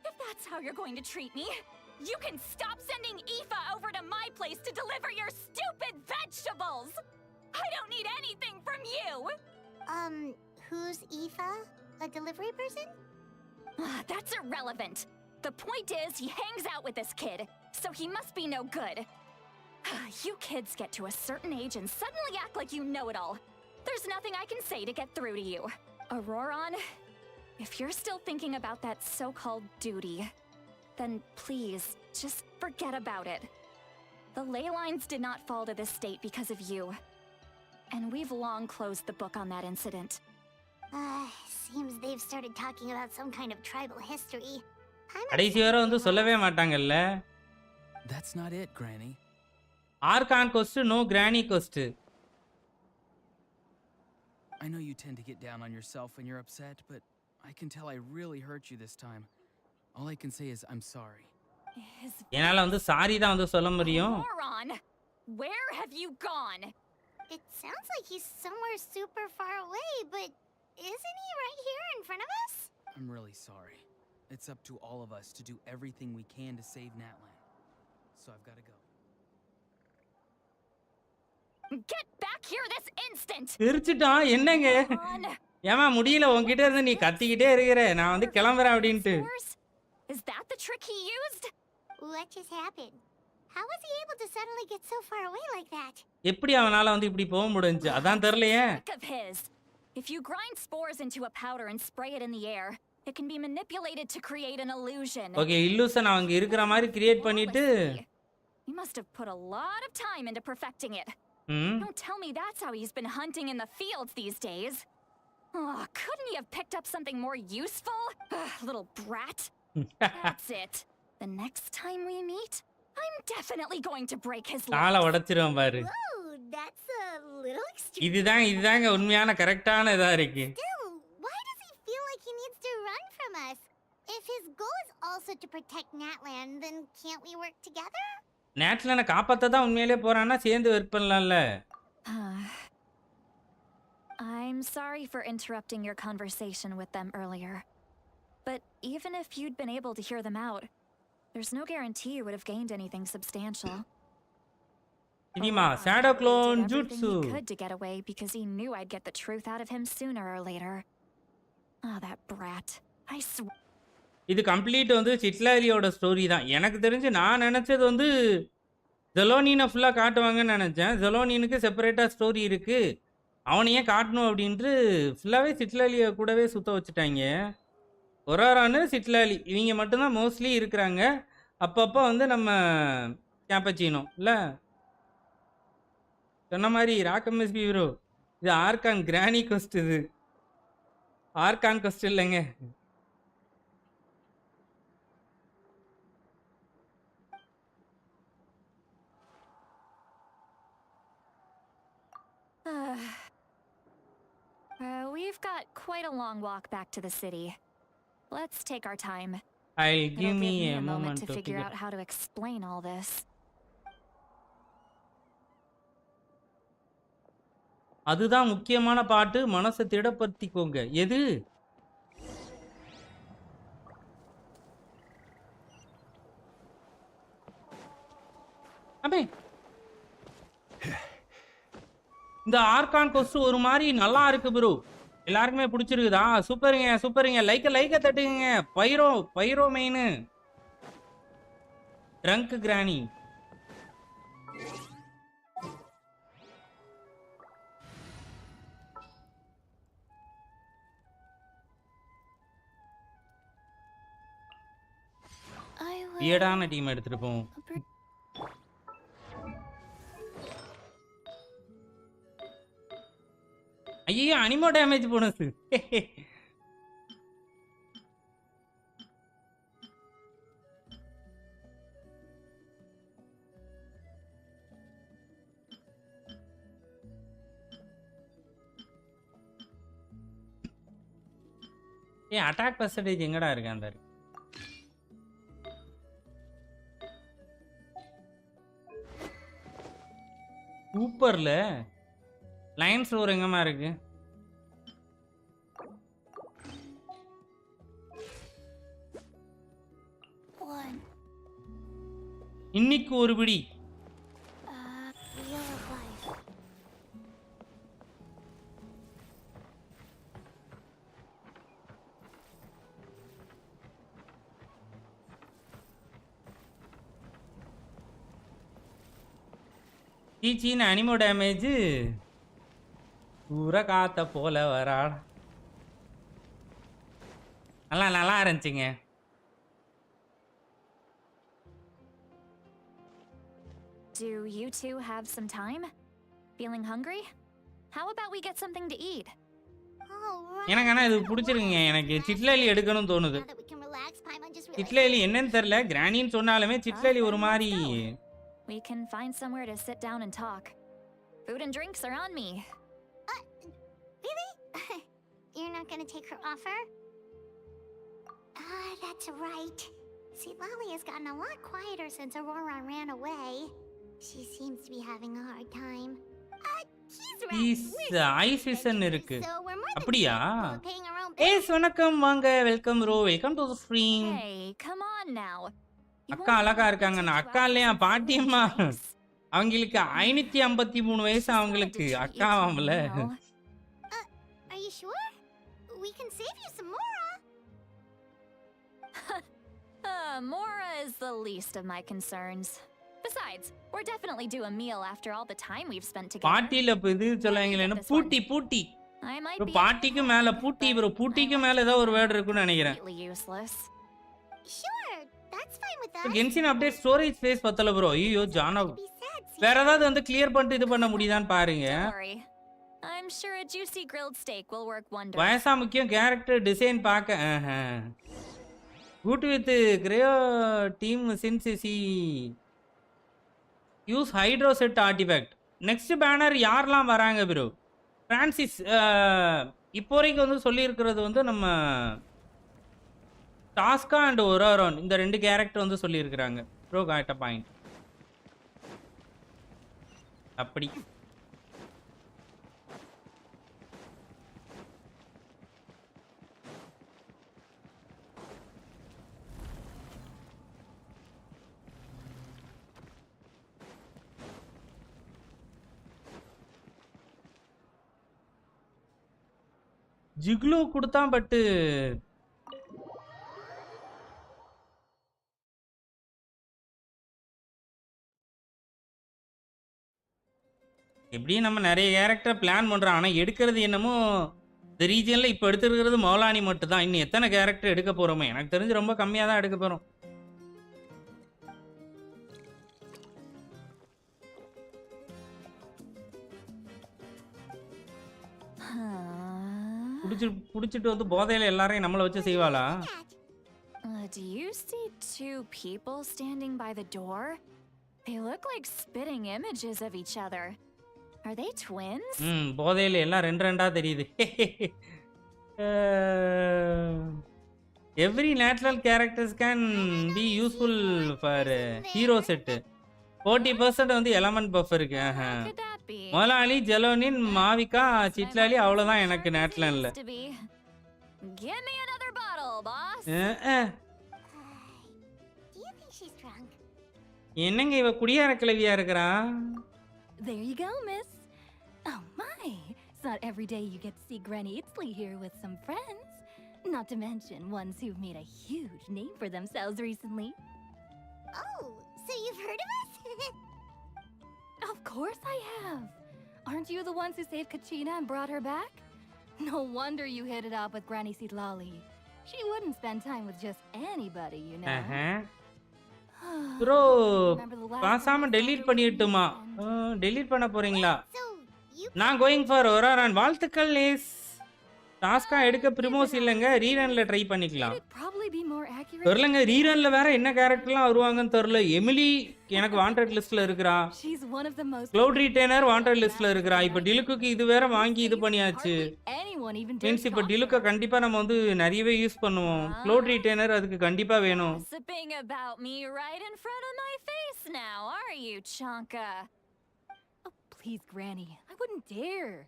if that's how you're going to treat me, you can stop sending Aoife over to my place to deliver your stupid vegetables. I don't need anything from you. Who's Aoife? A delivery person? That's irrelevant. The point is, he hangs out with this kid, so he must be no good. You kids get to a certain age and suddenly act like you know it all. There's nothing I can say to get through to you. Ororon, if you're still thinking about that so-called duty, then please, just forget about it. The ley lines did not fall to this state because of you. And we've long closed the book on that incident. Seems they've started talking about some kind of tribal history. கடைசி வரை வந்து சொல்லவே மாட்டாங்கல்ல. That's not it, Granny. Archon cost, no Granny cost. I know you tend to get down on yourself when you're upset, but I can tell I really hurt you this time. All I can say is I'm sorry. என்னால வந்து sorry தான் வந்து சொல்ல முடியும். Ororon, where have you gone? It sounds like he's somewhere super far away, but isn't he right here in front of us? I'm really sorry. It's up to all of us to do everything we can to save Natlan. So I've got to go. Get back here this instant. திருச்சிட்டான் என்னங்க? ஏமா முடியல உன்கிட்ட இருந்து நீ கத்திக்கிட்டே இருக்கற. நான் வந்து கிளம்பறேன் அப்படினு. Is that the trick he used? What just happened? How was he able to suddenly get so far away like that? எப்படி அவனால வந்து இப்படி போக முடிஞ்சு? அதான் தெரியலையே. If you grind spores into a powder and spray it in the air, it can be manipulated to create an illusion. Okay, illusion அவங்க இருக்கிற மாதிரி கிரியேட் பண்ணிட்டு You must have put a lot of time into perfecting it. Don't tell me that's how he's been hunting in the fields these days. Oh, couldn't he have picked up something more useful? Little brat. That's it. The next time we meet, I'm definitely going to break his leg. காலை உடைச்சிருவேன் பாரு. Oh, That's a little extreme. இதுதாங்க உண்மையான கரெக்டான இதா இருக்கு. Still, why does he feel like he needs to run from us? If his goal is also to protect Natlan, then can't we work together? Natlan காப்பாத்த தான் உண்மையிலேயே போறானா சேர்ந்து ஒர்க் பண்ணலாம்ல. I'm sorry for interrupting your conversation with them earlier. But even if you'd been able to hear them out, there's no guarantee you would have gained anything substantial. Inima, Shadow Clone Jutsu. He could to get away because he knew I'd get the truth out of him sooner or later. Oh, that brat. I swear. இது complete வந்து சிட்லாலியோட story தான். எனக்கு தெரிஞ்சு நான் நினச்சது வந்து ஜெலோனினை ஃபுல்லாக காட்டுவாங்கன்னு நினச்சேன். ஜெலோனினுக்கு செப்பரேட்டாக ஸ்டோரி இருக்குது, அவனையே காட்டணும் அப்படின்ட்டு ஃபுல்லாகவே சிட்லாலியை கூடவே சுற்ற வச்சுட்டாங்க. ஒராரானு சிட்லாலி இவங்க மட்டும்தான் மோஸ்ட்லி இருக்கிறாங்க. அப்பப்போ வந்து நம்ம கேப்பச்சினோ இல்லை சொன்ன மாதிரி ராக்கம் எஸ்பி ப்ரோ, இது ஆர்கான் கிராணி கொஸ்ட், இது ஆர்கான் கொஸ்ட் இல்லைங்க. We've got quite a long walk back to the city. Let's take our time. Give me a moment to figure out how to explain all this. அதுதான் முக்கியமான பாட்டு, மனசை திடப்படுத்திக்கோங்க. எது? அபே இந்த ஆர்கான் கொஸ்ட் ஒரு மாதிரி நல்லா இருக்கு ப்ரோ. எல்லாருக்குமே பிடிச்சிருக்குதா? சூப்பருங்க சூப்பருங்க. லைக்க தட்டுங்க. பைரோ மெயின் ட்ரங்க் கிராணி. வியடான டீம் எடுத்துட்டு போவோம். ஐயோ அனிமோ டேமேஜ் போனஸ். அட்டாக் பர்சன்டேஜ் எங்கடா இருக்கு? அந்த சூப்பர்ல லைன்ஸ் ஒரு எங்கம்மா இருக்கு? இன்னைக்கு ஒரு பிடி சீச்சின்னு அனிமோ டேமேஜ் பூரா காத்த போல வராடா. நல்லா இருந்துச்சுங்க. Do you two have some time? Feeling hungry? How about we get something to eat? எனக்கு ஆனால் இது பிடிச்சிருக்குங்க. எனக்கு சிட்லாலி எடுக்கணும்னு தோணுது. சிட்லாலி என்னன்னு தெரியல, கிராணின்னு சொன்னாலுமே சிட்லாலி ஒரு மாதிரி. We can find somewhere to sit down and talk. Food and drinks are on me. Really? You're not gonna take her offer? That's right. Citlali has gotten a lot quieter since Ororon ran away. She seems to be having a hard time. He's ice season இருக்கு. அப்படியா? Ace வணக்கம், வாங்க. Welcome bro, welcome to the stream. Hey, come on now. அக்கா அழகா இருக்காங்க. நான் அக்கா இல்லையா பாட்டியம்மா? அவங்களுக்கு 553 வயசு. அவங்களுக்கு அக்கா ஆமல. Are you sure? We can save you some Mora. Mora is the least of my concerns. Besides, we're definitely due a meal after all the time we've spent together. பாட்டில இது சொல்லுவாங்களே பூட்டி. ப்ரோ பாட்டிக்கு மேல பூட்டி ப்ரோ. பூட்டிக்கு மேல ஏதோ ஒரு வேர்ட் இருக்குன்னு நினைக்கிறேன். Sure, that's fine with us. Genshin update storage space பத்தல ப்ரோ. ஐயோ ஜானா, வேற ஏதாவது வந்து கிளியர் பண்ணிட்டு இது பண்ண முடியுதான்னு பாருங்க. I'm sure a juicy grilled steak will work wonders. வயசா முக்கியம், கேரக்டர் டிசைன் பார்க்க. Good with Creo team since he use hydro set artifact. Next banner யாரெல்லாம் வராங்க ப்ரோ? பிரான்சிஸ் இப்போ வரைக்கும் வந்து சொல்லியிருக்கிறது வந்து நம்ம டாஸ்கா அண்ட் ஒரோரான் இந்த 2 கேரக்டர் வந்து சொல்லியிருக்கிறாங்க. ப்ரோ காட்ட பாயிண்ட் அப்படி ஜிக்லோ கொடுத்தான் பட்டு எப்படியும் நம்ம நிறைய கேரக்டர் பிளான் பண்றோம். ஆனா எடுக்கிறது என்னமோ இந்த ரீஜன்ல இப்ப எடுத்துருக்கிறது மௌலானி மட்டும் தான். இன்னும் எத்தனை கேரக்டர் எடுக்க போறோமோ எனக்கு தெரிஞ்சு ரொம்ப கம்மியா தான் எடுக்க போறோம். புடிச்சிட்டு வந்து போதையில எல்லாரையும் நம்மள வச்சு செய்வாளா? Do you see 2 people standing by the door? They look like spitting images of each other. Are they twins? போதையில எல்லாம் ரெண்டா தெரியுது. Every natural characters can be useful for hero set. 40% வந்து element buff இருக்கு. மொலாலி, ஜெலோனின், மாவிகா, சிட்லாலி அவ்வளவுதான் எனக்கு நேட்லன்ல. Give me another bottle, boss. Do you think she's drunk? என்னங்க இவ குடியார கிளவியா இருக்கறா? There you go, miss. Oh my. It's not every day you get to see Granny Itzley here with some friends. Not to mention ones who've made a huge name for themselves recently. Oh, so you've heard of us? Of course I have. Aren't you the ones who saved Kachina and brought her back? No wonder you hit it off with Granny Citlali. She wouldn't spend time with just anybody, you know. Bro பாசாம delete பண்ணிட்டுமா? delete பண்ண போறீங்களா? நான் going for Ororon. வாழ்த்துக்கள் லேஸ். டாஸ்கா எடுக்க primos இல்லங்க, ரீரன்ல ட்ரை பண்ணிக்கலாம். தெரியலங்க ரீரன்ல வேற என்ன கேரக்டர்லாம் வருவாங்கன்னு தெரியல. எமிலி எனக்கு வாண்டட் லிஸ்ட்ல இருக்கறா. க்ளவுட் ரிட்டேனர் வாண்டட் லிஸ்ட்ல இருக்கறா. இப்போ டிலுக்கு இது வேற வாங்கி இது பண்ணியாச்சு. மீன்ஸ் இப்போ டிலுக்க கண்டிப்பா நம்ம வந்து நிறையவே யூஸ் பண்ணுவோம். க்ளவுட் ரிட்டேனர் அதுக்கு கண்டிப்பா வேணும். Sipping about me right in front of my face now, are you, Chanka? Oh, please, Granny. I wouldn't dare.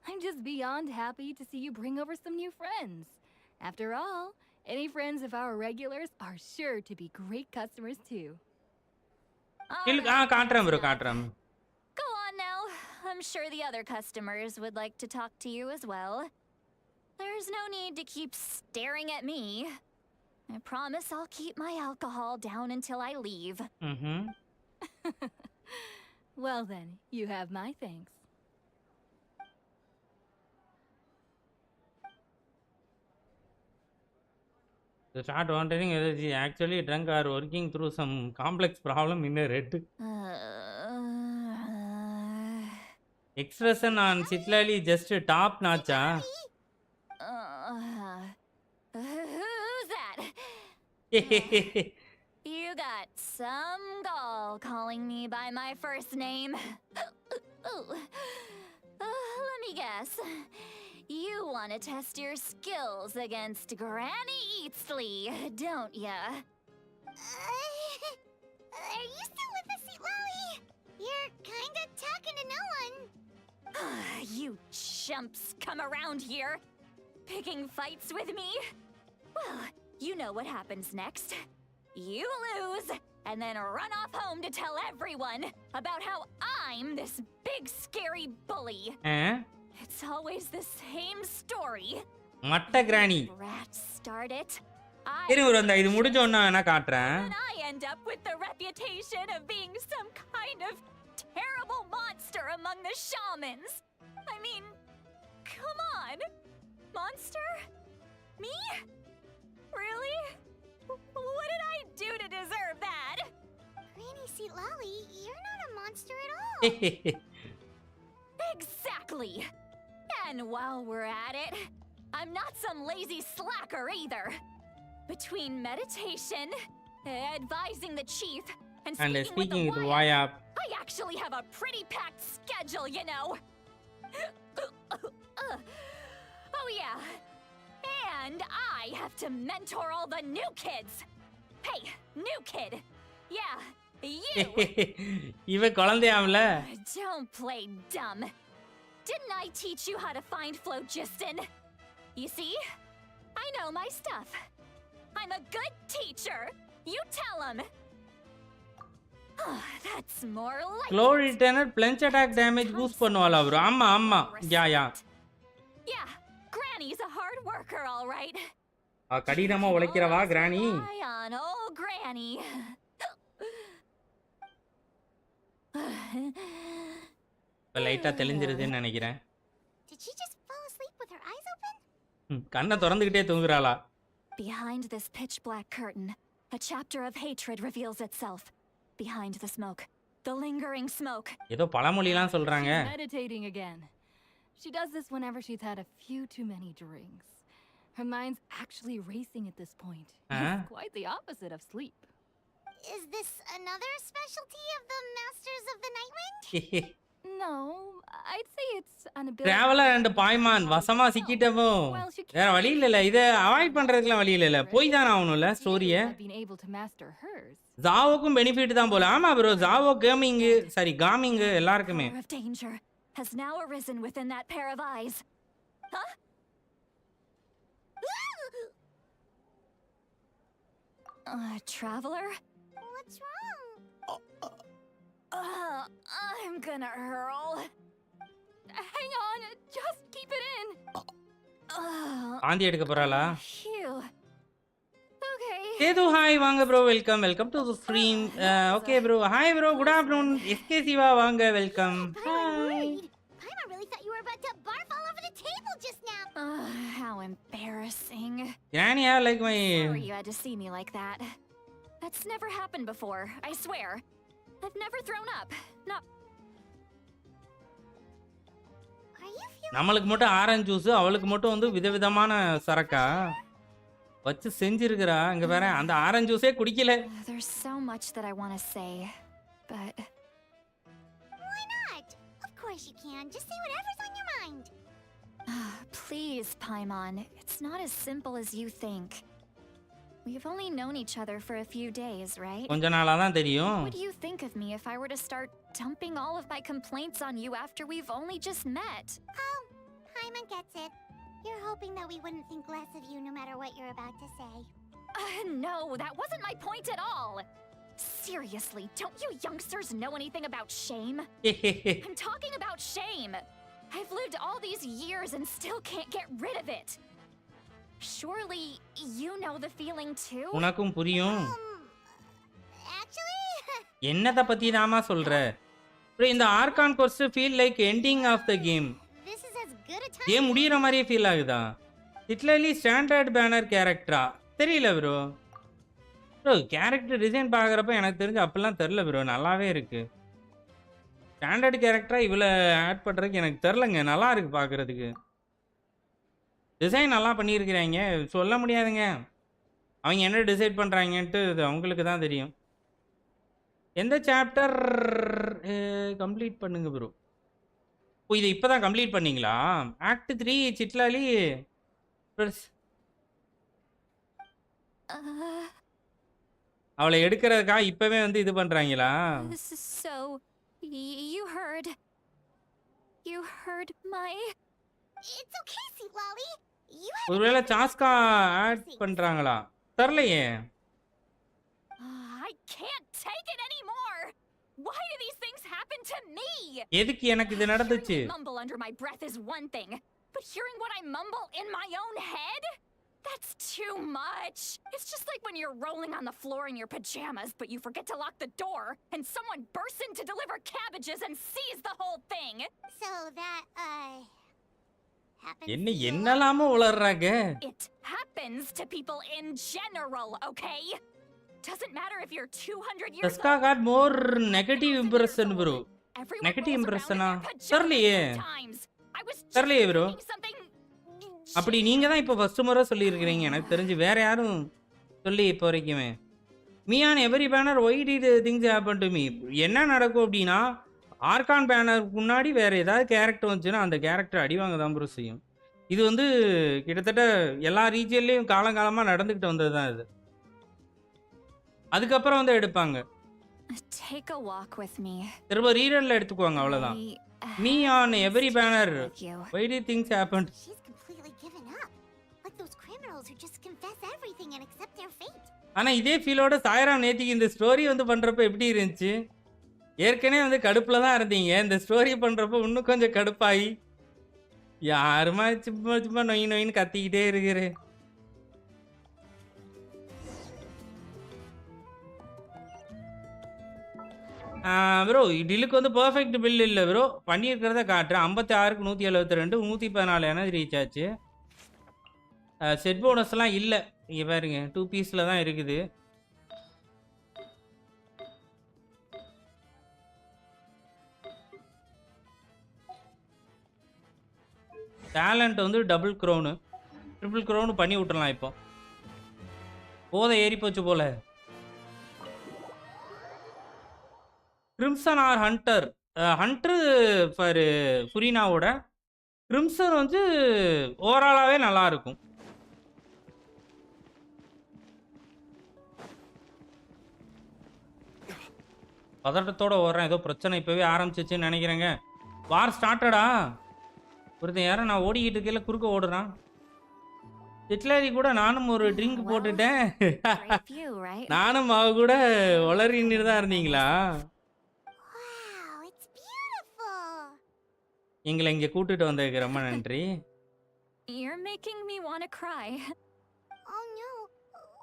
I'm just beyond happy to see you bring over some new friends. After all, any friends of our regulars are sure to be great customers too. காட்றேன் bro காட்றேன். Go on now. I'm sure the other customers would like to talk to you as well. There's no need to keep staring at me. I promise I'll keep my alcohol down until I leave. Well then, you have my thanks. To start wondering whether she actually drunk or working through some complex problem in a red. Expression on Citlali just top notch. Who's that? You got some gall calling me by my first name. Let me guess. You want to test your skills against Granny Eatsley, don't ya? Are you still with us, Citlali? You're kinda talking to no one. You chumps come around here, picking fights with me? Well, you know what happens next. You lose, and then run off home to tell everyone about how I'm this big scary bully. It's always the same story. Matta Granny. Rats start it. இது முடிஞ்ச உடனே நான் காட்றேன். I end up with the reputation of being some kind of terrible monster among the shamans. I mean, come on. Monster? Me? Really? What did I do to deserve that? Granny Citlali, you're not a monster at all. Exactly. And while we're at it, I'm not some lazy slacker either. Between meditation, advising the chief, And speaking with the YAP. I actually have a pretty packed schedule, you know. Oh yeah. And I have to mentor all the new kids. Hey, new kid. Yeah, you. இவ குழந்தையாம்ல. Don't play dumb. Didn't I teach you how to find phlogiston? You see? I know my stuff. I'm a good teacher. You tell him. That's more like Slow returner plunge attack damage boost பண்ணுவாளா bro? ஆமா. Yeah. Yeah, Granny's a hard worker, all right. கடினமா உழைக்கிறவா Granny. On old Granny. லைட்டா தெளிஞ்சிருதுன்னு நினைக்கிறேன். Did she just fall asleep with her eyes open? கண்ணை திறந்துக்கிட்டே தூங்குறாளா? Behind this pitch black curtain, a chapter of hatred reveals itself. Behind the smoke, the lingering smoke. ஏதோ பழமொழிலாம் சொல்றாங்க. Meditating again. She does this whenever she's had a few too many drinks. Her mind's actually racing at this point. It's quite the opposite of sleep. Is this another specialty of the Masters of the Night Wind? No, I'd say it's an ability. Traveler and பாய்மான் வசமா சிக்கிட்டவோ. வேற வழி இல்ல. இத avoid பண்றதுக்குலாம் வழி இல்ல. போய் தான் ஆவணும்ல ஸ்டோரிய. ஜாவோக்கும் benefit தான் போல. ஆமா bro, ஜாவோ காமிங் எல்லாருக்குமே. Danger has now arisen within that pair of eyes. Huh? Traveler? What's wrong? I'm gonna hurl. Hang on, just keep it in. ஆந்தி எடுக்க போறாளா? Phew. Okay. சேது ஹாய் வாங்க bro, welcome to the stream. Okay bro, hi bro, good afternoon. SK Siva வாங்க, welcome. Hi. Paimon really thought you were about to barf all over the table just now. How embarrassing. Granny, I like my Sorry you had to see me like that. That's never happened before, I swear. I've never thrown up. Not. நம்மளுக்கு மட்டும் orange juice, அவளுக்கு மட்டும் வந்து விதவிதமான சரக்கா வச்சு செஞ்சிருக்கறா. இங்க பாரு, அந்த ஆரஞ்சு ஜூஸே குடிக்கல. There's so much that I want to say, but why not? Of course you can. Just say whatever's on your mind. Please, Paimon. It's not as simple as you think. We've only known each other for a few days, right? கொஞ்ச நாளா தான் தெரியும். What do you think of me if I were to start dumping all of my complaints on you after we've only just met? Oh, Paimon gets it. You're hoping that we wouldn't think less of you no matter what you're about to say. No, that wasn't my point at all. Seriously, don't you youngsters know anything about shame? I'm talking about shame. I've lived all these years and still can't get rid of it. Surely you know the feeling too? உனக்கும் புரியும். Actually, என்னத பத்தி நாமா சொல்ற? இந்த argon course feel like ending of the game. this is as good a time. Game முடியற மாதிரியே feel ஆகுதா? Citlali standard banner கேரக்டரா? தெரியல bro. bro கேரக்டர் டிசைன் பார்க்கறப்ப எனக்கு தெரிஞ்ச அப்பலாம் தெரியல bro, நல்லாவே இருக்கு. ஸ்டாண்டர்ட் கேரக்டரா இவள ஆட் பண்றதுக்கு எனக்கு தெரியலங்க, நல்லா இருக்கு பார்க்கிறதுக்கு. டிசைன் நல்லா பண்ணியிருக்கிறாங்க, சொல்ல முடியாதுங்க. அவங்க என்ன டிசைட் பண்ணுறாங்கன்ட்டு அவங்களுக்கு தான் தெரியும். எந்த சாப்டர் கம்ப்ளீட் பண்ணுங்க ப்ரோ? ஓ, இதை இப்போ தான் கம்ப்ளீட் பண்ணீங்களா? ஆக்ட் 3 சிட்லாலி அவளை எடுக்கிறதுக்கா இப்போவே வந்து இது பண்ணுறாங்களா? So, you heard my... It's okay, Citlali. ஒருவேளை சாஸ்கா ஆட் பண்றாங்களா? தெரியலையே. I can't take it anymore. Why do these things happen to me? எதுக்கு எனக்கு இது நடந்துச்சு? Mumble under my breath is one thing, but hearing what I mumble in my own head? That's too much. It's just like when you're rolling on the floor in your pajamas, but you forget to lock the door, and someone bursts in to deliver cabbages and sees the whole thing. So that, என்னலாமோ உளறறாங்க. It happens to people in general, okay? Doesn't matter if you're 200 years old. Saska got more negative impression bro. Negative impression தெரியலையே. தெரியலையே bro. அப்படி நீங்க தான் இப்போ first முறை சொல்லி இருக்கீங்க. எனக்கு தெரிஞ்சு வேற யாரும் சொல்லி இப்போ வரைக்குமே. Me on every banner why did things happen to me. என்ன நடக்கும் அப்படின்னா ஆர்கான் பேனருக்கு முன்னாடி வேற ஏதாவது கேரக்டர் வந்துச்சுன்னா அந்த கேரக்டர் அடிவாங்க தான் ப்ரோ செய்யும். இது வந்து கிட்டத்தட்ட எல்லா ரீஜியன்லேயும் காலங்காலமாக நடந்துக்கிட்டு வந்தது தான் இது. அதுக்கப்புறம் வந்து எடுப்பாங்க. Take a walk with me. திரும்ப ரீரன்ல எடுத்துக்குவாங்க அவ்வளவுதான். Me on every banner why do things happen. She's completely given up. Like those criminals who just confess everything and accept their fate. ஆனா இதே ஃபீலோட சாயராம் நேத்திக்கு இந்த ஸ்டோரி வந்து பண்றப்ப எப்படி இருந்துச்சு? ஏற்கனவே வந்து கடுப்புல தான் இருந்தீங்க. இந்த ஸ்டோரி பண்றப்ப இன்னும் கொஞ்சம் கடுப்பாயி யாருமா சும்மா சும்மா நொய் நொயின்னு கத்திக்கிட்டே இருக்கிறேன். ப்ரோ டிலுக்கு வந்து பர்ஃபெக்ட் பில் இல்லை ப்ரோ. பண்ணியிருக்கிறத காட்டுறேன். 56க்கு 172 114 எனர்ஜி ரீச் ஆச்சு. செட் போனஸ்லாம் இல்லை. இங்கே பாருங்க 2 பீஸில் தான் இருக்குது. டேலண்ட் வந்து டபுள் க்ரௌனு ட்ரிபிள் க்ரௌனு பண்ணி விட்டுறலாம். இப்போ போதை ஏறி போச்சு போல. Crimson or hunter. Hunter for ஃபுரினாவோட கிரிம்சன் வந்து ஓவராலாகவே நல்லா இருக்கும். பதட்டத்தோட ஓடுறேன். ஏதோ பிரச்சனை இப்போவே ஆரம்பிச்சிச்சுன்னு நினைக்கிறேங்க. வார் ஸ்டார்டடா? ஒருத்தன் யாரும் நான் ஓடிக்கிட்டு இருக்கையில குறுக்க ஓடுறான். சிட்லாரி கூட நானும் ஒரு ட்ரிங்க் போட்டுட்டேன். நானும் அவ கூட ஒளரின்னு தான் இருந்தீங்களா? எங்களை இங்க கூட்டிட்டு வந்ததுக்கு ரொம்ப நன்றி. You're making me want to cry. Oh no.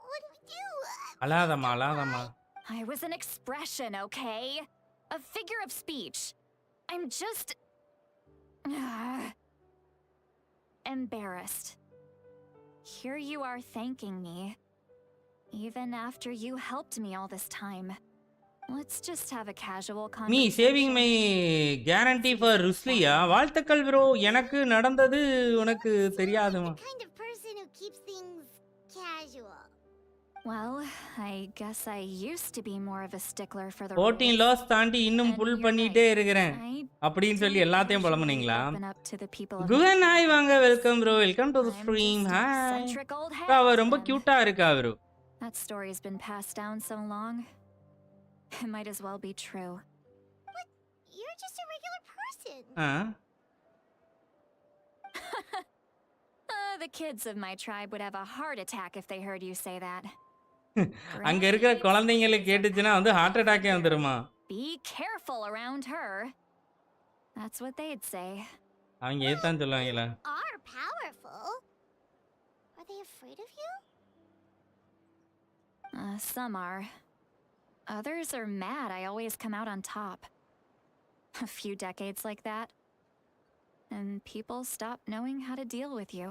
What do we do? அழாதம்மா அழாதம்மா. I was an expression, okay? A figure of speech. I'm just embarrassed. Here you are thanking me, even after you helped me all this time. Let's just have a casual conversation. Me saving my guarantee for Rusliya. வாழ்த்துக்கள் bro. எனக்கு நடந்தது உனக்கு தெரியாதுமா. The kind of person who keeps things casual. Well, I guess I used to be more of a stickler for the 14 laws தாண்டி இன்னும் புல் பண்ணிட்டே இருக்கிறேன் அப்படின்னு சொல்லி எல்லாத்தையும் புலம்புனீங்களா? குகன் ஹாய் வாங்க. Welcome bro. Welcome to the stream. Hi. அவ ரொம்ப கியூட்டா இருக்கா bro. That story's been passed down so long. It might as well be true. What? You're just a regular person. The kids of my tribe would have a heart attack if they heard you say that. அங்க இருக்கிற குழந்தைங்களுக்கு கேட்டுச்சுனா வந்து heart அட்டாக்கே வந்துருமா? Be careful around her. That's what they'd say. அவங்க ஏதான் சொல்லுவாங்களா? Are powerful. Are they afraid of you? Some are. Others are mad I always come out on top. A few decades like that, and people stop knowing how to deal with you.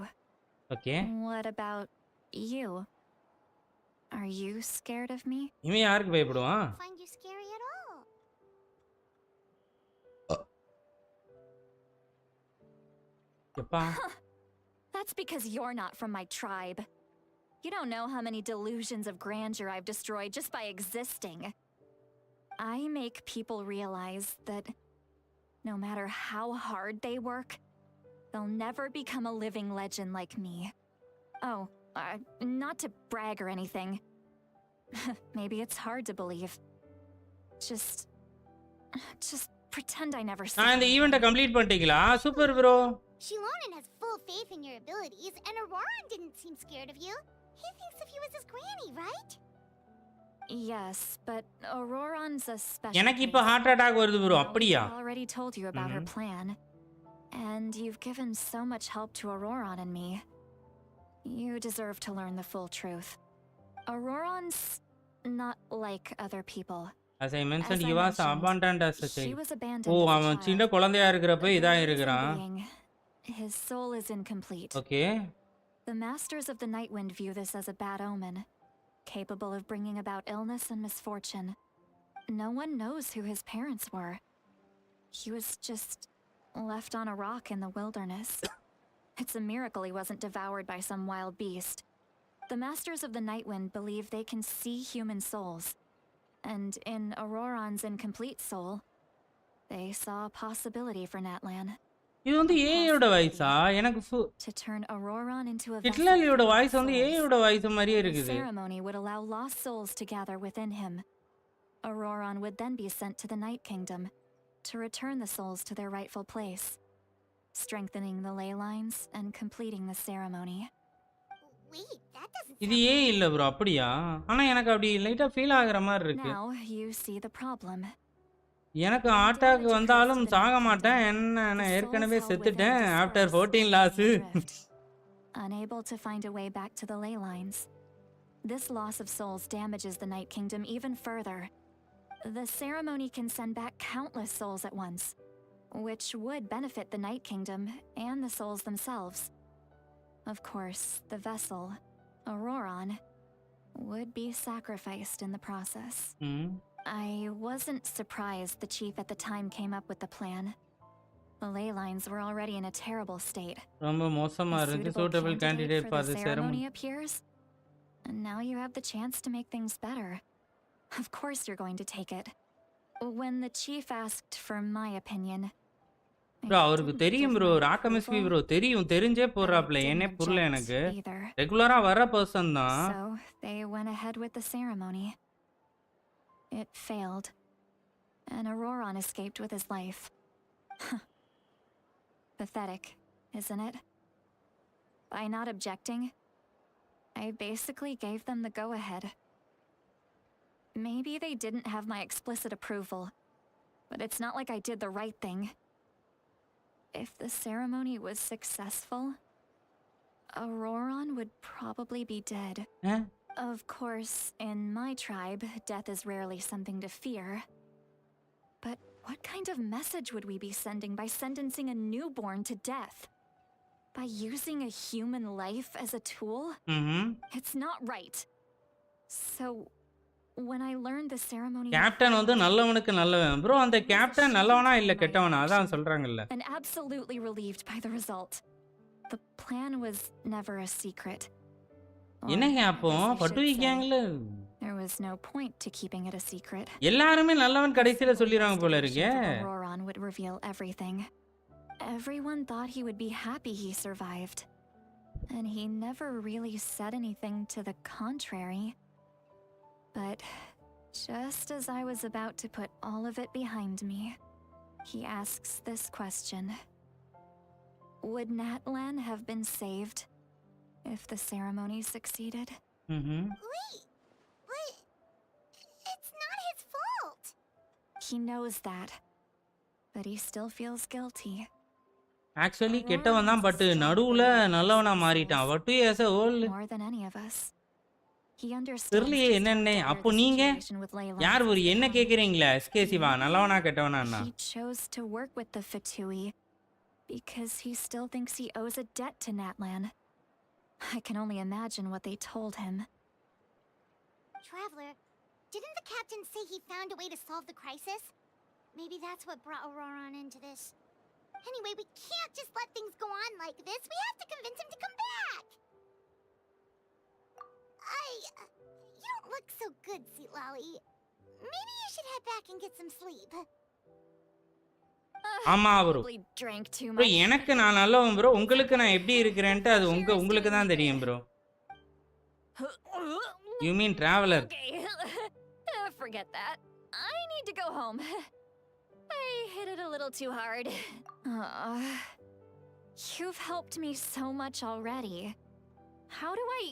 Okay. What about you? Are you scared of me? இவன் யாருக்கு பயப்படுவான்? Find you scary at all? எப்பா? That's because you're not from my tribe. You don't know how many delusions of grandeur I've destroyed just by existing. I make people realize that no matter how hard they work, they'll never become a living legend like me. Oh, not to brag or anything. Maybe it's hard to believe. Just pretend I never saw. இந்த ஈவென்ட்ட complete பண்ணிட்டீங்களா? Super bro. Shilonen has full faith in your abilities, and Ororon didn't seem scared of you. He thinks of you as his granny, right? Yes, but Ororon's a special. எனக்கு இப்ப heart attack வருது bro. அப்படியா? I already told you about her plan. And you've given so much help to Ororon and me. You deserve to learn the full truth. Ororon's not like other people. As I mentioned, he was abandoned as a child. She was abandoned. Oh, அவன் சின்ன குழந்தையா இருக்கிறப்ப இதா இருக்கிறான். His soul is incomplete. Okay. The masters of the Nightwind view this as a bad omen, capable of bringing about illness and misfortune. No one knows who his parents were. He was just left on a rock in the wilderness. It's a miracle he wasn't devoured by some wild beast. The Masters of the Nightwind believe they can see human souls. And in Ororon's incomplete soul, they saw a possibility for Natlan. இது வந்து ஏயோட வாய்ஸா? எனக்கு To turn Ororon into a சிட்லாலியோட voice வந்து ஏயோட voice மாதிரியே The இருக்குது. ceremony would allow lost souls to gather within him. Ororon would then be sent to the Night Kingdom to return the souls to their rightful place, strengthening the ley lines and completing the ceremony. Wait, that doesn't இது ஏ இல்ல bro, அப்படியா? ஆனா எனக்கு அப்படி லைட்டா feel ஆகுற மாதிரி இருக்கு. Now you see the problem. எனக்கு ஆட்டாக்கு வந்தாலும் சாக மாட்டேன். என்ன நான் ஏற்கனவே செத்துட்டேன் after 14 loss. Unable to find a way back to the ley lines. This loss of souls damages the Night Kingdom even further. The ceremony can send back countless souls at once, which would benefit the Night Kingdom and the souls themselves. Of course, the vessel, Ororon, would be sacrificed in the process. I wasn't surprised the chief at the time came up with the plan. The ley lines were already in a terrible state. ரொம்ப மோசமா இருக்கு. Suitable candidate for the ceremony appears, and now you have the chance to make things better. Of course you're going to take it. When the chief asked for my opinion, bro அவருக்கு தெரியும் bro, ராக்கமிஸ்வி bro தெரியும், தெரிஞ்சே போறாப்ல. என்ன புரியல எனக்கு. ரெகுலரா வர person தான். So they went ahead with the ceremony. It failed, and Ororon escaped with his life. Pathetic, isn't it? By not objecting, I basically gave them the go-ahead. Maybe they didn't have my explicit approval, but it's not like I did the right thing. If the ceremony was successful, Ororon would probably be dead. Of course, in my tribe, death is rarely something to fear. But what kind of message would we be sending by sentencing a newborn to death? By using a human life as a tool? It's not right. So, when I learned the ceremony... captain வந்து நல்லவனுக்கு நல்லவன். bro அந்த captain நல்லவனா இல்ல கெட்டவனா? அதான் சொல்றாங்கல்ல. And absolutely relieved by the result. The plan was never a secret. என்னங்க அப்போ பட்டுவி கேங்ல There was no point to keeping it a secret. எல்லாரும் நல்லவன் கடைசில சொல்லிராங்க போல இருக்கே. Ororon would reveal everything. Everyone thought he would be happy he survived. And he never really said anything to the contrary. But just as I was about to put all of it behind me, he asks this question. Would Natlan have been saved if the ceremony succeeded? Wait, but it's not his fault. He knows that, but he still feels guilty. Actually கெட்டவன் தான், but நடுவுல நல்லவனா மாறிட்டான். What do you as a whole? More than any of us. He understands. தெரியலையே என்னன்னே. அப்போ நீங்க யார் ஒரு என்ன கேக்குறீங்களா? எஸ்கேசிவா நல்லவனா கெட்டவனா? He chose to work with the Fatui because he still thinks he owes a debt to Natlan. I can only imagine what they told him. Traveler, didn't the captain say he found a way to solve the crisis? Maybe that's what brought Ororon into this. Anyway, we can't just let things go on like this. We have to convince him to come back. You don't look so good, Citlali. Maybe you should head back and get some sleep. ஆமா bro. bro எனக்கு நான் நல்லவன் bro. உங்களுக்கு நான் எப்படி இருக்கறேன்ட்டு அது உங்களுக்கு தான் தெரியும் bro. You mean traveler? Okay. Forget that. I need to go home. I hit it a little too hard. You've helped me so much already. How do I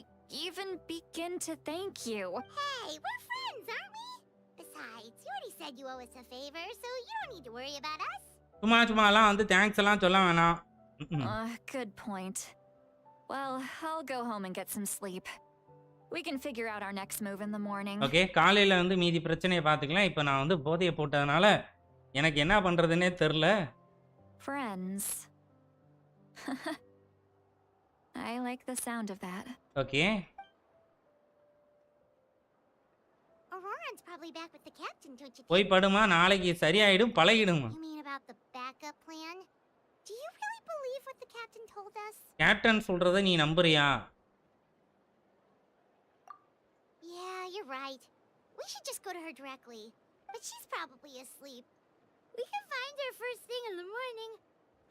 even begin to thank you? Hey, we're friends, aren't we? Besides, you already said you owe us a favor, so you don't need to worry about us. சும்மாலாம் வந்து thanks எல்லாம் சொல்ல வேணாம். Good point. Well, I'll go home and get some sleep. We can figure out our next move in the morning. Okay, காலையில வந்து மீதி பிரச்சனையை பாத்துக்கலாம். இப்போ நான் வந்து போதைய போட்டதனால எனக்கு என்ன பண்றதுன்னே தெரியல. Friends. I like the sound of that. Okay. Ororon's probably back with the captain, don't you think? போய் படுமா, நாளைக்கு சரியாயிடும், பழகிடுமா. You mean about the backup plan? Do you really believe what the captain told us? Captain சொல்றதை நீ நம்புறியா? you're right. We should just go to her directly. But she's probably asleep. We can find her first thing in the morning.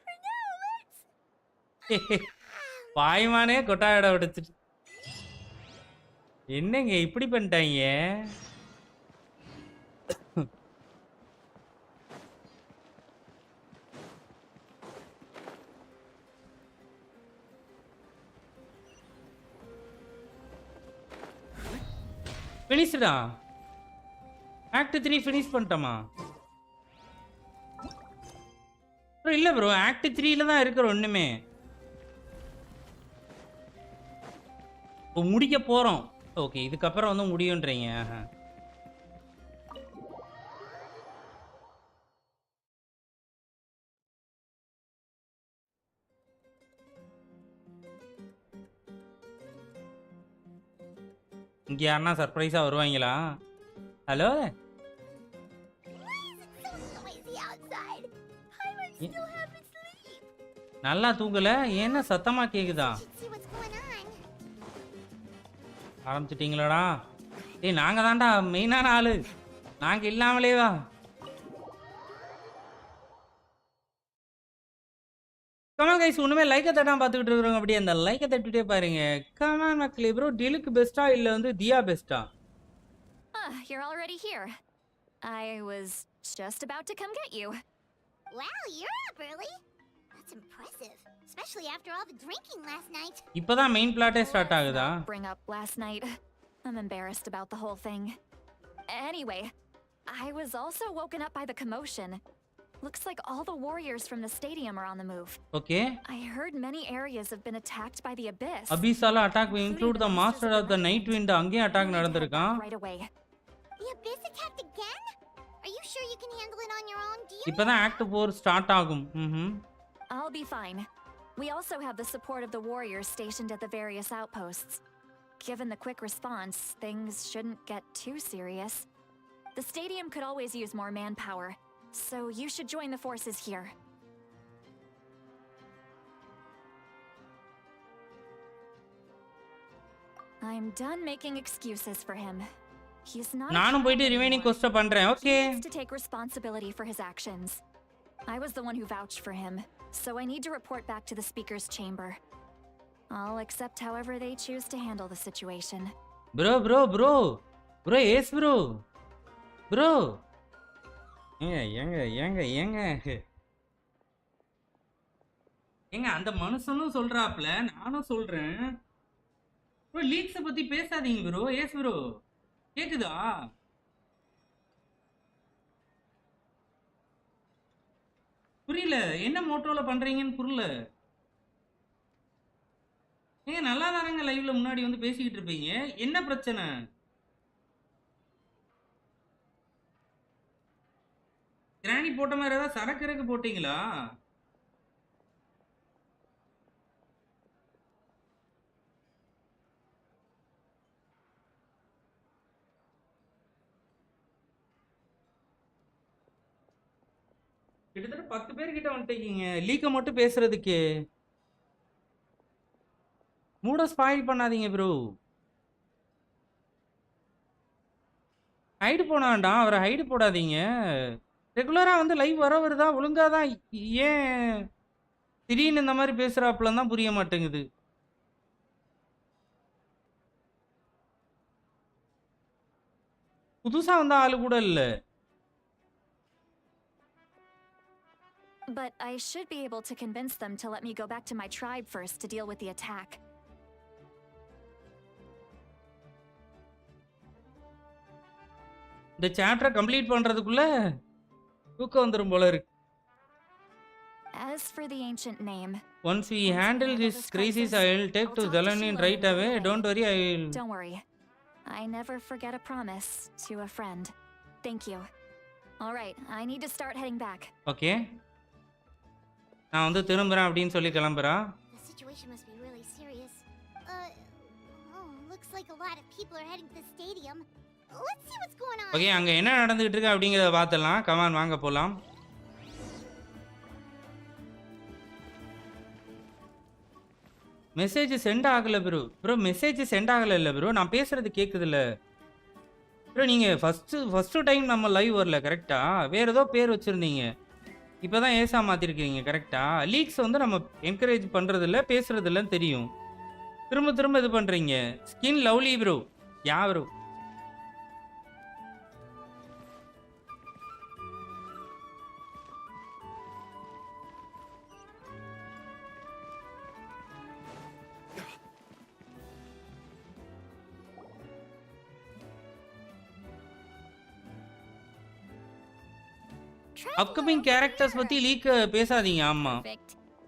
For now, let's... பாய்மானே கொட்டாயட விடுச்சு. என்னங்க இப்படி பண்ணிட்டாங்க? ஃபினிஷ்டா? Act 3 finish பண்ணிட்டோமா? Bro இல்ல bro, act 3ல தான் இருக்கிற ஒண்ணுமே. முடிக்க போறோம். ஓகே, இதுக்கப்புறம் வந்து முடியுன்றீங்க. இங்க யாருன்னா சர்ப்ரைஸா வருவாங்களா? ஹலோ, நல்லா தூங்கல, என்ன சத்தமா கேக்குதா? ஆரம்பிச்சிட்டீங்களாடா? ஏய், நாங்க தான்டா மெயினான ஆளு, நாங்க இல்லாமலேவா? கமான் கைஸ், ஒண்ணுமே லைக்கை தட்டாம பார்த்துக்கிட்டு இருக்கிறோங்க. அப்படியே அந்த லைக்கை தட்டிட்டே பாருங்க. கமான் மக்களே. ப்ரோ டிலுக்கு பெஸ்டா இல்ல வந்து தியா பெஸ்டா? You're already here. I was just about to come get you. Wow, you're up early. That's impressive, especially after all the drinking last night. இப்போதான் மெயின் பிளாட்டே ஸ்டார்ட் ஆகுதா? Bring up last night. I'm embarrassed about the whole thing. Anyway, I was also woken up by the commotion. Looks like all the warriors from the stadium are on the move. Okay. I heard many areas have been attacked by the Abyss. Abyssal attack will include the Master of the Night Wind. அங்கே attack நடந்திருக்கான். Right away. The Abyss attacked again? Are you sure you can handle it on your own? இப்பதான் Act 4 start ஆகும். I'll be fine. We also have the support of the warriors stationed at the various outposts. Given the quick response, things shouldn't get too serious. The stadium could always use more manpower. So you should join the forces here. I'm done making excuses for him. He's not. நானும் போயிட்டு remaining cost பண்றேன். Okay. He needs to take responsibility for his actions. I was the one who vouched for him, so I need to report back to the speaker's chamber. I'll accept however they choose to handle the situation. Bro, yes bro. ஏங்க அந்த மனுஷனும் சொல்றாப்ல, நானும் சொல்றேன். Bro லீக்ஸ பத்தி பேசாதீங்க bro. S bro, கேக்குதா? புரியல, என்ன மோட்டோல பண்றீங்கன்னு புரியல. ஏங்க நல்லா தானங்க லைவ்ல முன்னாடி வந்து பேசிக்கிட்டு இருப்பீங்க, என்ன பிரச்சனை? கிராணி போட்ட மாதிரி ஏதாவது சரக்கு போட்டீங்களா? கிட்டத்தட்ட 10 பேர் கிட்ட வந்துட்டீங்க லீக்க மட்டும் பேசுறதுக்கு. மூட ஸ்பாயில் பண்ணாதீங்க ப்ரோ. ஹைடு போனாண்டா, அவரை ஹைடு போடாதீங்க. ரெகுலராக வந்து லைவ் வருதா ஒழுங்காக தான், ஏன் திடீர்னு இந்த மாதிரி பேசுகிறாப்புலாம் தான் புரிய மாட்டேங்குது. புதுசாக வந்த ஆளு கூட இல்லை. But I should be able to convince them to let me go back to my tribe first to deal with the attack. இந்த சாப்டரை கம்ப்ளீட் பண்றதுக்குள்ள தூக்கம் வந்துரும் போல இருக்கு. As for the ancient name, once we handle this crisis, I'll take to Zalanin right away. Don't worry, I'll. Don't worry. I never forget a promise to a friend. Thank you. All right, I need to start heading back. Okay. நான் வந்து திரும்புறேன் அப்படினு சொல்லி கிளம்புறா. The situation must be really serious. Looks like a lot of people are heading to the stadium. Let's see what's going on. Okay, அங்க என்ன நடந்துட்டு இருக்கு அப்படிங்கறத பார்த்தலாம். கமான் வாங்க போலாம். மெசேஜ் சென்ட் ஆகல ப்ரோ. மெசேஜ் சென்ட் ஆகல இல்ல ப்ரோ, நான் பேசுறது கேக்குது இல்ல. ப்ரோ நீங்க ஃபர்ஸ்ட் டைம் நம்ம லைவ் வரல கரெக்ட்டா? வேற ஏதோ பேர் வச்சிருந்தீங்க. இப்பதான் ஏசா மாத்திருக்கீங்க கரெக்ட்டா? லீக்ஸ் வந்து நம்ம என்கரேஜ் பண்றது இல்ல, பேசுறது இல்லன்னு தெரியும். திரும்ப திரும்ப இது பண்றீங்க. Skin lovely bro. Yeah bro. Upcoming characters பத்தி லீக் பேசாதீங்க. ஆமா.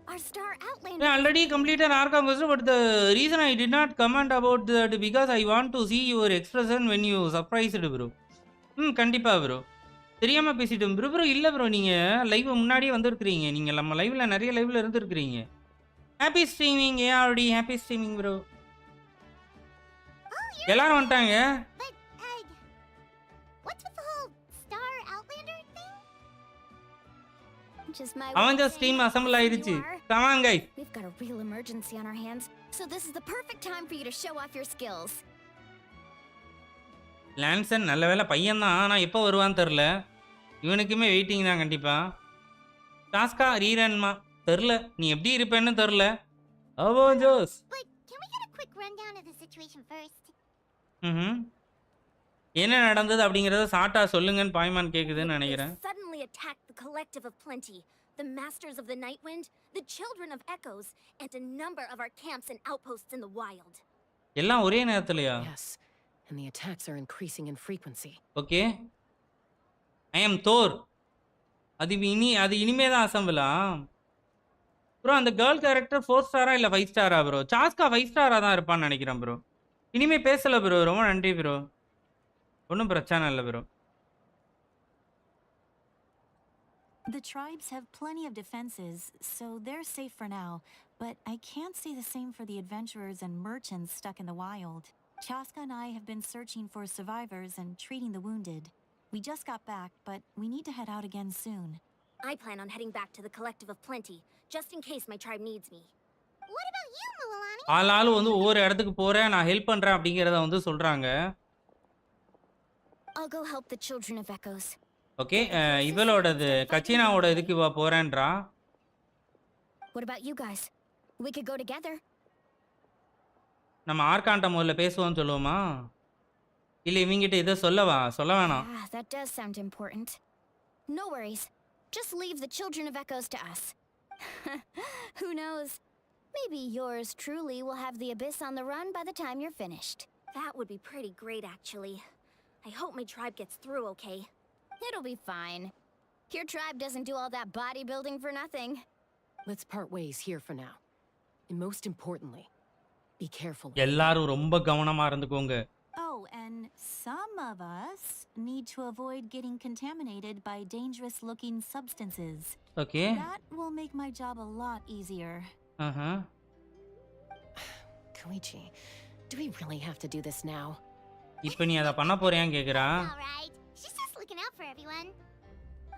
Our star outlander. I already completed Archon question, but the reason I did not comment about that because I want to see your expression when you surprised bro. கண்டிப்பா bro. தெரியாம பேசிட்டேன் bro. இல்ல bro, நீங்க live முன்னாடியே வந்திருக்கீங்க. நீங்க நம்ம லைவ்ல நிறைய லைவ்ல இருந்திருக்கீங்க. Happy streaming ART, happy streaming bro. எல்லாரும் வந்துட்டாங்க. What's with the whole star outlander thing? Just my அவன் ஜஸ்ட் ஸ்ட்ரீம் அசெம்பிள் ஆயிருச்சு. Come on guys. We've got a real emergency on our hands, so this is the perfect time for you to show off your skills. லான்சன் நல்ல வேளை பையன் தான். ஆனா எப்போ வருவான்னு தெரியல. இவனுக்குமே வெயிட்டிங் தான் கண்டிப்பா. டாஸ்கா ரீரன்மா தெரியல. நீ எப்படி இருப்பேன்னு தெரியல. ஓ Jose. But can we get a quick rundown of the situation first? என்ன நடந்தது அப்படிங்கறத சாட்டா சொல்லுங்கன்னு பாய்மான் கேக்குதுன்னு நினைக்கிறேன். Suddenly attacked the collective of plenty, the masters of the night wind, the children of echoes, and a number of our camps and outposts in the wild. எல்லாம் ஒரே நேரத்துலயா? Yes, and the attacks are increasing in frequency. Okay. I am Thor. அது இனிமே தான் அசெம்பிளா? Bro அந்த girl character 4 ஸ்டாரா இல்ல 5 ஸ்டாரா bro? சாஸ்கா 5 ஸ்டாரா தான் இருப்பான்னு நினைக்கிறேன் ப்ரோ. இனிமே பேசல ப்ரோ. ரொம்ப நன்றி ப்ரோ. ஒன்றும் பிரச்சனை இல்லை bro. The tribes have plenty of defenses, so they're safe for now. But I can't say the same for the adventurers and merchants stuck in the wild. Chaska and I have been searching for survivors and treating the wounded. We just got back, but we need to head out again soon. I plan on heading back to the collective of plenty, just in case my tribe needs me. What about you, Mulalani? ஆளாளு வந்து ஒவ்வொரு இடத்துக்கு போறேன், நான் help பண்றேன் அப்படிங்கறத வந்து சொல்றாங்க. I'll go help the children of echoes. Okay, இவளோடது கச்சினாவோட இதுக்கு வா போறேன்றா. What about you guys? We could go together. நம்ம ஆர்கான்ட்ட முதல்ல பேசுவோம்னு சொல்லுவோமா? இல்ல இவங்கிட்ட இத சொல்ல வேணாம். That does sound important. No worries. Just leave the children of echoes to us. Who knows? Maybe yours truly will have the abyss on the run by the time you're finished. That would be pretty great, actually. I hope my tribe gets through okay. It'll be fine. Your tribe doesn't do all that bodybuilding for nothing. Let's part ways here for now. And most importantly, be careful. எல்லாரும் ரொம்ப கவனமா இருந்துக்கோங்க. Oh, and some of us need to avoid getting contaminated by dangerous-looking substances. Okay. That will make my job a lot easier. Koichi, do we really have to do this now? இப்போ நீ அத பண்ண போறியான்னு கேக்குறா. All right. She's just looking out for everyone.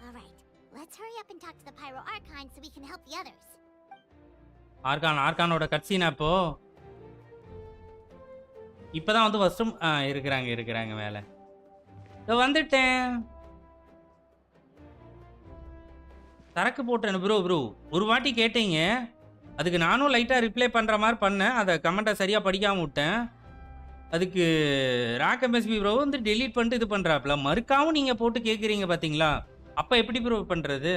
All right. Let's hurry up and talk to the Pyro Archon so we can help the others. ஆர்கானோட கட்சினா இப்போ இப்பதான் வந்து first இருக்கிறாங்க மேல. வந்துட்டேன். சரக்கு போட்டேன் ப்ரோ. ஒரு வாட்டி கேட்டீங்க, அதுக்கு நானும் லைட்டா ரிப்ளை பண்ற மாதிரி பண்ணேன். அதை கமெண்ட்டை சரியா படிக்காம விட்டேன். அதுக்கு ராக் எம்எஸ்பி ப்ரோ வந்து டெலீட் பண்ணிட்டு இது பண்றாப்ல. மறுக்காவும் நீங்க போட்டு கேக்குறீங்க பாத்தீங்களா? அப்ப எப்படி ப்ரோ பண்றது?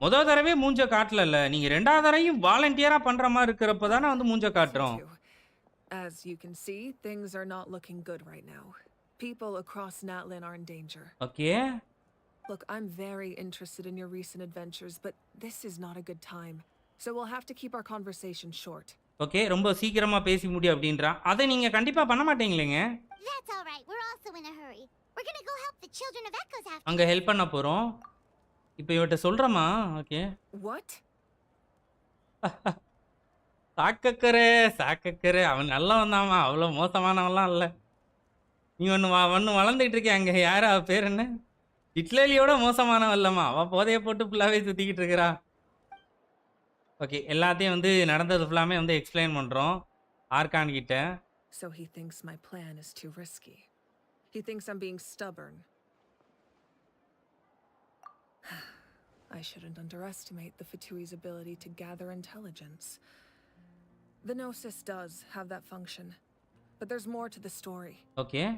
முதல் தடவை மூஞ்ச காட்டல. நீங்க ரெண்டாவது தடவையும் வாலண்டியரா பண்ற மாதிரி இருக்கிறப்ப தானே வந்து மூஞ்ச காட்டுறோம். As you can see, things are not looking good right now. People across Natlan are in danger. Okay. Look, I'm very interested in your recent adventures, but this is not a good time. So we'll have to keep our conversation short. Okay, ரொம்ப சீக்கிரமா பேசி முடி அப்படின்றா. அதை நீங்க கண்டிப்பா பண்ண மாட்டீங்களேங்க. That's all right. We're also in a hurry. We're going to go help the children of echoes after. அங்க ஹெல்ப் பண்ண போறோம். இப்போ இவட்ட சொல்றமா? ஓகே. What? சாக்கக்கரே அவன் நல்லா வந்தாமா. அவ்வளவு மோசமானவன்லாம் இல்ல. நீ ஒன்னு வளர்ந்துட்டு இருக்கே. அங்க யாரா பேர் என்ன? சிட்லலியோட மோசமானவன் இல்லம்மா. அவ போதைய போட்டு ஃபுல்லாவே சுத்திக்கிட்டு இருக்கறா. ஓகே, எல்லாத்தையும் வந்து நடந்தது ஃபுல்லாமே வந்து எக்ஸ்பிளைன் பண்றோம். Archon கிட்ட. So he thinks my plan is too risky. He thinks I'm being stubborn. I shouldn't underestimate the Fatui's ability to gather intelligence. The Gnosis does have that function, but there's more to the story. Okay.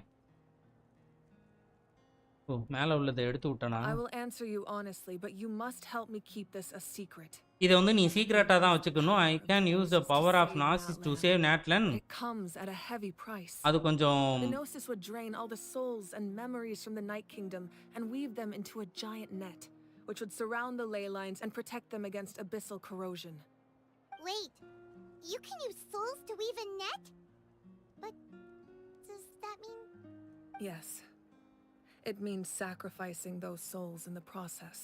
ஓ மேல உள்ளதை எடுத்து விட்டனா? I will answer you honestly, but you must help me keep this a secret. இத வந்து நீ சீக்ரெட்டா தான் வச்சுக்கணும். I can use the power of Gnosis to save Natlan. It comes at a heavy price. அது கொஞ்சம் The Gnosis would drain all the souls and memories from the Night Kingdom and weave them into a giant net, which would surround the ley lines and protect them against abyssal corrosion. Wait, you can use souls to weave a net? But does that mean... Yes. It means sacrificing those souls in the process.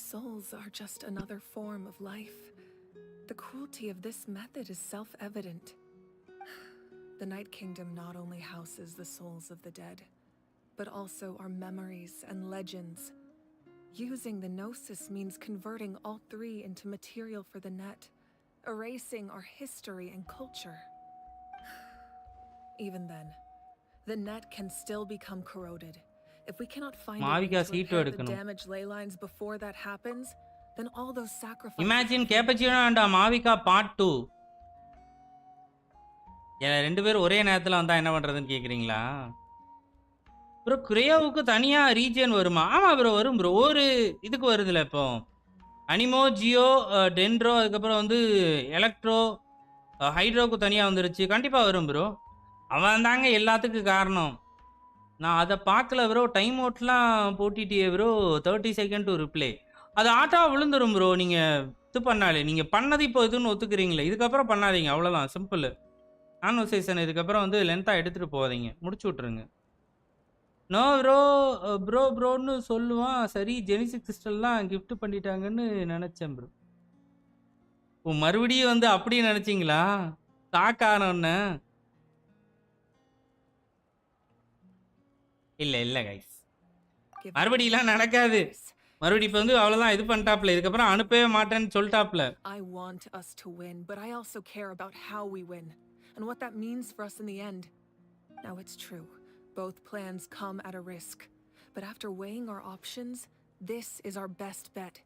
Souls are just another form of life. The cruelty of this method is self-evident. The Night Kingdom not only houses the souls of the dead, but also our memories and legends. Using the Gnosis means converting all three into material for the net, erasing our history and culture. Even then, the net can still become corroded. If we cannot find a way to repair the damaged ley lines before that happens, then all those sacrifices... Imagine Cappuccino and Mavika Part 2. ரெண்டு பேரும் ஒரே நேரத்துல வந்தா என்ன பண்றதுன்னு கேக்குறீங்களா? Bro கிரேயோவுக்கு தனியா region வருமா? ஆமா ப்ரோ வரும் ப்ரோ. ஒரு இதுக்கு வருதுல இப்போ. அனிமோ, ஜியோ, டென்ட்ரோ, அதுக்கப்புறம் வந்து எலக்ட்ரோ, ஹைட்ரோக்கு தனியா வந்துருச்சு. கண்டிப்பா வரும் ப்ரோ. அவன் தாங்க எல்லாத்துக்கும் காரணம். நான் அதை பார்க்கல ப்ரோ. டைம் அவுட்லாம் போட்டிட்டியே ப்ரோ. 30 second to reply. அது ஆட்டா விழுந்துரும் ப்ரோ. நீங்கள் இது பண்ணாலே நீங்கள் பண்ணது இப்போ இதுன்னு ஒத்துக்கிறீங்களே, இதுக்கப்புறம் பண்ணாதீங்க. அவ்வளோதான் சிம்பிள். கான்வர்சேஷன் இதுக்கப்புறம் வந்து லென்த்தாக எடுத்துகிட்டு போகாதீங்க, முடிச்சு விட்ருங்க. நோ ப்ரோ ப்ரோன்னு சொல்லுவான். சரி ஜெனிசிக் கிறிஸ்டல்லாம் கிஃப்ட் பண்ணிட்டாங்கன்னு நினச்சேன் ப்ரோ. ஓ மறுபடியும் வந்து அப்படி நினச்சிங்களா? தாக்கானோன்னு இல்ல கைஸ், மறுபடியெல்லாம் நடக்காது. மறுபடியும் இப்போ வந்து அவ்வளோதான் இது பண்ணிட்டாப்ல. இதுக்கப்புறம் அனுப்பவே மாட்டேன்னு சொல்லிட்டாப்ல. I want us to win, but I also care about how we win and what that means for us in the end. Now it's true, both plans come at a risk, but after weighing our options, this is our best bet.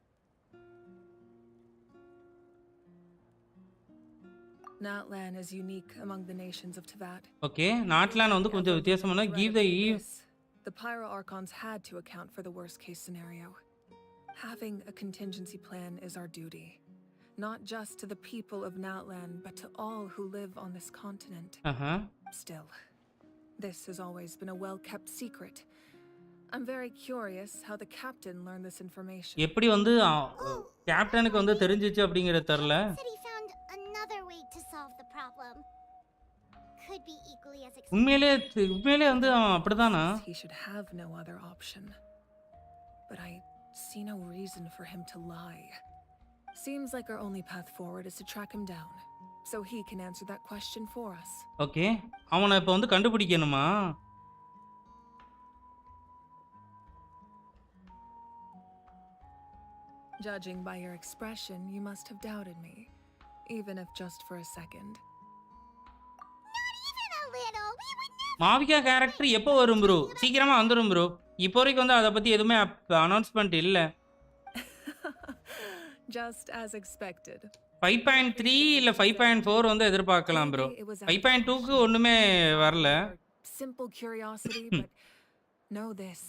Natlan is unique among the nations of Teyvat. Okay, Natlan வந்து கொஞ்சம் வித்தியாசமான. Give the The Pyro Archons had to account for the worst case scenario. Having a contingency plan is our duty, not just to the people of Natlan, but to all who live on this continent. Still, this has always been a well-kept secret. I'm very curious how the captain learned this information. எப்படி வந்து கேப்டனுக்கு வந்து தெரிஞ்சிச்சு அப்படிங்கறது தெரியல. Another way to solve the problem. Could be equally as உண்மையிலே வந்து அப்படிதானா? He should have no other option. But I see no reason for him to lie. Seems like our only path forward is to track him down, so he can answer that question for us. Okay, அவனை இப்ப வந்து கண்டுபிடிக்கணுமா? Judging by your expression, you must have doubted me, even if just for a second. Mavuika character எப்போ வரும் bro? சீக்கிரமா வந்துரும் bro. இப்போ வரைக்கும் வந்து அதை பத்தி எதுவுமே அனௌன்ஸ்மெண்ட் இல்ல. Just as expected. 5.3 இல்ல 5.4 வந்து எதிர்பார்க்கலாம் ப்ரோ. 5.2க்கு ஒண்ணுமே வரல. Simple curiosity, but know this.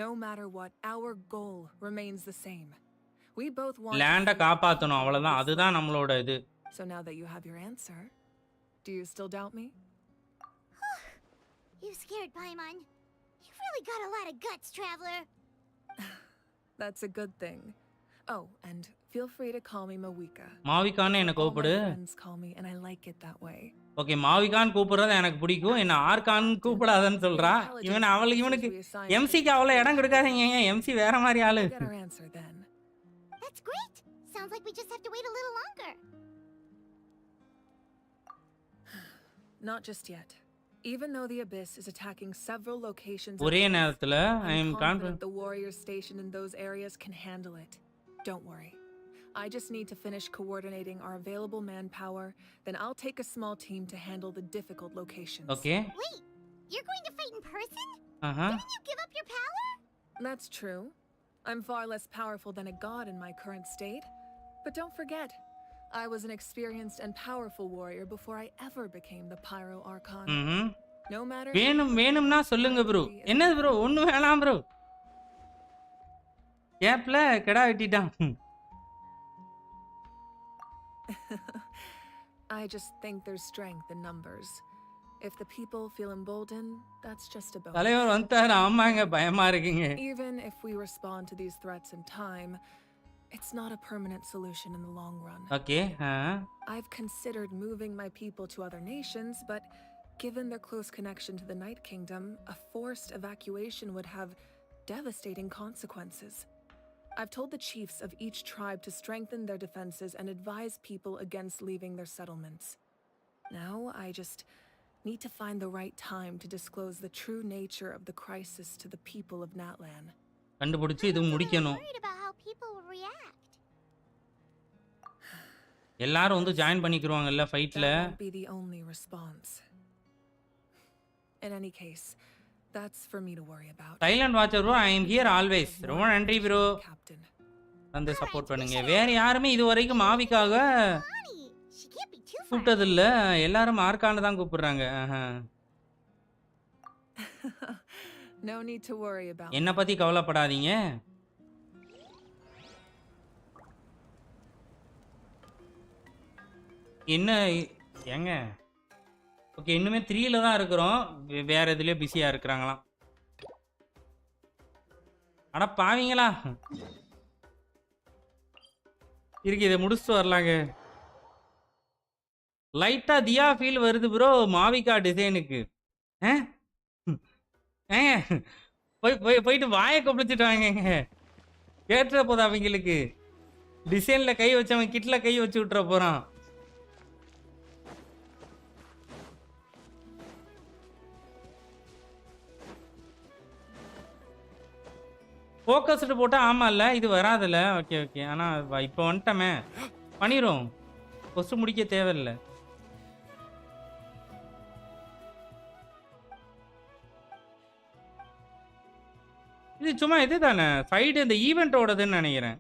No matter what, our goal remains the same. We both want லேண்ட காப்பாத்தணும், அவ்வளவுதான். அதுதான் நம்மளோட இது. So now that you have your answer, do you still doubt me? You scared, Paimon. You've really got a lot of guts, traveler. That's a good thing. Oh, and feel free to call me Mawika. மாவிகான்னு என்ன கூப்பிடு. Friends call me and I like it that way. Okay, மாவிகான்னு கூப்பிடுறது எனக்கு பிடிக்கும். என்ன argon கூப்பிடாதன்னு சொல்றா. இவனுக்கு எம்சிக்கு அவ்வளவு இடம் கொடுக்காதீங்க. எம்சி வேற மாதிரி ஆளு. That's great. Sounds like we just have to wait a little longer. Not just yet. Even though the Abyss is attacking several locations, ஒரே நேரத்துல I am confident the warriors stationed in those areas can handle it. Don't worry. I just need to finish coordinating our available manpower, then I'll take a small team to handle the difficult locations. Okay. Wait, you're going to fight in person? Uh-huh. Didn't you give up your power? That's true. I'm far less powerful than a god in my current state. But don't forget, I was an experienced and powerful warrior before I ever became the Pyro Archon. No matter வேணும்னா சொல்லுங்க bro. என்ன bro ஒண்ணும் வேணாம் bro. கேப்ல கடா வெட்டிட்டான். I just think there's strength in numbers. If the people feel emboldened, that's just a bonus. தலைவர் வந்துட்டாரு. ஆமாங்க பயமா இருக்குங்க. Even if we respond to these threats in time, it's not a permanent solution in the long run. Okay. I've considered moving my people to other nations, but given their close connection to the Night Kingdom, a forced evacuation would have devastating consequences. I've told the chiefs of each tribe to strengthen their defenses and advise people against leaving their settlements. Now, I just need to find the right time to disclose the true nature of the crisis to the people of Natlan. கண்டுபிடிச்சு இது முடிக்கணும். எல்லாரும் வந்து join பண்ணிக்குவாங்கல்ல ஃபைட்ல. That won't be the only response. In any case, that's for me to worry about. Silent watcher bro, I am here always. ரொம்ப நன்றி bro. வந்து support பண்ணுங்க. வேற யாருமே இது வரைக்கும் மாவிக்காக கூப்பிட்டது இல்ல. எல்லாரும் ஆர்கான தான் கூப்பிடுறாங்க. No need to worry about. என்ன பத்தி கவலைப்படாதீங்க. என்ன ஏங்க ஓகே இன்னுமே 3ல தான் இருக்கிறோம். வேற எதுலயே பிஸியா இருக்கிறாங்களாம். அட பாவீங்களா இருக்கு. இதை முடிச்சுட்டு வரலாங்க. லைட்டா தியா ஃபீல் வருது ப்ரோ மாவிகா டிசைனுக்கு. போயிட்டு வாயை கொப்பளிச்சுட்டு வாங்க. கேட்டுற போதும் அவங்களுக்கு. டிசைன்ல கை வச்சவன் கிட்ல கை வச்சு விட்டுற போறான். ஃபோக்கஸ்டு போட்டா ஆமா இல்ல இது வராதுல்ல. ஓகே ஓகே ஆனா இப்போ வந்துட்டமே பண்ணிரும். ஃபர்ஸ்ட் முடிக்க தேவையில்லை. இது சும்மா இது தானே சைடு இந்த ஈவெண்ட்டோடதுன்னு நினைக்கிறேன்.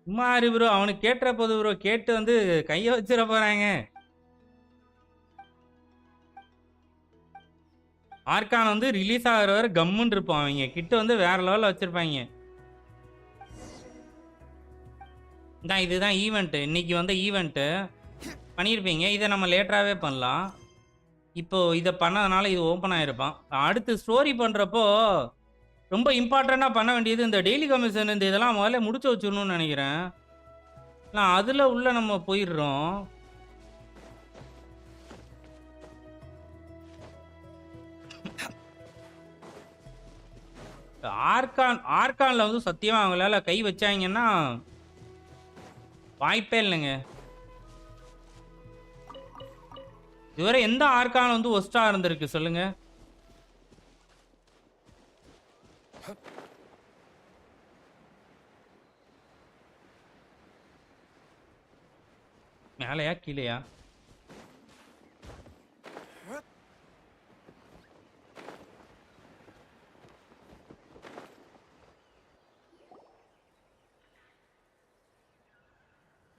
சும்மா ப்ரோ அவனுக்கு கேட்டுற போது ப்ரோ கேட்டு வந்து கையை வச்சிட போறாங்க. ஆர்கான் வந்து ரிலீஸ் ஆகிற வரை கம்முன்னு இருப்பான். அவங்க கிட்ட வந்து வேற லெவலில் வச்சிருப்பாங்க. தான் இதுதான் ஈவெண்ட்டு. இன்னைக்கு வந்து ஈவெண்ட்டு பண்ணியிருப்பீங்க. இதை நம்ம லேட்டராகவே பண்ணலாம். இப்போ இதை பண்ணதுனால இது ஓப்பன் ஆகிருப்பான். அடுத்து ஸ்டோரி பண்ணுறப்போ ரொம்ப இம்பார்ட்டண்ட்டாக பண்ண வேண்டியது இந்த டெய்லி கமிஷன் இந்த இதெல்லாம் முதல்ல முடிச்சு வச்சிடணும்னு நினைக்கிறேன். நான் அதில் உள்ள நம்ம போயிடுறோம். ஆர்கான்ல வந்து சத்தியமா அவங்களால கை வச்சாங்கன்னா வாய்ப்பே இல்லைங்க. இதுவரை எந்த ஆர்கான் வந்து ஒஸ்டா இருந்திருக்கு சொல்லுங்க. மேலையா கீழையா?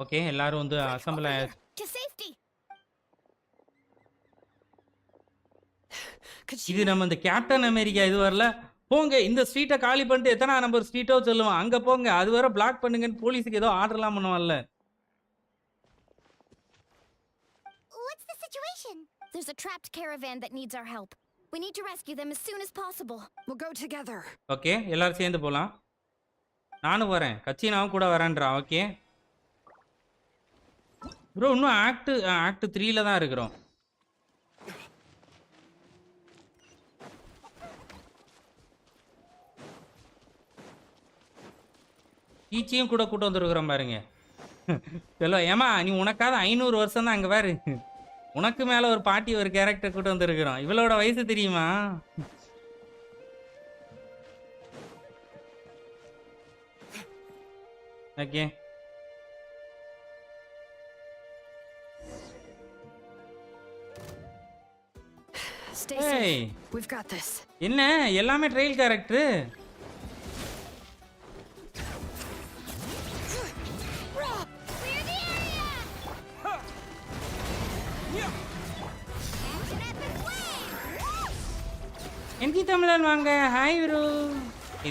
ஓகே எல்லாரும் வந்து அசெம்பிள் ஆயாச்சு. இது நம்ம இந்த கேப்டன் அமெரிக்கா இது வரல. போங்க இந்த ஸ்ட்ரீட்டை காலி பண்ணிட்டு எத்தனை நம்பர் ஸ்ட்ரீட்டோ சொல்லுவான் அங்க போங்க. அது வரை பிளாக் பண்ணுங்கன்னு போலீஸுக்கு ஏதோ ஆர்டர்லாம் பண்ணுவான்ல. What's the situation? There's a trapped caravan that needs our help. We need to rescue them as soon as possible. We'll go together. Okay எல்லாரும் சேர்ந்து போலாம். நானும் வரேன். கச்சினாவும் கூட வரேன்றா. ஓகே ப்ரோ இன்னும் ஆக்ட் 3ல தான் இருக்கிறோம். ஈச்சியும் கூட கூட்டு வந்துருக்குறோம் பாருங்க. சொல்ல ஏமா நீ உனக்காவது 500 வருஷம் தான் அங்கே பாரு. உனக்கு மேலே ஒரு பாட்டி ஒரு கேரக்டர் கூட்டு வந்துருக்குறோம். இவளோட வயசு தெரியுமா? Okay Stay safe. We've got this. என்ன எல்லாமே ட்ரைல் கேரக்டர். என்கி தமிழன் வாங்க. Hi bro.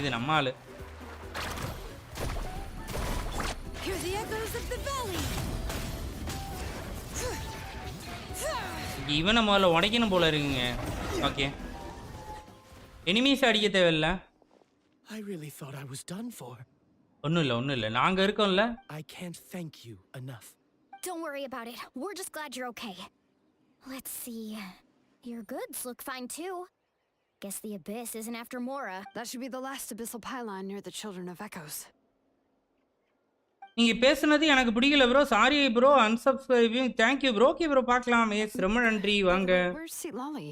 இது நம்ம ஆளு. இவனை முதல்ல உடைக்கணும் போல இருக்குங்க. ஓகே எனிமீஸ் அடிக்க தேவையில்ல. I really thought I was done for. ஒண்ணும் இல்ல நாங்க இருக்கோம்ல. I can't thank you enough. Don't worry about it. We're just glad you're okay. Let's see. Your goods look fine too. Guess the Abyss isn't after Mora. That should be the last Abyssal pylon near the Children of Echoes. நீங்க பேசுனது எனக்கு பிடிக்கல bro. Sorry bro. Unsubscribing. Thank you bro. Okay bro பார்க்கலாம். Yes ரொம்ப நன்றி. வாங்க. Where's Citlali?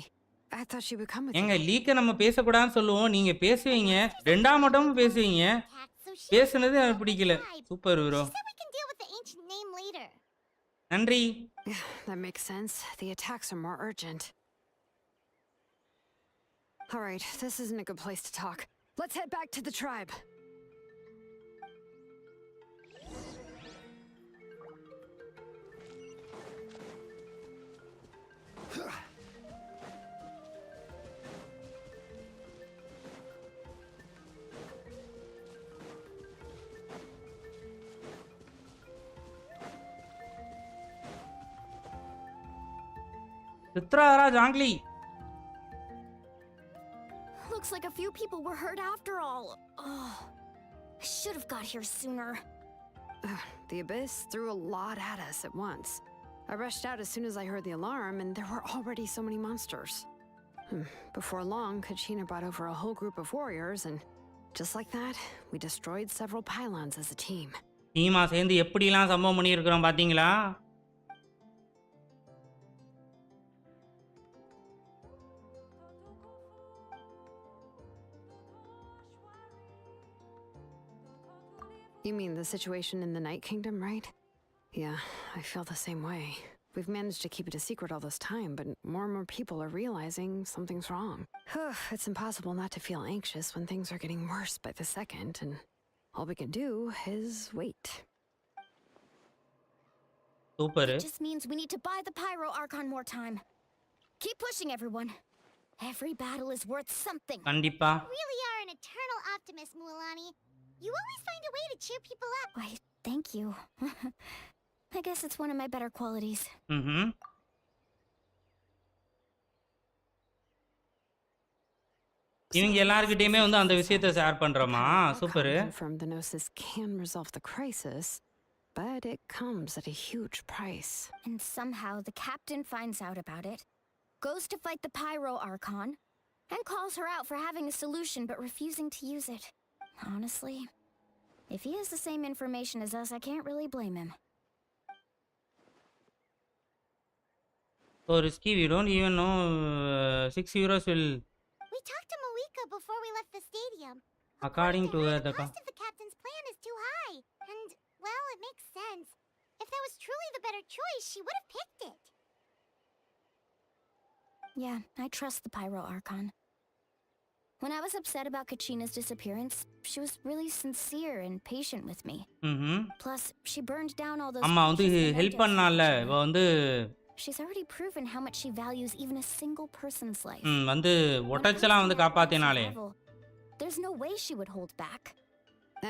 I thought she would come with எங்க லீக்க நம்ம பேச கூடாதுன்னு சொல்லுவோம். நீங்க பேசுவீங்க. ரெண்டாம் மட்டும் பேசுவீங்க. பேசுனது எனக்கு பிடிக்கல. Super bro. நன்றி. That makes sense. The attacks are more urgent. All right, this isn't a good place to talk. Let's head back to the tribe. சித்ராரா ஜாங்லி. Looks like a few people were hurt after all. Oh, I should have got here sooner. The Abyss threw a lot at us at once. I rushed out as soon as I heard the alarm, and there were already so many monsters. Before long, Kachina brought over a whole group of warriors, and just like that, we destroyed several pylons as a team. டீமா சேர்ந்து எப்படிலாம் சம்பவம் பண்ணியிருக்கிறோம் பாத்தீங்களா? You mean the situation in the Night Kingdom, right? Yeah, I feel the same way. We've managed to keep it a secret all this time, but more and more people are realizing something's wrong. It's impossible not to feel anxious when things are getting worse by the second, and all we can do is wait. Super. It just means we need to buy the Pyro Archon more time. Keep pushing, everyone. Every battle is worth something. கண்டிப்பா. You really are an eternal optimist, Mualani. You always find a way to cheer people up. Why, thank you. I guess it's one of my better qualities. இவங்க எல்லார்கிட்டயுமே வந்து அந்த விஷயத்தை share பண்றோமா? Super. From the Gnosis can resolve the crisis, but it comes at a huge price. And somehow the captain finds out about it, goes to fight the Pyro Archon, and calls her out for having a solution but refusing to use it. Honestly, if he has the same information as us, I can't really blame him. So risky, we don't even know 6 euros will... We talked to Malika before we left the stadium. According to the cost of the captain's plan is too high. And, well, it makes sense. If that was truly the better choice, she would have picked it. Yeah, I trust the Pyro Archon. When I was upset about Kachina's disappearance, she was really sincere and patient with me. Plus, she burned down all those... அம்மா வந்து help பண்ணால. இவ வந்து She's already proven how much she values even a single person's life. வந்து ஒட்டச்சலாம் வந்து காப்பாத்தினாலே. There's no way she would hold back.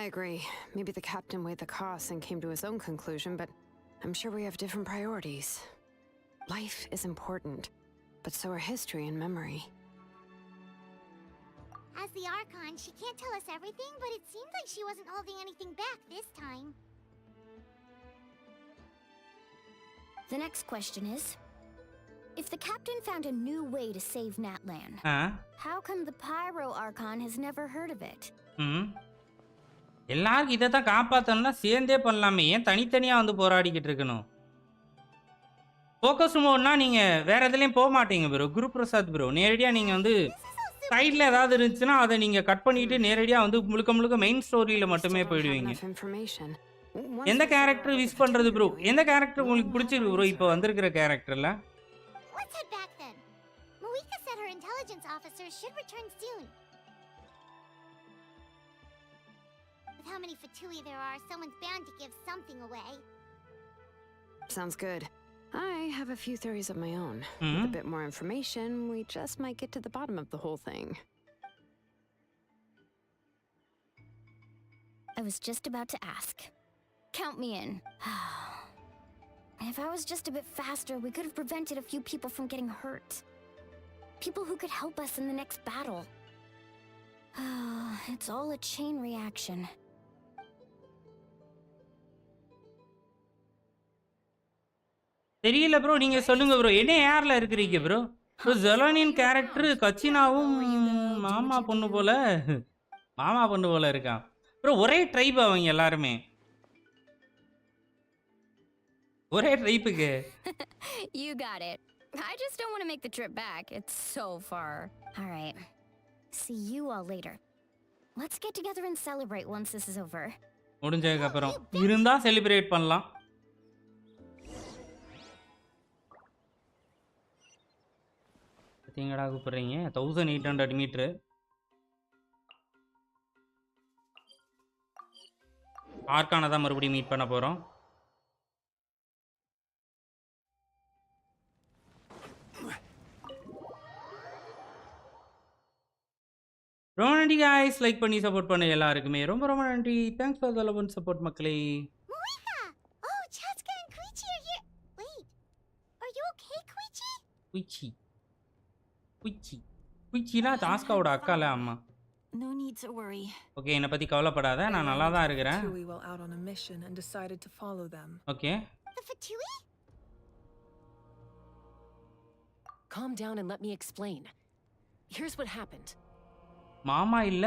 I agree. Maybe the captain weighed the costs and came to his own conclusion, but I'm sure we have different priorities. Life is important, but so are history and memory. As the Archon, she can't tell us everything, but it seems like she wasn't holding anything back this time. The next question is, if the captain found a new way to save Natlan, how come the Pyro Archon has never heard of it? எல்லாரும் இதை தான் காப்பாற்றணும்னா சேர்ந்தே பண்ணலாமே, ஏன் தனித்தனியா வந்து போராடிக்கிட்டு இருக்கணும்? ஃபோக்கஸ் மோட்னா நீங்க வேற எதுலயும் போக மாட்டீங்க ப்ரோ. குரு பிரசாத் ப்ரோ, நேரடியா நீங்க வந்து சைடில் ஏதாவது இருந்துச்சுன்னா அதை நீங்கள் கட் பண்ணிட்டு நேரடியாக வந்து முழுக்க முழுக்க மெயின் ஸ்டோரியில் மட்டுமே போயிடுவீங்க. எந்த கேரக்டர் விஷ் பண்றது ப்ரோ? எந்த கேரக்டர் உங்களுக்கு பிடிச்சிருக்கு ப்ரோ இப்போ வந்திருக்கிற கேரக்டர்ல? Let's head back then. Moika said her intelligence officer should return soon. With how many Fatui there are, someone's bound to give something away. Sounds good. I have a few theories of my own. With a bit more information, we just might get to the bottom of the whole thing. I was just about to ask. Count me in. If I was just a bit faster, we could have prevented a few people from getting hurt. People who could help us in the next battle. It's all a chain reaction. தெரியல bro, நீங்க சொல்லுங்க bro. என்ன ஏர்ல இருக்கிறீங்க bro? Bro ஜெலோனின் character கச்சினாவும் மாமா பொண்ணு போல இருக்கான் ப்ரோ. ஒரே ட்ரைப் அவங்க எல்லாருமே, ஒரே ட்ரைப்புக்கு. You got it. I just don't want to make the trip back. It's so far. All right. See you all later. Let's get together and celebrate once this is over. முடிஞ்சதுக்கு அப்புறம் இருந்தா celebrate பண்ணலாம். எங்கடா கூப்பிடுறீங்க? 1800 metre. ஆர்கானை தான் மறுபடியும் meet பண்ண போறோம். ரொமான்டிக் गाइस லைக் பண்ணி சப்போர்ட் பண்ண எல்லாருக்குமே ரொம்ப ரொம்ப நன்றி. Thanks for the love and support மக்களே. Moika! Oh, Chatska and Koichi are here. Wait. Are you okay, Koichi? குயிச்சினா டாஸ்காவோட அக்கால அம்மா. No need to worry. Okay, என்ன பத்தி கவலைப்படாத, நான் நல்லா தான் இருக்கிறேன். Fatui were out on a mission and decided to follow them. Okay. The Fatui? Calm down and let me explain. Here's what happened. மாமா இல்ல.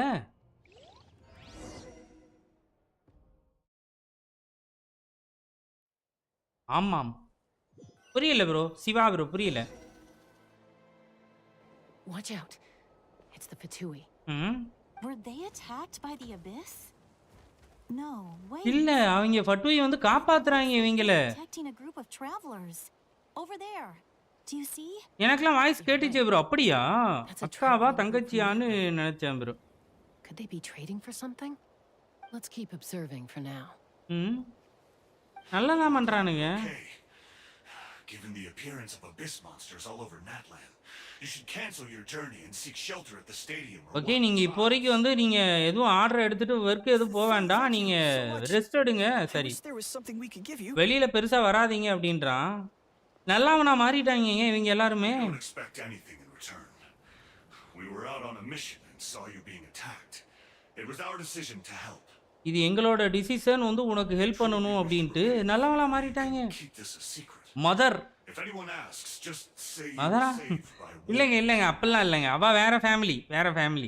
ஆமாம். புரியல ப்ரோ. சிவா ப்ரோ புரியல. Watch out. It's the Fatui. Were they attacked by the abyss? No, wait. இல்ல, அவங்க ஃபட்டுவை வந்து காப்பாத்துறாங்க இவங்கள. Protecting a group of travelers. Over there. Do you see? எனக்குலாம் வாய்ஸ் கேட்டுச்சே ப்ரோ. அப்படியா? அக்காவா தங்கச்சியான்னு நினைச்சேன் bro. Could they be trading for something? Let's keep observing for now. நல்லா தான் பண்றானுங்க. Given the appearance of abyss monsters all over Natlan, you should cancel your journey and seek shelter at the stadium. Okay, நீங்க இப்போ வரைக்கும் வந்து நீங்க எதுவும் order எடுத்துட்டு வர்க் எதுவும் போக வேண்டாம், நீங்க ரெஸ்ட் எடுங்க. சரி, வெளியில பெருசா வராதீங்க அப்படின்றான். நல்லவனா மாறிட்டாங்க இவங்க எல்லாருமே. Don't expect anything in return. We were out on a mission and saw you being attacked. It was our decision to help. இது எங்களோட டிசிஷன் வந்து உனக்கு ஹெல்ப் பண்ணணும் அப்படின்ட்டு நல்லவனா மாறிட்டாங்க. Keep this a secret. Mother. If anyone asks, just say you Mathura? were saved by இல்லங்க அப்பெல்லாம் இல்லங்க. அவ வேற ஃபேமிலி.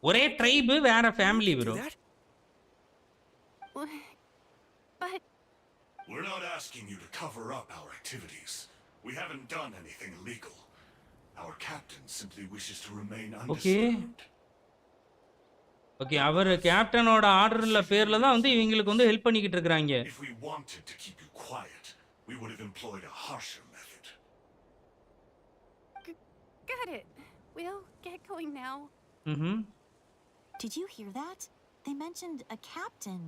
ஒரே ட்ரைப் வேற family bro. But we're not asking you to cover up our activities. We haven't done anything illegal. Our captain simply wishes to remain undisturbed. Okay, அவர் கேப்டனோட ஆர்டர்ல பேர்ல தான் வந்து இவங்களுக்கு வந்து ஹெல்ப் பண்ணிக்கிட்டு இருக்காங்க. If we wanted to keep you quiet, we would have employed a harsher method. Got it. We'll get going now. Did you hear that? They mentioned a captain.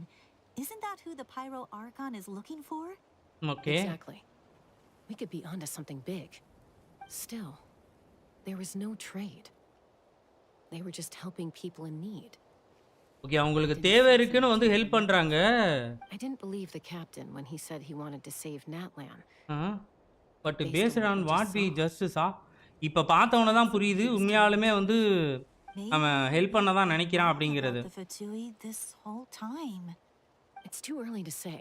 Isn't that who the Pyro Archon is looking for? Okay. Exactly. We could be onto something big. Still, there was no trade. They were just helping people in need. Okay, அவங்களுக்கு தேவை இருக்குன்னு வந்து help பண்றாங்க. I didn't believe the captain when he said he wanted to save Natlan. But based on what we just saw, இப்ப பார்த்தவன தான் புரியுது உண்மையாலுமே வந்து அவன் ஹெல்ப் பண்ண தான் நினைக்கிறான் அப்படிங்கிறது. This whole time. It's too early to say.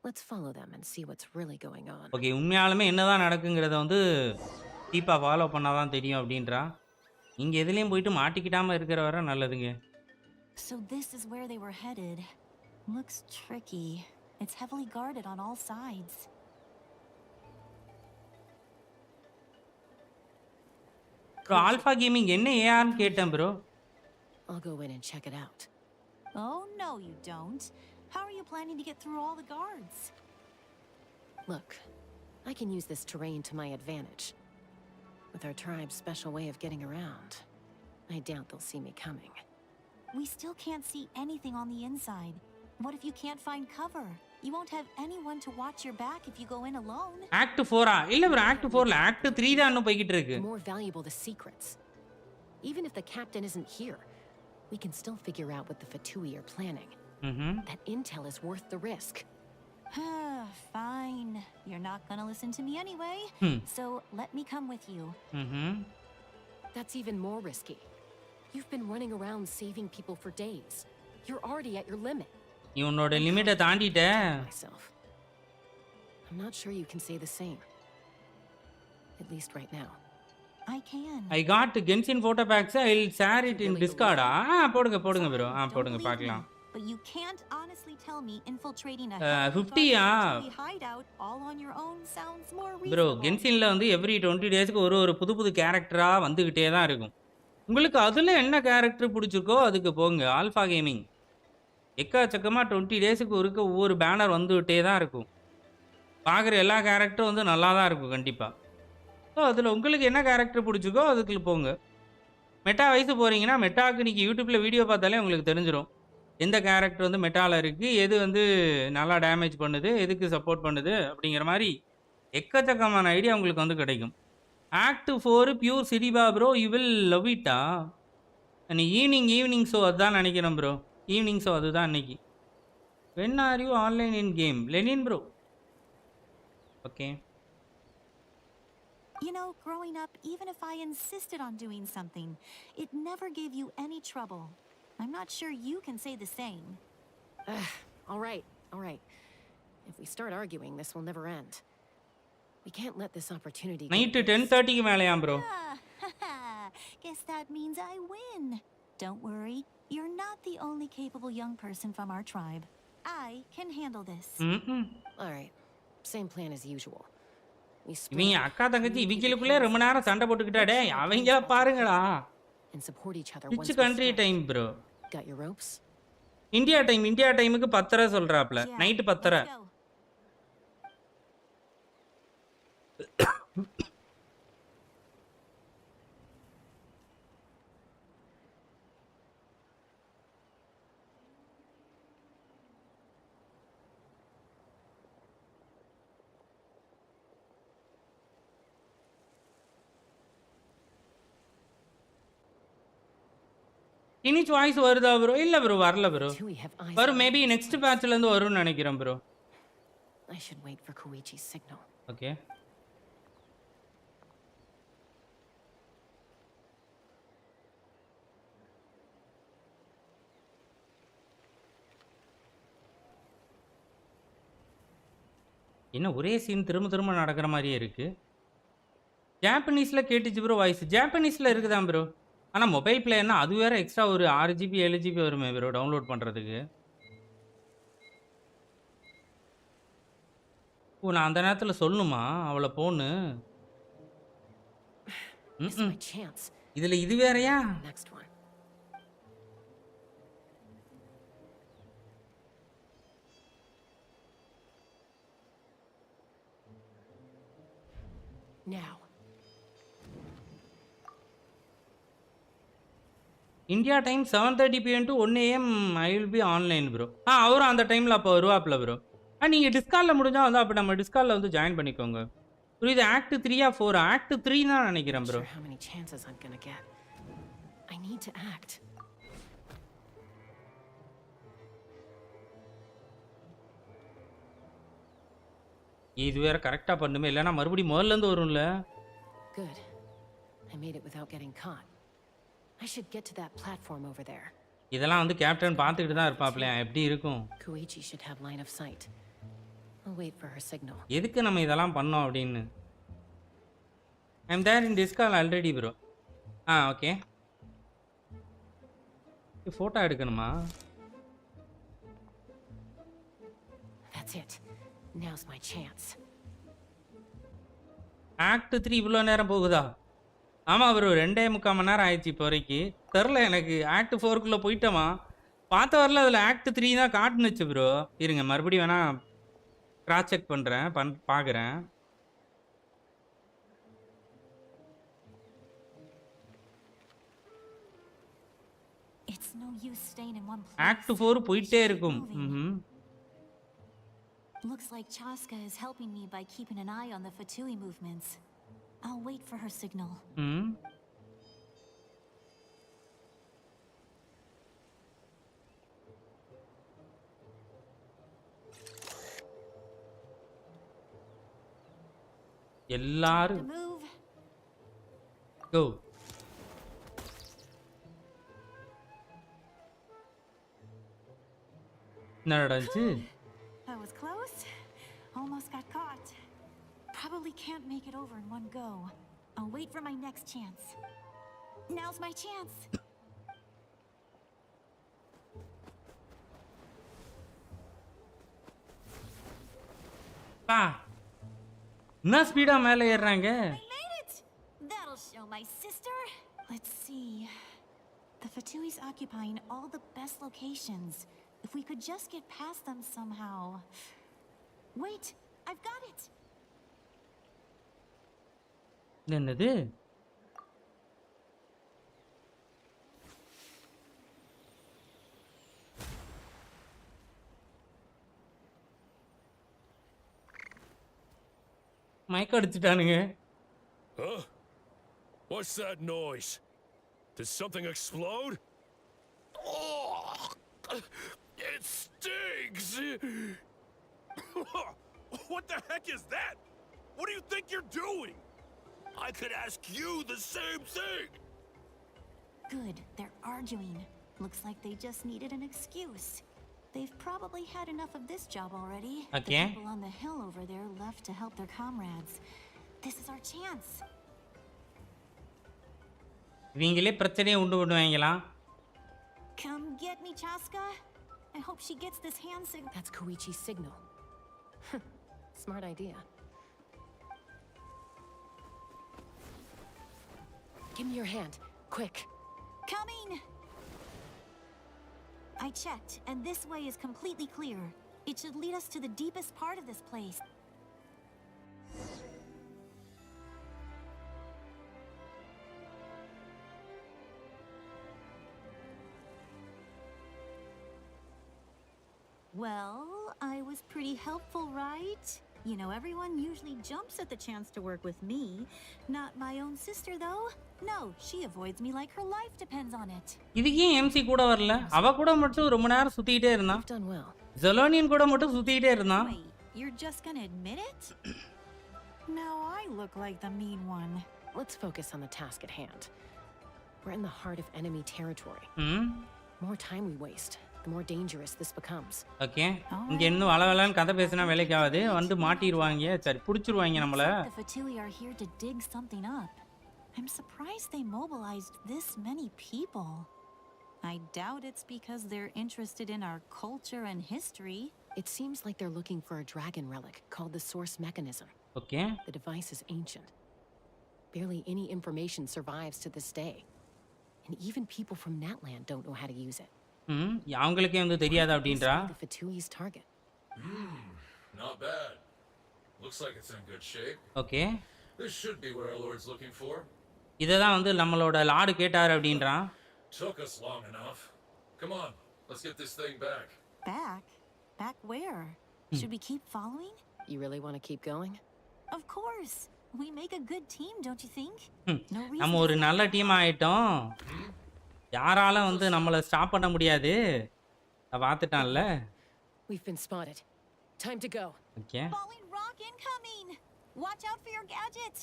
Let's follow them and see what's really going on. Okay, உண்மையாலுமே என்னதான் நடக்குங்கிறத வந்து டீப்பா ஃபாலோ பண்ணாதான் தெரியும் அப்படின்றா. இங்க எதுலயும் போயிட்டு மாட்டிக்கிட்டாம இருக்கிற வரை நல்லதுங்க. So this is where they were headed. Looks tricky. It's heavily guarded on all sides. Bro, alpha gaming என்ன ஏஆர்னு கேட்டேன் bro. I'll go in and check it out. Oh no you don't. How are you planning to get through all the guards? Look, I can use this terrain to my advantage. With our tribe's special way of getting around, I doubt they'll see me coming. We still can't see anything on the inside. What if you can't find cover? You won't have anyone to watch your back if you go in alone. Act 4 இல்ல bro Act 4ல Act 3 தான் இன்னும் போயிட்டு இருக்கு. The more valuable the secrets. Even if the captain isn't here, we can still figure out what the Fatui are planning. That intel is worth the risk. Fine. You're not gonna listen to me anyway. So let me come with you. That's even more risky. You've been running around saving people for days. You're already at your limit. உன்னோட லிமிட்டை தாண்டிட்ட. I'm not sure you can say the same. At least right now. I can. I got Genshin photo packs. I'll share it in Discord. போடுங்க bro. போடுங்க பார்க்கலாம். But you can't honestly tell me infiltrating a 50 hideout all on your own sounds more reasonable. Bro, Genshinல வந்து every 20 daysக்கு ஒரு புது கேரக்டரா வந்துகிட்டே தான் இருக்கும். உங்களுக்கு அதுல என்ன கேரக்டர் பிடிச்சிருக்கோ அதுக்கு போங்க. ஆல்பா கேமிங் எக்கச்சக்கமா 20 டேஸ்க்கு ஒவ்வொரு பேனர் வந்துகிட்டே தான் இருக்கும். பார்க்குற எல்லா கேரக்டரும் வந்து நல்லா தான் இருக்கும் கண்டிப்பாக. ஸோ அதில் உங்களுக்கு என்ன கேரக்டர் பிடிச்சிருக்கோ அதுக்குள்ள போங்க. மெட்டா வயசு போகிறீங்கன்னா மெட்டாவுக்கு நீங்கள் யூடியூப்பில் வீடியோ பார்த்தாலே உங்களுக்கு தெரிஞ்சிடும் எந்த கேரக்டர் வந்து மெட்டாவில் இருக்குது, எது வந்து நல்லா டேமேஜ் பண்ணுது, எதுக்கு சப்போர்ட் பண்ணுது அப்படிங்கிற மாதிரி எக்கச்சக்கமான ஐடியா உங்களுக்கு வந்து கிடைக்கும். ஆக்ட் 4 பியூர் சிரிபா ப்ரோ, யூ வில் லவ் இட்டா? ஈவினிங் ஷோ அதுதான் நினைக்கிறேன் ப்ரோ. ஈவினிங் ஷோ அதுதான் அன்னைக்கு. When are you online in game? Lenin bro. Okay. You know, growing up, even if I insisted on doing something, it never gave you any trouble. I'm not sure you can say the same. All right. If we start arguing, this will never end. We can't let this opportunity go. Night 10:30 மேலயாம் bro. Guess that means I win. Don't worry, you're not the only capable young person from our tribe. I can handle this. All right. Same plan as usual. இவங்க அக்கா தங்கச்சி இவங்களுக்குள்ளே ரொம்ப நேரம் சண்டை போட்டுக்கிட்டாடே. அவங்கள பாருங்கடா. And support each other. Which country time bro? Got your ropes? India டைமுக்கு 10:30 சொல்றாப்ல. Night 10:30. இனி சாய்ஸ் வருதா ப்ரோ? இல்ல ப்ரோ, வரல ப்ரோ. வரும், மேபி நெக்ஸ்ட் பேட்ச்ல இருந்து வரும்னு நினைக்கிறேன் bro. I should wait for Koichi's signal. Okay. என்ன ஒரே சீன் திரும்ப நடக்கிற மாதிரியே இருக்கு. ஜாப்பனீஸ்ல கேட்டுச்சு ப்ரோ வாய்ஸ். ஜாப்பனீஸ்ல இருக்குதான் ப்ரோ. ஆனால் மொபைல் பிளேயர்னா அது வேறு எக்ஸ்ட்ரா ஒரு 6 GB 7 GB வருமே ப்ரோ டவுன்லோட் பண்ணுறதுக்கு. ஓ, நான் அந்த நேரத்தில் சொல்லணுமா அவளை போன்னு? இதில் இது வேறையா? Now. India time 7:30 PM to 1 AM I will be online bro. அவரும் அந்த டைமில் அப்போ வருவாப்பில் ப்ரோ. நீங்கள் டிஸ்காலில் முடிஞ்சால் வந்து அப்போ நம்ம டிஸ்காலில் வந்து ஜாயின் பண்ணிக்கோங்க. புரியுது. Act 3 or 4? ஆக்ட் 3 தான் நினைக்கிறேன் ப்ரோ. இது வேற கரெக்டாக பண்ணுமே, இல்லைன்னா மறுபடியும் முதல்லேருந்து வரும்ல. Good. I made it without getting caught. I should get to that platform over there. இதெல்லாம் வந்து கேப்டன் பார்த்துக்கிட்டு தான் இருப்பாப்ல. எப்படி இருக்கும்? Koichi should have line of sight. I'll wait for her signal. எதுக்கு நம்ம இதெல்லாம் பண்ணோம் அப்படின்னு? I'm there in Discord already bro. Okay. Photo எடுக்கணுமா? That's it. Now's my chance. Act 3 இவ்வளோ நேரம் போகுதா? ஆமாம் ப்ரோ, 2.25 மணி நேரம் ஆயிடுச்சு இப்போ வரைக்கும். தெரில எனக்கு. ஆக்ட் 4க்குள்ளே போயிட்டோமா பார்த்த வரல அதில் ஆக்ட் 3 தான் காட்டுனுச்சு ப்ரோ. இருங்க மறுபடியும் வேணா கிராஸ் செக் பண்ணுறேன் பார்க்குறேன். It's no use staying in one place. Act 4 போயிட்டே இருக்கும். Looks like Chaska is helping me by keeping an eye on the Fatui movements. I'll wait for her signal. எல்லாரும் go. நடந்துச்சு. That was close. Almost got caught. Probably can't make it over in one go. I'll wait for my next chance. Now's my chance. என்ன speedo மேலே ஏறுறாங்க. I made it. That'll show my sister. Let's see. The Fatui's occupying all the best locations. If we could just get past them somehow. Wait, I've got it. என்னது? Mic அடிச்சிட்டானுங்க. Huh? What's that noise? Did something explode? Oh, it stings! What the heck is that? What do you think you're doing? I could ask you the same thing! Good, they're arguing. Looks like they just needed an excuse. They've probably had enough of this job already. Okay. The people on the hill over there left to help their comrades. This is our chance. இவங்களே பிரச்சனையை உண்டு பண்ணுவாங்களா? Come get me, Chaska. I hope she gets this hand signal. That's Koichi's signal. Smart idea. Give me your hand, quick. Coming! I checked, and this way is completely clear. It should lead us to the deepest part of this place. Well, I was pretty helpful, right? You know, everyone usually jumps at the chance to work with me. Not my own sister, though. No, she avoids me like her life depends on it. இதுக்கு ஏன் MC கூட வரல? அவ கூட மட்டும் ரொம்ப நேரம் சுத்திட்டே இருந்தான். ஜெலோனியன் கூட மட்டும் சுத்திட்டே இருந்தான். Wait, you're just gonna admit it? Now I look like the mean one. Let's focus on the task at hand. We're in the heart of enemy territory. More time we waste, the more dangerous this becomes. Okay. இங்க இன்னும் வளவலன்னு கதை பேசினா வேலைக்கு ஆகாது. வந்து மாட்டிடுவாங்க. சரி புடிச்சிருவாங்க நம்மள. The Fatui are here to dig something up. I'm surprised they mobilized this many people. I doubt it's because they're interested in our culture and history. It seems like they're looking for a dragon relic called the source mechanism. Okay. The device is ancient. Barely any information survives to this day. And even people from Natlan don't know how to use it. அவங்களுக்கே வந்து தெரியாது அப்படின்றா. The Fatui's target. Not bad. Looks like it's in good shape. Okay. This should be what our lord's looking for. இததான் வந்து நம்மளோட Lord கேட்டார் அப்படின்றான். Took us long enough. Come on, let's get this thing back. Back? Back where? Should we keep following? You really want to keep going? Of course. We make a good team, don't you think? No reason. நம்ம ஒரு நல்ல team ஆயிட்டோம். யாரால வந்து நம்மள stop பண்ண முடியாது. பாத்துட்டான்ல. We've been spotted. Time to go. Okay. Falling rock incoming. Watch out for your gadget.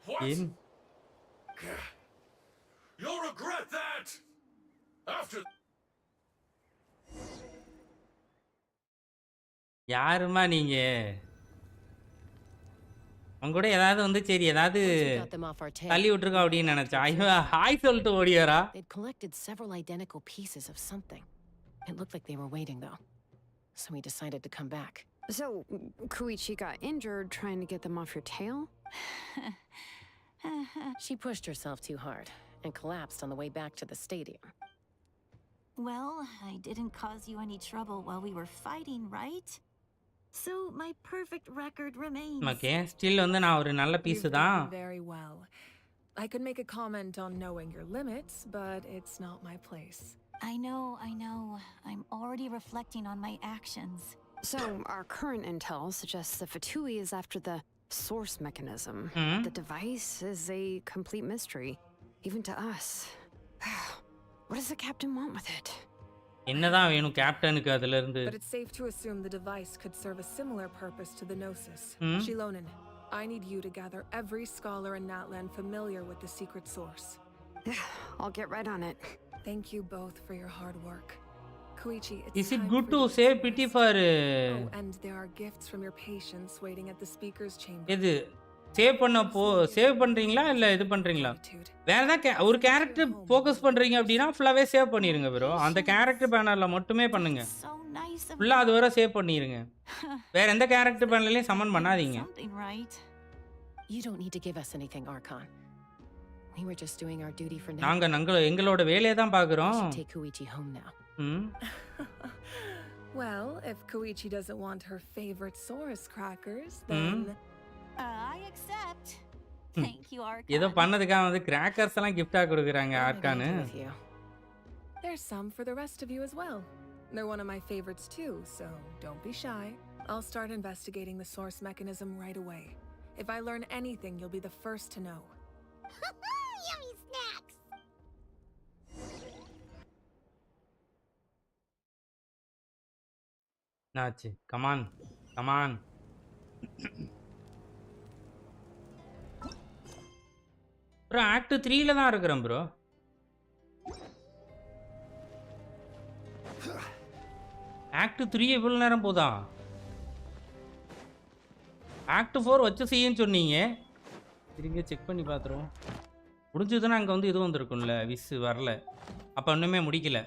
What? You'll regret that. After யாருமா நீங்க? அவங்க கூட ஏதாவது வந்து சரி ஏதாவது தள்ளி விட்டுருக்கா அப்படின்னு நினைச்சா. ஐயோ ஹாய் சொல்லிட்டு ஓடியாரா. They'd collected several identical pieces of something. It looked like they were waiting though. So we decided to come back. So, Koichi got injured trying to get them off your tail? She pushed herself too hard, and collapsed on the way back to the stadium. Well, I didn't cause you any trouble while we were fighting, right? So my perfect record remains. Okay, still வந்து நான் ஒரு நல்ல piece You've தான். done very well. I could make a comment on knowing your limits, but it's not my place. I know. I'm already reflecting on my actions. So, our current intel suggests the Fatui is after the source mechanism. The device is a complete mystery, even to us. What does the captain want with it? என்னதான் வேணும் கேப்டனுக்கு அதுல இருந்து? But it's safe to assume the device could serve a similar purpose to the Gnosis. Shilonen, I need you to gather every scholar in Natlan familiar with the secret source. I'll get right on it. Thank you both for your hard work. Koichi, Is it good to say pity for Oh, and there are gifts from your patients waiting at the speaker's chamber. இது save பண்றீங்களா இல்ல இது பண்றீங்களா? வேற ஏதாவது ஒரு character focus பண்றீங்க அப்படினா ஃபுல்லாவே சேவ் பண்ணிருங்க bro. அந்த கேரக்டர் பேனல்ல மட்டுமே பண்ணுங்க. ஃபுல்லா அது வரை சேவ் பண்ணிருங்க. வேற எந்த கேரக்டர் பேனல்லையும் சமன் பண்ணாதீங்க. You don't need to give us anything, Archon. We were just doing our duty for now. நாங்க எங்களோட வேலையை தான் பார்க்கறோம். Take Koichi home now. Well, if Koichi doesn't want her favorite Saurus crackers, then I accept. Thank you, Archon. ஏதோ பண்ணதுக்காக வந்து crackers எல்லாம் gift-ஆ கொடுக்கறாங்க argon. There's some for the rest of you as well. They're one of my favorites too, so don't be shy. I'll start investigating the source mechanism right away. If I learn anything, you'll be the first to know. Yummy snacks! Notch come on bro act 3 ல தான் இருக்கறேன் bro. act 3 எவ்வளவு நேரம் போதா? act 4 வச்சு செய்யன்னு சொன்னீங்க. திரும்ப check பண்ணி பாத்துறோம். முடிஞ்சதுனா அங்க வந்து இது வந்திருக்கும்ல விஸ் வரல. அப்ப இன்னுமே முடிக்கல.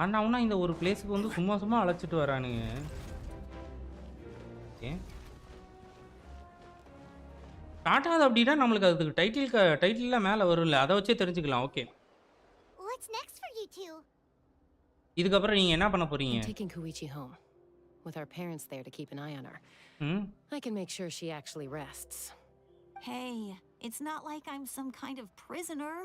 ஆனா இந்த ஒரு பிளேஸ்க்கு வந்து சும்மா அழைச்சிட்டு வரானுங்க. ஓகே ஸ்டார்ட் ஆகுது அப்படினா நமக்கு அதுக்கு டைட்டில்ல மேல வரும்ல அத வச்சே தெரிஞ்சுக்கலாம். Okay What's next for you two? இதுக்கு அப்புறம் நீங்க என்ன பண்ண போறீங்க? Taking Koichi home with our parents there to keep an eye on her. I can make sure she actually rests. Hey, it's not like I'm some kind of prisoner.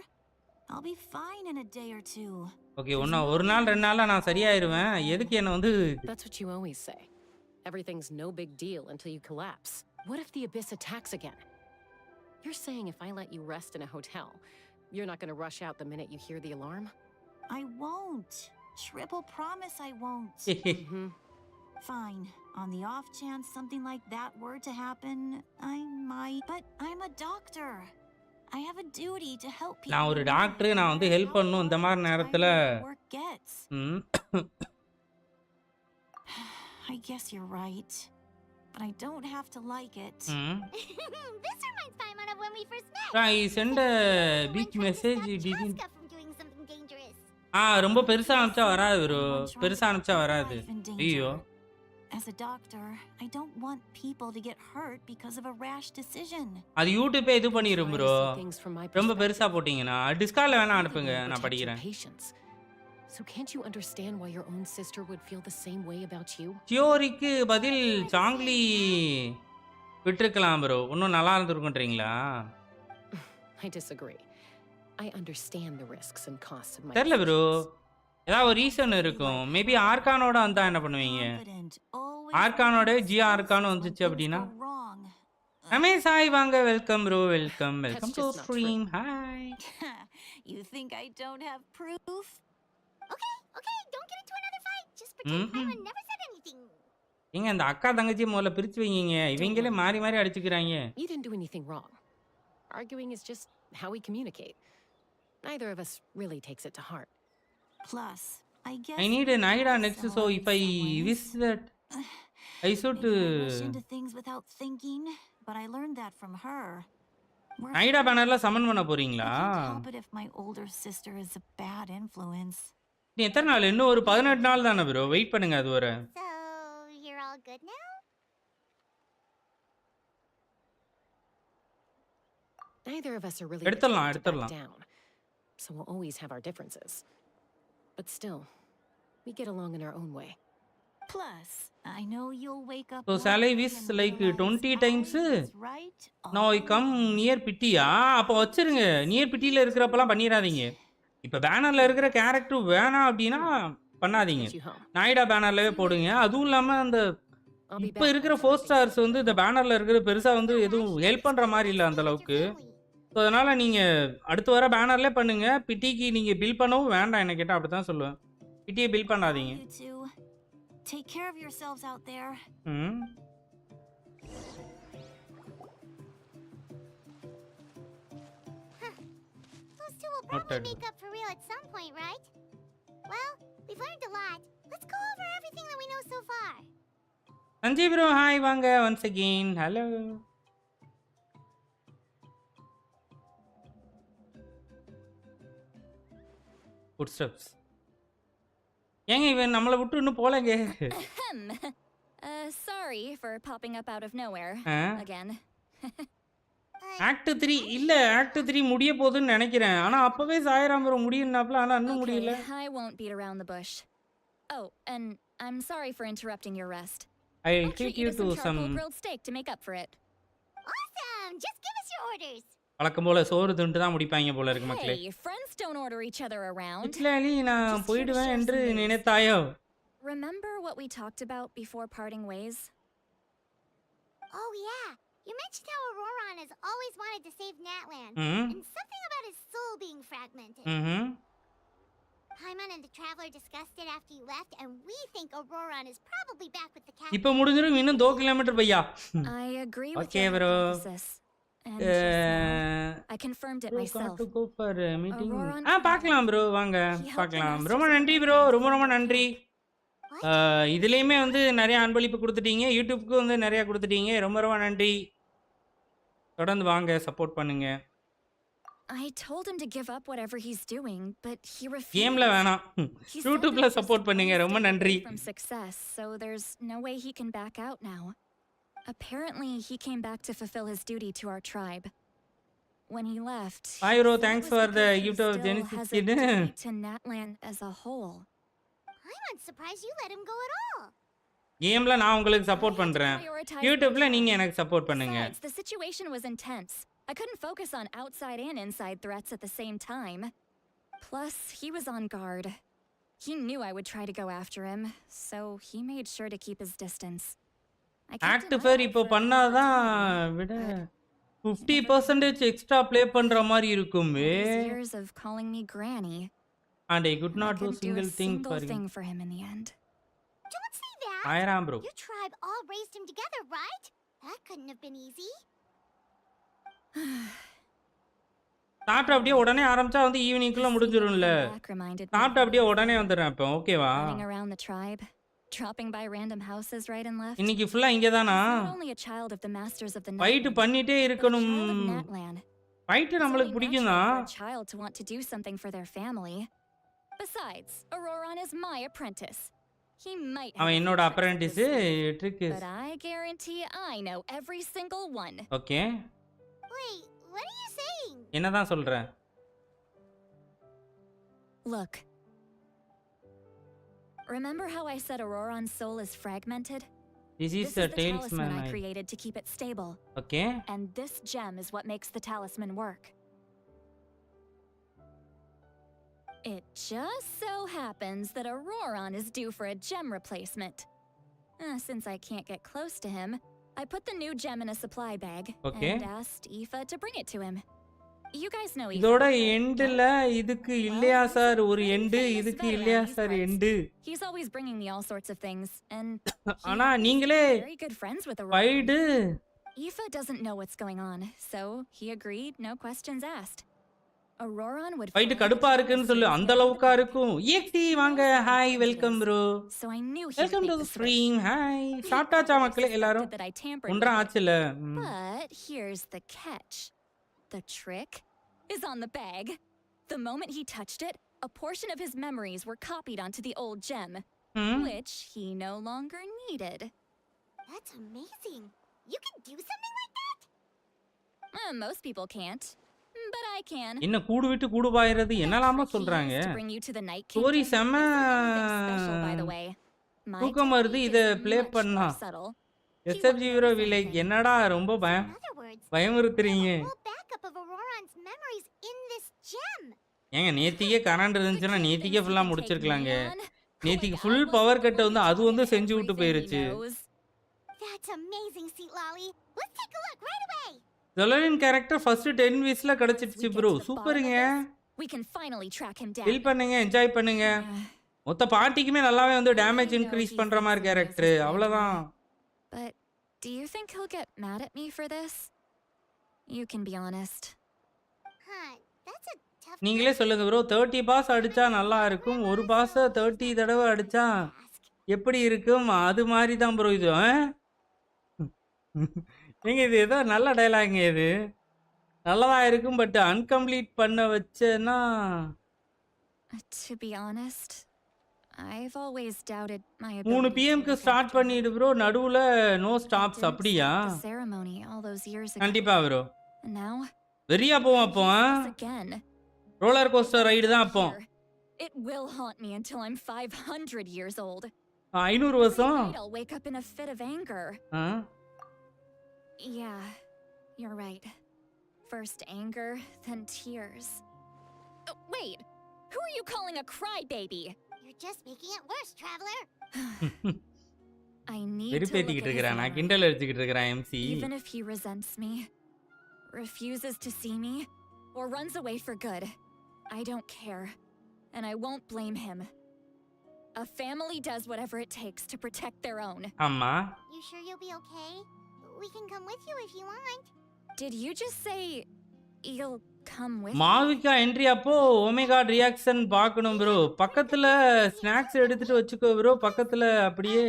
I'll be fine in a day or two. Okay, ஒரு நாள் ரெண்டு நாள்ல நான் சரியாயிருவேன். எதுக்கு என்ன வந்து That's what you always say. Everything's no big deal until you collapse. What if the Abyss attacks again? You're saying if I let you rest in a hotel, you're not going to rush out the minute you hear the alarm? I won't. Triple promise I won't. Fine. On the off chance something like that were to happen, I might. But I'm a doctor. I have a duty to help people. நான் ஒரு doctor, நான் வந்து help பண்ணனும் இந்த மாதிரி நேரத்துல. I guess you're right. But I don't have to like it. This reminds Paimon of when we first met. I send a big message didn't. From doing something dangerous. ரொம்ப பெருசா அனுப்பிச்சா வராது bro. பெருசா அனுப்பிச்சா வராது. ஐயோ. As a doctor, I don't want people to get hurt because of a rash decision. அது யூடியூபே இது பண்ணிரும் bro. ரொம்ப பெருசா போடிங்கனா டிஸ்கார்ட்ல வேணா அனுப்புங்க நான் படிக்கிறேன். So can't you understand why your own sister would feel the same way about you? தியோரிக்கு பதில் சாங்லி விட்டுக்கலாம் bro. இன்னும் நல்லா இருந்திருக்கும்ன்றீங்களா? I disagree. I understand the risks and costs of my தெரியல bro. ஏதாவது ஒரு ரீசன் இருக்கும். மேபி ஆர்கானோட வந்தா என்ன பண்ணுவீங்க? ஆர்கானோட ஜி ஆர்கான் வந்துச்சு அப்படினா ரமேஷ் ஹாய் வாங்க welcome bro welcome to stream hi. You think I don't have proof? Okay, don't get into another fight. Just pretend Paimon never said anything. ஏங்க அந்த அக்கா தங்கச்சி முதல்ல பிரிச்சு வைங்க. இவங்களே மாறி மாறி அடிச்சுக்கறாங்க. You didn't do anything wrong. Arguing is just how we communicate. Neither of us really takes it to heart. Plus, I guess I need an idea next, so if I wish that I should rush into things without thinking. but I learned that from her. நைடா பேனர்ல சமன் பண்ண போறீங்களா? I can't help it if my older sister is a bad influence. நீ எத்தனை நாள்? இன்னும் ஒரு 18 நாள் தானே bro. Wait பண்ணுங்க அது வரை. So, you're all good now? Neither of us are really எடுத்துடலாம், ready to back எடுத்துடலாம். down, so we'll always have our differences. But still, we get along in our own way. Plus, I know you'll wake up. So Sally is like 20 times. Now I come near பிட்டியா? அப்போ வச்சிருங்க. Near பிட்டியில இருக்கிறப்பலாம் பண்ணிராதீங்க. இப்போ பேனர்ல இருக்கிற character வேணாம் அப்படின்னா பண்ணாதீங்க. நாய்டா பேனர்லவே போடுங்க. அதுவும் இல்லாம அந்த இப்போ இருக்கிற 4 ஸ்டார்ஸ் வந்து இந்த பேனர்ல இருக்கிற பெருசா வந்து எதுவும் ஹெல்ப் பண்ற மாதிரி இல்லை அந்த அளவுக்கு. ஸோ அதனால நீங்க அடுத்து வர பேனர்ல பண்ணுங்க. பிட்டிக்கு நீங்க பில் பண்ணவும் வேண்டாம். என்ன கேட்டா அப்படிதான் சொல்லுவேன். பிட்டியை பில் பண்ணாதீங்க. Take care of yourselves out there. Those two will probably make up for real at some point, right? Well, we've learned a lot. Let's go over everything that we know so far. Sanjay bro, hi வாங்க once again. Hello. Footsteps. ஏங்க இவன் நம்மளை விட்டு இன்னும் போலங்க. Sorry for popping up out of nowhere again. Act 3 இல்ல act 3 முடிய போகுதுன்னு நினைக்கிறேன். ஆனா அப்பவே சாயராம் ப்ரோ முடியனாப்ல ஆனா இன்னும் முடியல. I won't beat around the bush. Oh, and I'm sorry for interrupting your rest. I'll treat you to some grilled steak to make up for it. Awesome. Just give us your orders. வழக்கம் போல சோறு தின்ட்டு தான் முடிப்பாங்க போல இருக்கு மக்களே. Hey, friends don't order each other around. Citlali நான் போய்டுவேன் என்று நினைத்தாயோ? Remember what we talked about before parting ways? Oh yeah. You mentioned how Ororon has always wanted to save Natlan and something about his soul being fragmented. Paimon and the Traveler discussed it after you left and we think Ororon is probably back with the captain. இப்போ முடிஞ்சிரும் இன்னும் 2 kilometre Bhaiya. I agree with okay bro. I confirmed it myself. To go for a meeting. பார்க்கலாம் bro வாங்க பார்க்கலாம். ரொம்ப நன்றி bro. ரொம்ப நன்றி. இதுலயுமே வந்து நிறைய அன்பளிப்பு கொடுத்துட்டீங்க. யூடியூப்க்கு வந்து நிறைய கொடுத்துட்டீங்க. ரொம்ப நன்றி. தொடர்ந்து வாங்க சப்போர்ட் பண்ணுங்க. I told him to give up whatever he's doing, but he refused. கேம்ல வேணாம். யூடியூப்ல சப்போர்ட் பண்ணுங்க. ரொம்ப நன்றி. From success, so there's no way he can back out now. Apparently, he came back to fulfill his duty to our tribe. When he left, Pyro, thanks for the gift of Genesis kid. To Natlan as a whole. I'm not surprised you let him go at all. கேம்ல நான் உங்களுக்கு support பண்றேன். யூடியூப்ல நீங்க எனக்கு support பண்ணுங்க. The situation was intense. I couldn't focus on outside and inside threats at the same time. Plus, he was on guard. He knew I would try to go after him, so he made sure to keep his distance. Act 4 இப்போ பண்ணாதான் விட 50% extra play பண்ற மாதிரி இருக்குமே. Years of calling me granny. And I could not do single thing for him in the end. Don't say that. Ayram bro. Your tribe all raised him together, right? That couldn't have been easy. சாப்பிட்டு அப்படியே உடனே ஆரம்பிச்சா வந்து ஈவினிங்குள்ள முடிஞ்சிரும்ல. சாப்பிட்டு அப்படியே உடனே வந்துடுறேன் இப்போ ஓகேவா? Dropping by random houses right and left. இன்னைக்கு ஃபுல்லா இங்க தானா? Only a child of the masters of the night. Fight பண்ணிட்டே இருக்கணும். ஃபைட் நமக்கு பிடிக்கும்னா child to want to do something for their family. Besides, Ororon is my apprentice. He might have அவன் என்னோட apprentice trick is. But I guarantee I know every single one. Okay. Wait, what are you saying? என்னதான் சொல்றேன்? Look. Remember how I said Ororon's soul is fragmented? This is the talisman I created to keep it stable. Okay. And this gem is what makes the talisman work. It just so happens that Ororon is due for a gem replacement. Since I can't get close to him, I put the new gem in a supply bag and asked Aoife to bring it to him. You guys know Aoife. இதோட எண்ட்ல இதுக்கு இல்லையா sir ஒரு end இதுக்கு இல்லையா sir end. He's always bringing me all sorts of things and ஆனா நீங்களே very good friends with Ororon. Fight Aoife doesn't know what's going on, so he agreed, no questions asked. Ororon would fight கடுப்பா இருக்குன்னு சொல்லு அந்த அளவுக்கா இருக்கும். EXT வாங்க. Hi welcome bro. So I knew he welcome would to make the the stream. switch. Hi He சாப்பிட்டாச்சா probably மக்களே எல்லாரும்? suspected that I tampered ஒன்றா with it. ஆச்சுல. But here's the catch. The trick is on the bag. The moment he touched it, a portion of his memories were copied onto the old gem, which he no longer needed. That's amazing. You can do something like that? Most people can't, but I can. என்ன கூடு விட்டு கூடு பாயிறது என்னலாமா சொல்றாங்க. To bring you to the night story kingdom செம isn't anything special, by the way. My தூக்கம் வருது technique இத is play much பண்ணா. more subtle. SFG bro village என்னடா ரொம்ப பயமுறுத்துறீங்க. Backup of Ororon's memories in this gem. ஏங்க நேத்திக்கே current இருந்துச்சுன்னா நேத்திக்கே ஃபுல்லா முடிச்சிருக்கலாங்க. நேத்திக்கு ஃபுல் பவர் கட் வந்து அது வந்து செஞ்சு விட்டு போயிருச்சு. That's amazing, Citlali. Let's take a look right away. ஜொலரின் கேரக்டர் ஃபர்ஸ்ட் 10 வீக்ஸ்ல கிடைச்சிடுச்சு ப்ரோ. சூப்பர்ங்க. We can finally track him down. Feel பண்ணுங்க, என்ஜாய் பண்ணுங்க. மொத்த பார்ட்டிக்குமே நல்லாவே வந்து டேமேஜ் இன்க்ரீஸ் பண்ற மாதிரி கேரக்டர். அவ்வளவுதான். But do you think he'll get mad at me for this? You can be honest. Huh, that's a tough. நீங்களே சொல்லுங்க ப்ரோ. 30 பாஸ் அடிச்சா நல்லா இருக்கும். ஒரு பாஸ 30 தடவை அடிச்சா எப்படி இருக்கும்? அது மாதிரி தான் ப்ரோ இது. நீங்க இது ஏதோ நல்ல டயலாக்ங்க இது. நல்லதா இருக்கும் பட் அன்கம்ப்ளீட் பண்ண வச்சேன்னா To be honest, I've always doubted my 3 ability. PM க்கு ஸ்டார்ட் பண்ணிடு ப்ரோ. நடுவுல நோ ஸ்டாப்ஸ் அப்படியா? The ceremony all those years ago. கண்டிப்பா ப்ரோ. And now வெறியா போவோம் அப்போ. again. ரோலர் கோஸ்டர் ரைடு தான் அப்போ. It will haunt me until I'm 500 years old. 500 வருஷம். I'll wake up in a fit of anger. Yeah, you're right. First anger, then tears. Oh, wait, who are you calling a crybaby? You're just making it worse, traveler. I need வெறி to look பேத்திக்கிட்டு at his இருக்கறான். நான் memory. கிண்டல் அடிச்சிட்டு இருக்கறேன் MC. Even if he resents me, refuses to see me, or runs away for good, I don't care, and I won't blame him. A family does whatever it takes to protect their own. அம்மா. You sure you'll be okay? We can come with you if you want. Did you just say you'll come with me? Mavika entry அப்போ Omega reaction பார்க்கணும் bro. பக்கத்துல snacks எடுத்துட்டு வச்சுக்கோ bro. பக்கத்துல அப்படியே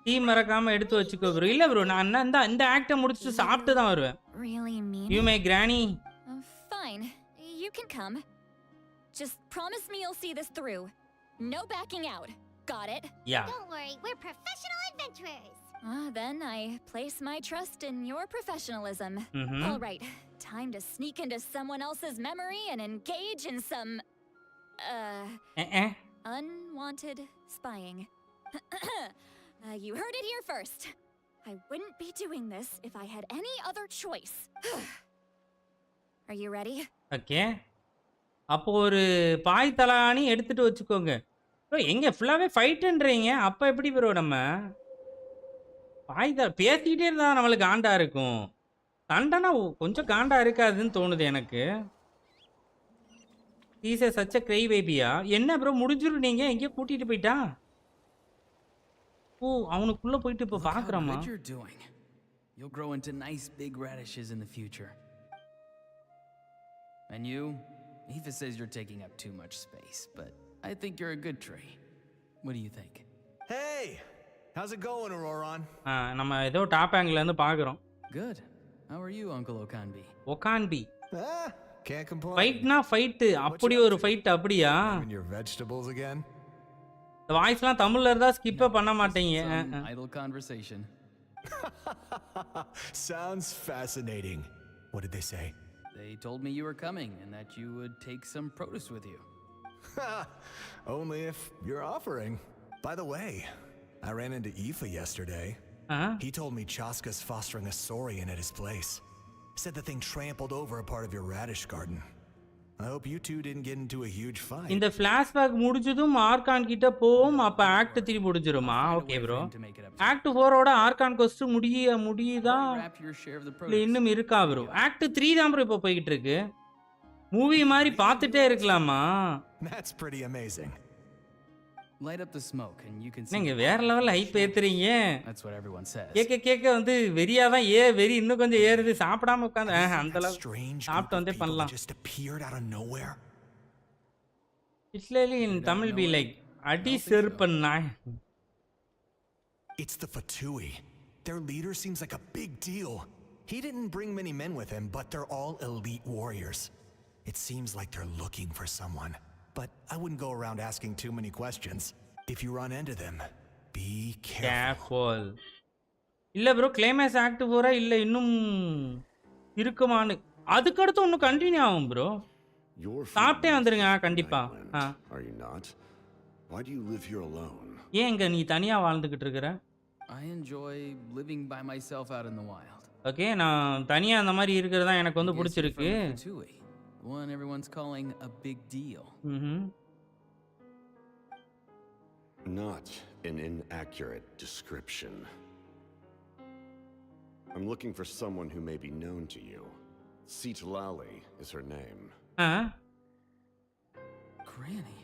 tea மறக்காம எடுத்து வச்சுக்கோ ப்ரோ. இல்ல ப்ரோ நான் இந்த ஆக்ட முடிச்சிட்டு சாப்பிட்டு தான் வருவேன். Really mean? You my granny. Fine, you can come. Just promise me you'll see this through. No backing out. Got it? Yeah. Don't worry, we're professional adventurers. Then I place my trust in your professionalism. All right, time to sneak into someone else's memory and engage in some unwanted spying. You heard it here first. I wouldn't be doing this if I had any other choice. Are you ready? Okay. அப்போ ஒரு பாய் தலாணி எடுத்துட்டு வச்சுக்கோங்க. Bro எங்க ஃபுல்லாவே ஃபைட்ன்றீங்க. அப்ப எப்படி bro நம்ம பாய் பேசிக்கிட்டே இருந்தா நம்மளுக்கு காண்டா இருக்கும். சண்டைனா கொஞ்சம் காண்டா இருக்காதுன்னு தோணுது எனக்கு. ஈஸே சச்ச கிரை பேபியா? என்ன ப்ரோ முடிஞ்சிரும் நீங்க எங்கேயோ கூட்டிட்டு போயிட்டா? ஓ அவனுக்குள்ள போயிட்டு இப்ப பாக்குறமா? You'll grow into nice big radishes in the future. And you? Aoife says you're taking up too much space, but I think you're a good tree. What do you think? Hey! How's it going, Ororon? நம்ம ஏதோ top ஆங்கிள்ல இருந்து பாக்குறோம். Good. How are you, Uncle Okanbi? Okanbi. Can't complain. ஃபைட்னா fight. அப்படி ஒரு fight அப்படியா? Your vegetables again? இந்த வாய்ஸ்லாம் தமிழ்ல இருந்தா ஸ்கிப் பண்ண மாட்டீங்க. Idle conversation. Sounds fascinating. What did they say? They told me you were coming and that you would take some produce with you. Only if you're offering. By the way, I ran into Aoife yesterday. He told me Chaska's fostering a saurian at his place. Said the thing trampled over a part of your radish garden. I hope you two didn't get into a huge fight. இந்த flashback முடிஞ்சதும் ஆர்கான் கிட்ட போவோம். அப்ப act 3 முடிஞ்சிருமா? Okay bro. Act 4 ஓட argon கொஸ்ட் முடியுதா? இல்ல இன்னும் இருக்கா ப்ரோ? ஆக்ட் 3 தான் ப்ரோ இப்ப போயிட்டு இருக்கு. மூவி மாதிரி பார்த்துட்டே இருக்கலாமா? That's pretty amazing. Light up the smoke and you can see. நீங்க வேற லெவல்ல hype ஏத்துறீங்க. That's what everyone says. கேக்க வந்து வெறியா தான் வெறி இன்னும் கொஞ்சம் ஏறுது. சாப்பிடாம உட்கார்ந்து அந்த அளவு சாப்பிட்டு வந்தே பண்ணலாம். Just appeared out of nowhere. Citlali in Tamil be like அடி செருப்பன் நாய். It's the Fatui. Their leader seems like a big deal. He didn't bring many men with him, but they're all elite warriors. It seems like they're looking for someone. But I wouldn't go around asking too many questions. If you run into them, be careful. இல்ல bro, Claimas Act 4 இல்ல இன்னும் இருக்குமான்னு. அதுக்கு அடுத்து இன்னும் continue ஆகும் bro. சாப்பிட்டே வந்துருங்க கண்டிப்பா. Are you not? Why do you live here alone? ஏங்க நீ தனியா வாழ்ந்துகிட்டு இருக்கற? I enjoy living by myself out in the wild. Okay, நான் தனியா அந்த மாதிரி இருக்குறது தான் எனக்கு வந்து பிடிச்சிருக்கு. One everyone's calling a big deal. Not an inaccurate description. I'm looking for someone who may be known to you. Citlali is her name. Granny?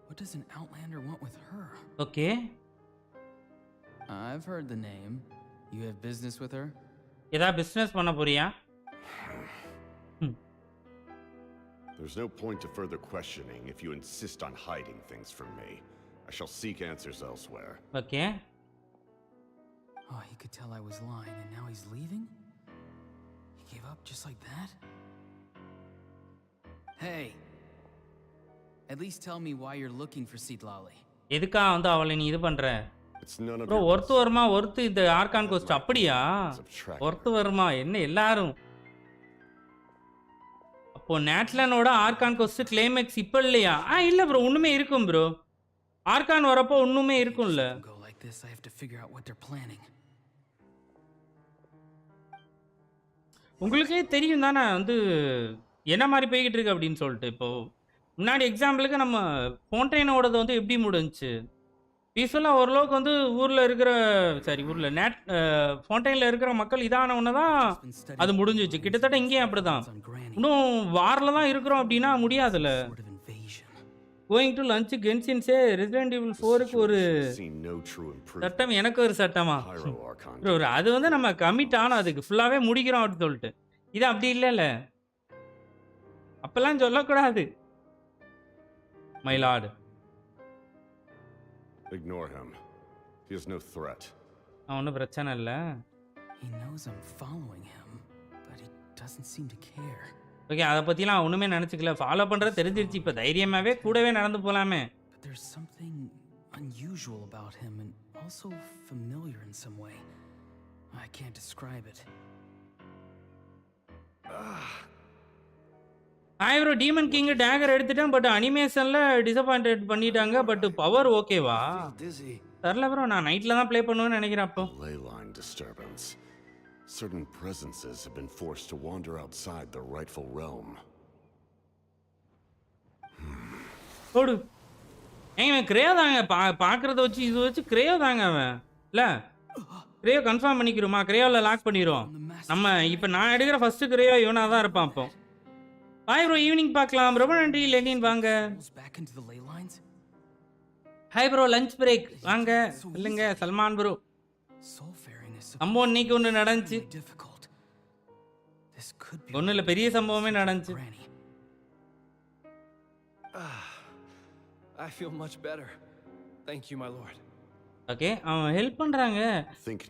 What does an outlander want with her? Okay. I've heard the name. You have business with her? ஏதா business பண்ண போறியா? There's no point to further questioning if you insist on hiding things from me. I shall seek answers elsewhere. Okay. Oh, he could tell I was lying and now he's leaving? He gave up just like that? Hey. At least tell me why you're looking for Citlali. எதுக்கா வந்து அவளை நீ இது பண்ற? It's none of bro, ஒருத்து வருமா ஒருத்து இந்த argon cost அப்படியா? ஒருத்து வருமா என்ன எல்லாரும்? அப்போ நேட்லனோட ஆர்கான் கோஸ்ட் கிளைமேக்ஸ் இப்ப இல்லையா? இல்ல bro, இன்னுமே இருக்கும் bro. ஆர்கான் வரப்போ இன்னுமே இருக்கும்ல. உங்களுக்கே தெரியும் தானே வந்து என்ன மாதிரி போய்கிட்டு இருக்கு அப்படின்னு சொல்லிட்டு. இப்போ முன்னாடி எக்ஸாம்பிளுக்கு நம்ம ஃபோன்டைனோடது வந்து எப்படி முடிஞ்சுச்சு? பீஸ்ஃபுல்லாக ஓரளவுக்கு வந்து ஊரில் இருக்கிற ஊரில் ஃபோன்டைனில் இருக்கிற மக்கள் இதான ஒன்று தான் அது முடிஞ்சிச்சு. கிட்டத்தட்ட இங்கேயும் அப்படி தான். இன்னும் வாரில் தான் இருக்கிறோம் அப்படின்னா முடியாதுல்ல. கோயிங் டு லஞ்ச் கென்ஷின்ஸே ரெசிடென்ட் ஈவில் 4க்கு ஒரு சட்டம், எனக்கு ஒரு சட்டமா அது வந்து நம்ம கமிட் ஆனால் அதுக்கு ஃபுல்லாகவே முடிக்கிறோம் அப்படின்னு சொல்லிட்டு. இது அப்படி இல்லைல்ல, அப்பெல்லாம் சொல்லக்கூடாது. மயிலாடு Ignore him. He is no threat. அவனு பிரச்சனை இல்ல. He knows I'm following him, but he doesn't seem to care. Okay, அத பத்திலாம் ஒண்ணுமே நினைச்சுக்கல. ஃபாலோ பண்றது தெரிஞ்சிருச்சு. இப்ப தைரியமாவே கூடவே நடந்து போலாமே. But there's something unusual about him and also familiar in some way. I can't describe it. Bro, demon king Daguerre எடுத்துட்டேன், பட் அனிமேஷன்ல டிசப்பாயிண்டட் பண்ணிட்டாங்க. பட் பவர் ஓகேவா? தெரியல ப்ரோ, நான் நைட்ல தான் ப்ளே பண்ணுவேன்னு நினைக்கிறேன். அப்போ leyline disturbance. Certain presences have been forced to wander outside their rightful realm. ஓடு. ஏங்க கிரேயோ தாங்க பாக்குறத வச்சு இது வச்சு கிரேயோ தாங்க அவன். இல்ல கிரேயோ கன்ஃபார்ம் பண்ணிக்கிறோமா? கிரேயோல லாக் பண்ணிரோம். நம்ம இப்ப நான் எடுக்கிற ஃபர்ஸ்ட் கிரேயோ இவனா தான் இருப்பான். அப்போ ஹாய் ப்ரோ, ஈவினிங் பார்க்கலாம். ரொம்ப நன்றி லெனின், வாங்க. ஹாய் ப்ரோ, லஞ்ச் பிரேக் வாங்க. இல்லைங்க சல்மான் ப்ரோ, சம்பவம் இன்னைக்கு ஒன்று நடந்துச்சு. ஒன்றும் இல்லை, பெரிய சம்பவமே நடந்துச்சு. I feel much better. Thank you, my lord. Okay, அவன் ஹெல்ப் பண்றாங்க.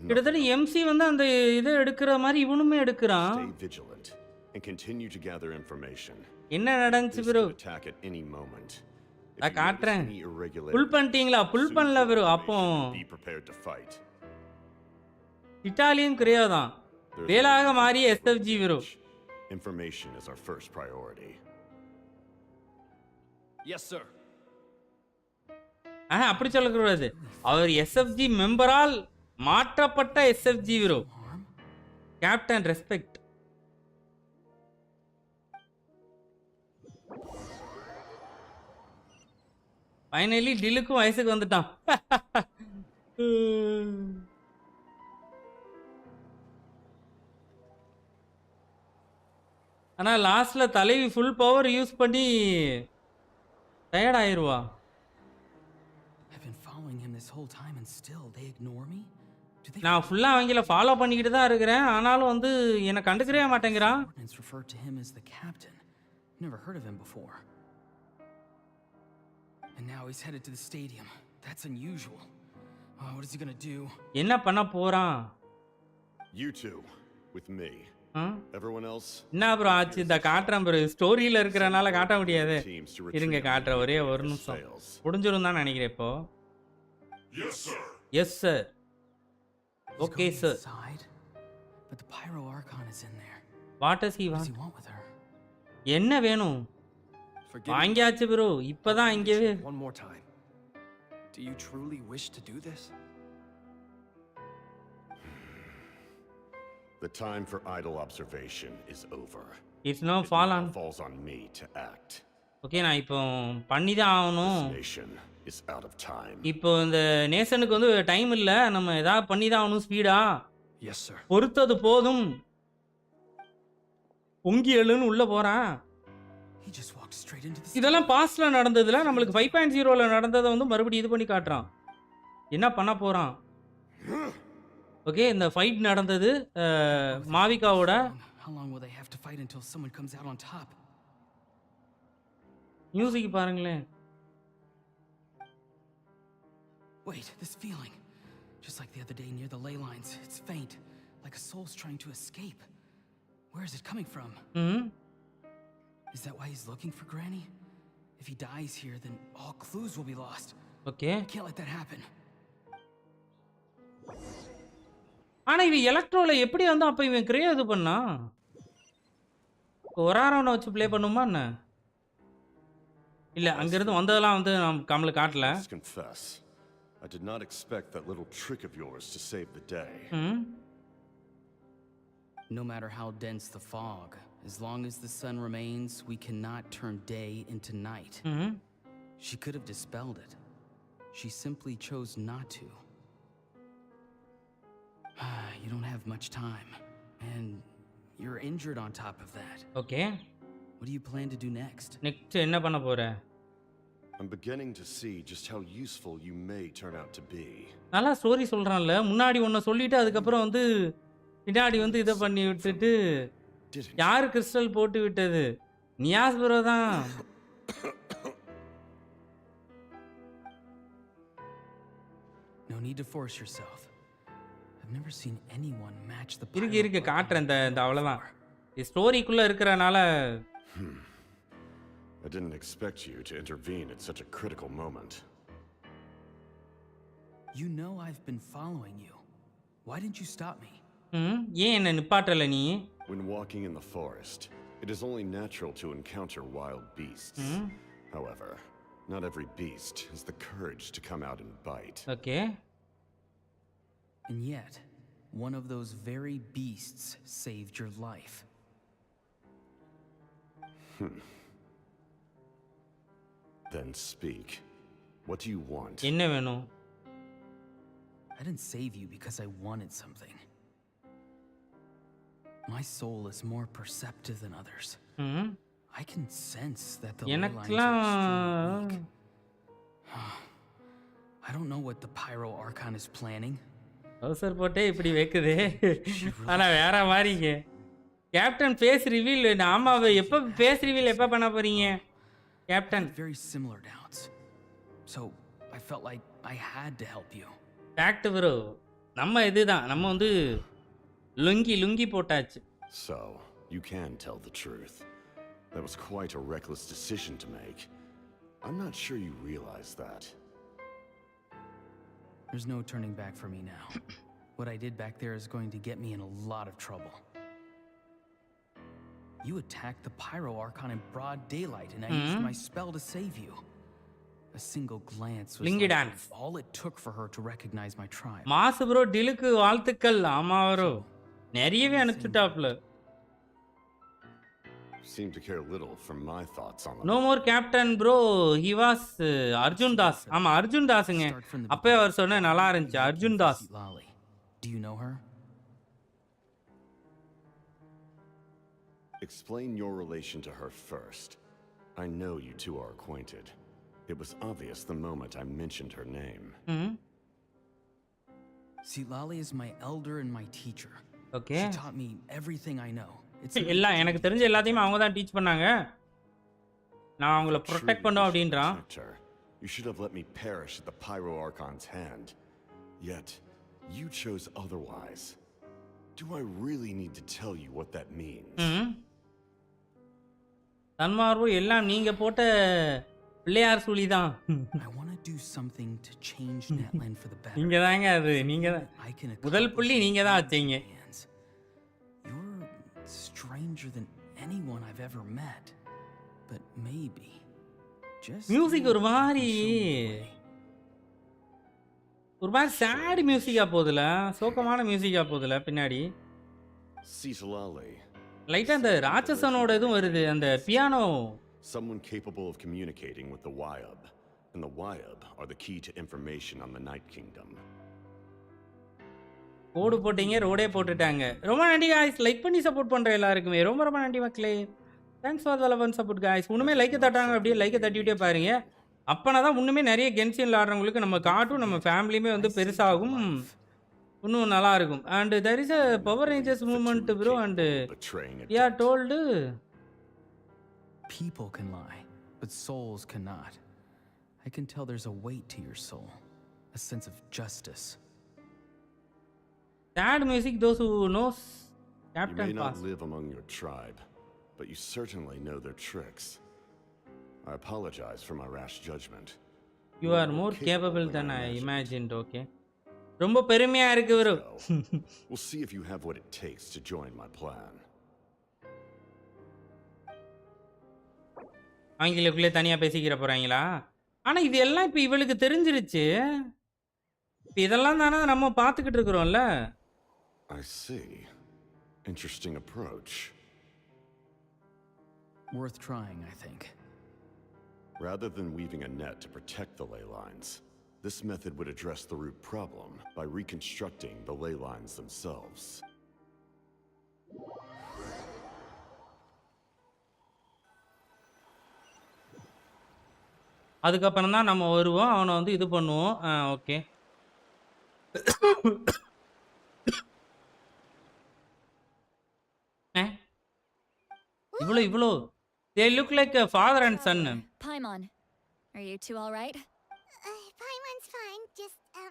கிட்டத்தட்ட எம்சி வந்து அந்த இதை எடுக்கிற மாதிரி இவனுமே எடுக்கிறான். Stay vigilant and continue to gather information. என்ன நடந்துச்சு bro? Attack at any moment. நான் காட்றேன். புல் பண்ணிட்டீங்களா? புல் பண்ணல ப்ரோ. அப்போ be prepared to fight. Italian கிரேயோ தான் வேலாக மாறிய SFG bro. Information is our first priority. Yes sir. அப்படி சொல்லக்கூடாது. அவர் எஸ்எஃப்ஜி மெம்பரால் மாற்றப்பட்ட SFG bro. Captain respect. Finally டிலுக்கும் வயசுக்கு வந்துட்டான். ஆனா லாஸ்ட்ல தலைவி ஃபுல் பவர் யூஸ் பண்ணி டயர்ட் ஆயிருவா. this whole time and still they ignore me? நான் ஃபுல்லா அவங்கள ஃபாலோ பண்ணிக்கிட்டு தான் இருக்கறேன். ஆனாலும் வந்து என்ன கண்டுக்கவே மாட்டேங்கறான். Subordinates refer to him as the captain. Never heard of him before. And now he's headed to the stadium. That's unusual. What is he going to do? என்ன பண்ண போறான்? You two with me. Everyone else? என்ன bro ஆச்சு இந்த காட்றேன் bro. ஸ்டோரியில இருக்கறனால காட்ட முடியாது. இருங்க காட்ற ஒரே ஒரு நிமிஷம். முடிஞ்சிரும் தான் நினைக்கிறேன் இப்போ. Yes sir. Yes sir. Okay sir. But the pyro archon is in there. What does he want? What does he want with her? என்ன வேணும்? வாங்கியாச்சு bro. இப்பதான் இங்கவே. One more time. Do you truly wish to do this? The time for idle observation is over. It's no falls on me to act. Okay, நான் இப்போ பண்ணி தான் ஆகணும். This nation is out of time. இப்போ இந்த நேஷனுக்கு வந்து time இல்ல. நம்ம ஏதாவது பண்ணி தான் ஆகணும் ஸ்பீடா. Yes sir. பொறுத்தது போதும். பொங்கி எழுன்னு உள்ள போறான். He just walked straight into the இதெல்லாம் பாஸ்ட்ல நடந்ததுல நமக்கு 5.0ல நடந்ததை வந்து மறுபடியும் இது பண்ணி காட்றான். என்ன பண்ண போறான்? ஓகே இந்த ஃபைட் நடந்தது மாவிகாவோட. How long will they have to fight until someone comes out on top? Music பாருங்களேன். Wait, this feeling. Just like the other day near the ley lines. It's faint, like a soul's trying to escape. Where is it coming from? Is that why he's looking for Granny? If he dies here, then all clues will be lost. Okay. I can't let that happen. ஆனா இவன் எலக்ட்ரோல எப்படி வந்து அப்ப இவன் create இது பண்ணா? ஒராரோனை வச்சு play பண்ணுமா என்ன? இல்ல அங்க இருந்து வந்ததெல்லாம் வந்து நம்மள காட்டல. Confess. I did not expect that little trick of yours to save the day. No matter how dense the fog, as long as the sun remains, we cannot turn day into night. She could have dispelled it. She simply chose not to. You don't have much time, and you're injured on top of that. Okay. What do you plan to do next? Next என்ன பண்ண போற? I'm beginning to see just how useful you may turn out to be. நல்லா story சொல்றான்ல. முன்னாடி ஒன்னு சொல்லிட்டு அதுக்கு அப்புறம் வந்து பின்னாடி வந்து இத பண்ணி விட்டுட்டு யார் கிறிஸ்டல் போட்டு விட்டது? நியாஸ் ப்ரோ தான். No need to force yourself. I've never seen anyone match the இருக்கு காட்றேன் இந்த அவ்வளவுதான். ஸ்டோரிக்குள்ள இருக்கறனால I didn't expect you to intervene at such a critical moment. You know I've been following you. Why didn't you stop me? ஏன் என்ன நிப்பாட்டல நீ? When walking in the forest, it is only natural to encounter wild beasts. However, not every beast has the courage to come out and bite. Okay. And yet, one of those very beasts saved your life. Then speak. What do you want? என்ன வேணும்? I didn't save you because I wanted something. My soul is more perceptive than others. I can sense that the ley lines are extremely weak. I don't know what the pyro archon is planning. அவசர் போட்டே இப்படி வைக்குதே. ஆனா வேற மாதிரிங்க. Captain face reveal ஆமாவே எப்ப face reveal எப்ப பண்ண போறீங்க? Captain very similar doubts. So I felt like I had to help you. Fact bro. நம்ம இதுதான். நம்ம வந்து லுங்கி போட்டாச்சு. So, you can tell the truth. That was quite a reckless decision to make. I'm not sure you realize that. There's no turning back for me now. What I did back there is going to get me in a lot of trouble. You attacked the Pyro Archon in broad daylight, and I used my spell to save you. A single glance was like all it took for her to recognize my tribe. Mass bro டிலுக்கு வாழ்த்துக்கள். ஆமா bro நிறையவே அனுப்பிச்சிட்டாப்ல. Seem to care little for my thoughts on No more captain bro. He was Arjun Das. ஆமா அர்ஜுன் தாஸ்ங்க. அப்பவே அவர் சொன்ன நல்லா இருந்துச்சு. Arjun Das. Do you know her? Explain your relation to her first. I know you two are acquainted. It was obvious the moment I mentioned her name. Citlali is my elder and my teacher. Okay. She taught me everything I know. எல்லாம் எனக்கு தெரிஞ்ச எல்லாத்தையும் அவங்க தான் teach பண்ணாங்க. நான் அவங்கள protect பண்ணோம் அப்படின்றான். You should have let me perish at the Pyro Archon's hand. Yet, you chose otherwise. Do I really need to tell you what that means? தன்மார்வோ எல்லாம் நீங்க போட்ட பிள்ளையார் சுழி தான். I want to do something to change Natlan for the better. நீங்க தாங்க அது நீங்க தான். முதல் புள்ளி நீங்க தான் வச்சீங்க. You're stranger than anyone I've ever met. But maybe just music ஒரு மாதிரி சேட் மியூசிக்கா போகுதுல, சோகமான மியூசிக்கா போகுதுல பின்னாடி. Citlali. லைட்டா அந்த ராட்சசனோட இதுவும் வருது, அந்த piano. Someone capable of communicating with the Wyab, and the Wyab are the key to information on the Night Kingdom. கோடு போட்டீங்க, ரோடே போட்டுட்டாங்க. ரொம்ப நன்றி गाइस, லைக் பண்ணி சப்போர்ட் பண்ற எல்லாருக்குமே ரொம்ப ரொம்ப நன்றி மக்களே. Thanks for the love and support guys. இன்னுமே லைக் தட்டாங்க, அப்படியே லைக் தட்டிட்டே பாருங்க. அப்பனா தான் இன்னுமே நிறைய கென்ஷின் விளையாடுறவங்களுக்கு நம்ம காட்டும், நம்ம ஃபேமிலியுமே வந்து பெருசாகும், இன்னும் நல்லா இருக்கும். And there is a power rangers movement bro, and we are told people can lie, but souls cannot. I can tell there's a weight to your soul, a sense of justice. Sad music, those who knows Captain You may not Pass. live among your tribe, but you certainly know their tricks. I apologize for my rash judgment. You are more capable than I imagined, okay? ரொம்ப பெருமையா இருக்கு bro. We'll see if you have what it takes to join my plan. ஆங்கிலக்குள்ளே தனியா பேசிக்கிற போறாங்களா? ஆனா இது எல்லாம் இப்ப இவளுக்கு தெரிஞ்சிருச்சு. இப்ப இதெல்லாம் தானே நம்ம பார்த்துக்கிட்டு இருக்கிறோம்ல. I see. Interesting approach. Worth trying, I think. Rather than weaving a net to protect the ley lines, this method would address the root problem by reconstructing the ley lines themselves. அதுக்கப்புறம் தான் நம்ம வருவோம், அவனை வந்து இது பண்ணுவோம். Okay. இவ்வளோ they look like a father and son. Paimon, are you two all right? Paimon's fine, just a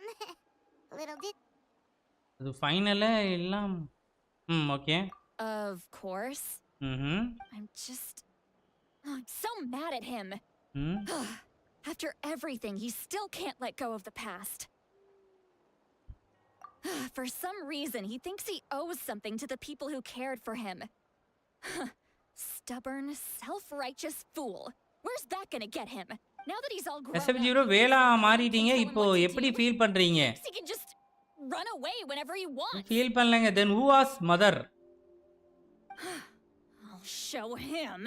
little bit. அது ஃபைனலா எல்லாம் okay. Of course. I'm so mad at him. After everything, he still can't let go of the past. For some reason, he thinks he owes something to the people who cared for him. Stubborn, self-righteous fool. Where's that gonna get him? Now that he's all grown up, SFG வேலா மாறிட்டீங்க, இப்போ எப்படி feel பண்றீங்க? he can just run away whenever he wants. Feel பண்ணலங்க. Then who was mother? I'll show him.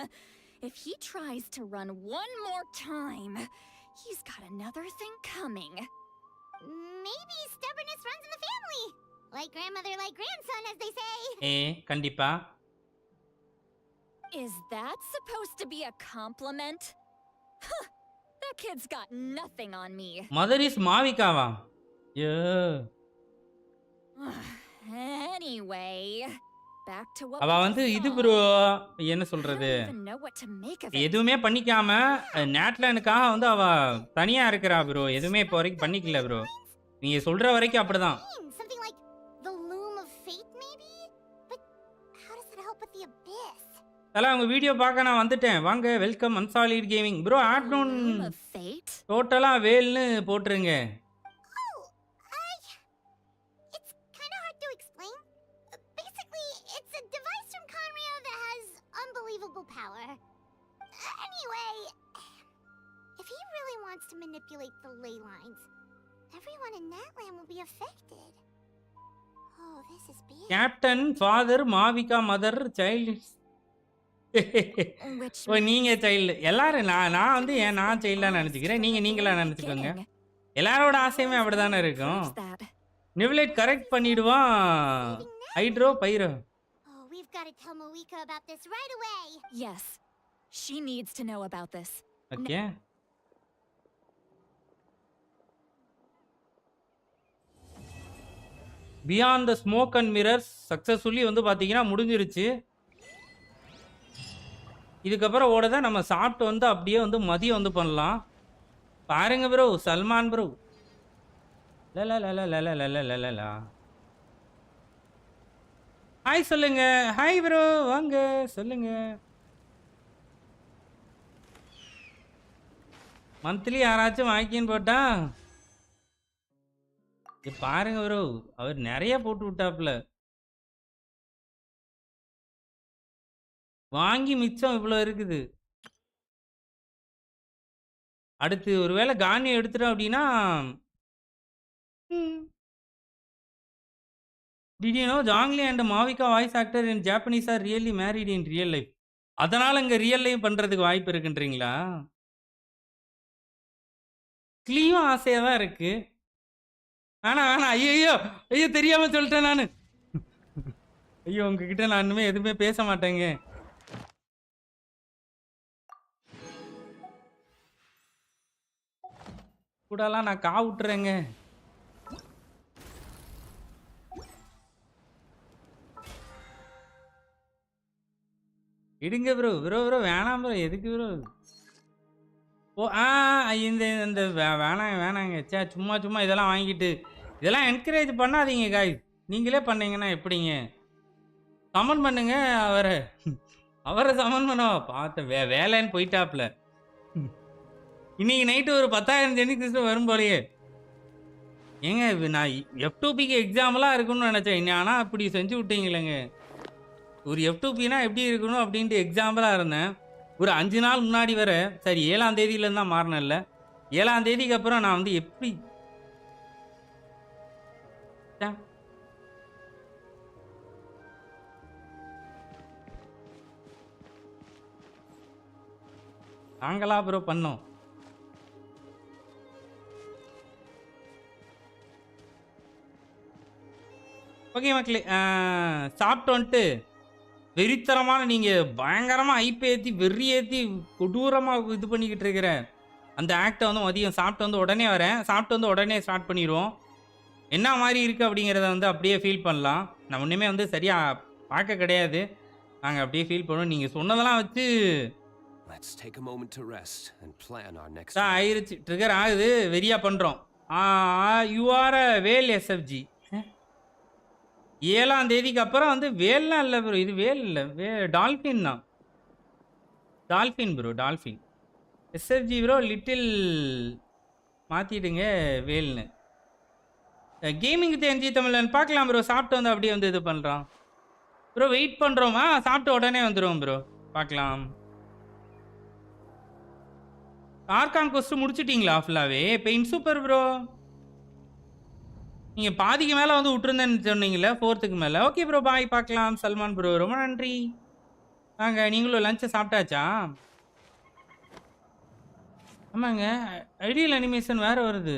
If he tries to run one more time, he's got another thing coming. Maybe stubbornness runs in the family. Like grandmother, like grandson, as they say. கண்டிப்பா. Is that supposed to be a compliment? That kid's got nothing on me. Mother is Mavikawa. Yeah. Anyway, back to what அவ வந்து இது bro, என்ன சொல்றது, எதுவுமே பண்ணிக்காம நேட்லானுக்காக வந்து அவ தனியா இருக்கறா bro. எதுவுமே இப்போ வரைக்கும் பண்ணிக்கல bro. நீங்க சொல்ற வரைக்கும் அப்படிதான். Something like the loom of fate maybe? But how does it help with the abyss? தல உங்க வீடியோ பார்க்க நான் வந்துட்டேன். வாங்க, வெல்கம் அன்சாலிட் கேமிங் bro. ஆட்னூன் டோட்டலா வேல்னு போட்டுருங்க. It's kind of hard to explain. Basically, it's a device from Conrio that has unbelievable power. Anyway, if he really wants to manipulate the ley lines, everyone in Natlan will be affected. Oh, this is big. Captain, father, Mavika, mother, child. ஓ நீங்க child. எல்லாரும் நான் வந்து நான் சைல்டா நினைச்சுக்கிறேன், நீங்களா நினைச்சுக்கோங்க. எல்லாரோட ஆசையுமே அப்படிதானே இருக்கும். நிவ்லேட் கரெக்ட் பண்ணிடுவான் hydro பைரோ. Oh, we've got to tell Moika about this right away. Yes, she needs to know about this. Okay. Beyond the smoke and mirrors successfully வந்து பார்த்தீங்கன்னா முடிஞ்சிருச்சு. இதுக்கப்புறம் ஓட தான் நம்ம சாப்பிட்டு வந்து அப்படியே வந்து மதியம் வந்து பண்ணலாம். பாருங்க ப்ரோ, சல்மான் ப்ரோ. லலலலலலலலலலா. ஹாய் சொல்லுங்க. ஹாய் ப்ரோ, வாங்க சொல்லுங்க. மந்த்லி யாராச்சும் வாங்கின்னு போட்டா பாருங்க ப்ரோ, அவர் நிறைய போட்டு விட்டாப்ல. வாங்கி மிச்சம் இவ்வளோ இருக்குது. அடுத்து ஒருவேளை கார்னியம் எடுத்துட்டோம் அப்படின்னா Did you know Jangli and Mavika voice actor in Japanese are really married in real life? அதனால இங்க ரியல் லைஃப் பண்றதுக்கு வாய்ப்பு இருக்குன்றீங்களா? கிளீவா ஆசையா தான் இருக்கு. வேணாம் ஐயோ ஐயோ தெரியாம சொல்லிட்டேன் நானு. ஐயோ உங்ககிட்ட நான் இனிமே எதுவுமே பேச மாட்டேங்க. கூடலாம் நான் கா விட்டுறேங்க. இடுங்க ப்ரோ வேணாம் ப்ரோ, எதுக்கு ப்ரோ? ஓ இந்த வேணாங்க சே, சும்மா இதெல்லாம் வாங்கிட்டு இதெல்லாம் என்கரேஜ் பண்ணாதீங்க காய். நீங்களே பண்ணீங்கன்னா எப்படிங்க? சமன் பண்ணுங்க அவரை சமன் பண்ணவா பார்த்தேன். வேலைன்னு போயிட்டாப்ல. இன்னைக்கு நைட்டு ஒரு 10,000 ஜெனிக்ஸ் வரும் போலையே. ஏங்க நான் F2Pக்கு எக்ஸாம்லாம் இருக்குன்னு நினச்சேன். ஆனால் அப்படி செஞ்சு விட்டீங்களேங்க. ஒரு F2Pனா எப்படி இருக்கணும் அப்படின்ட்டு எக்ஸாம்பிளாக இருந்தேன். ஒரு 5 நாள் முன்னாடி வர சரி 7ஆம் தேதியிலேருந்து தான் மாறினேன்ல. 7ஆம் தேதிக்கு அப்புறம் நான் வந்து எப்படி நாங்களா ப்ரோ பண்ணோம். ஓகே மக்களே, சாப்பிட்டு வந்துட்டு வெறித்தரமான நீங்கள் பயங்கரமாக ஐப்பை ஏற்றி வெறி ஏற்றி கொடூரமாக இது பண்ணிக்கிட்டு இருக்கிற அந்த ஆக்டை வந்து மதியம் சாப்பிட்டு வந்து உடனே வரேன். சாப்பிட்டு வந்து உடனே ஸ்டார்ட் பண்ணிடுவோம். என்ன மாதிரி இருக்குது அப்படிங்கிறத வந்து அப்படியே ஃபீல் பண்ணலாம். நான் ஒன்றுமே வந்து சரியாக பார்க்க கிடையாது. நாங்கள் அப்படியே ஃபீல் பண்ணுவோம். நீங்கள் சொன்னதெல்லாம் வச்சு ஆயிடுச்சு. ட்ரிகர் ஆகுது, வெறியாக பண்ணுறோம். You are a whale SFG. 7ஆம் தேதிக்கு அப்புறம் வந்து வேல்லாம் இல்லை ப்ரோ, இது வேல் இல்லை, டால்ஃபின் தான். Dolphin bro, dolphin. SFG bro little மாற்றிடுங்க வேல்னு. கேமிங் தெரிஞ்சு தமிழன் பார்க்கலாம் ப்ரோ. சாப்பிட்டு வந்து அப்படியே வந்து இது பண்ணுறான் ப்ரோ. வெயிட் பண்ணுறோமா? சாப்பிட்டு உடனே வந்துடுவோம் ப்ரோ, பார்க்கலாம். ஆர்கான் கொஸ்ட் முடிச்சிட்டிங்களா ஃபுல்லாகவே? Pain super bro. நீங்கள் பாதிக்கு மேலே வந்து விட்டுருந்தேன்னு சொன்னீங்களே, 4th மேலே. ஓகே ப்ரோ, பாய், பார்க்கலாம். சல்மான் ப்ரோ ரொம்ப நன்றி. வாங்க, நீங்களும் லஞ்சை சாப்பிட்டாச்சா? ஆமாங்க, ஐடியல் அனிமேஷன் வேறு வருது.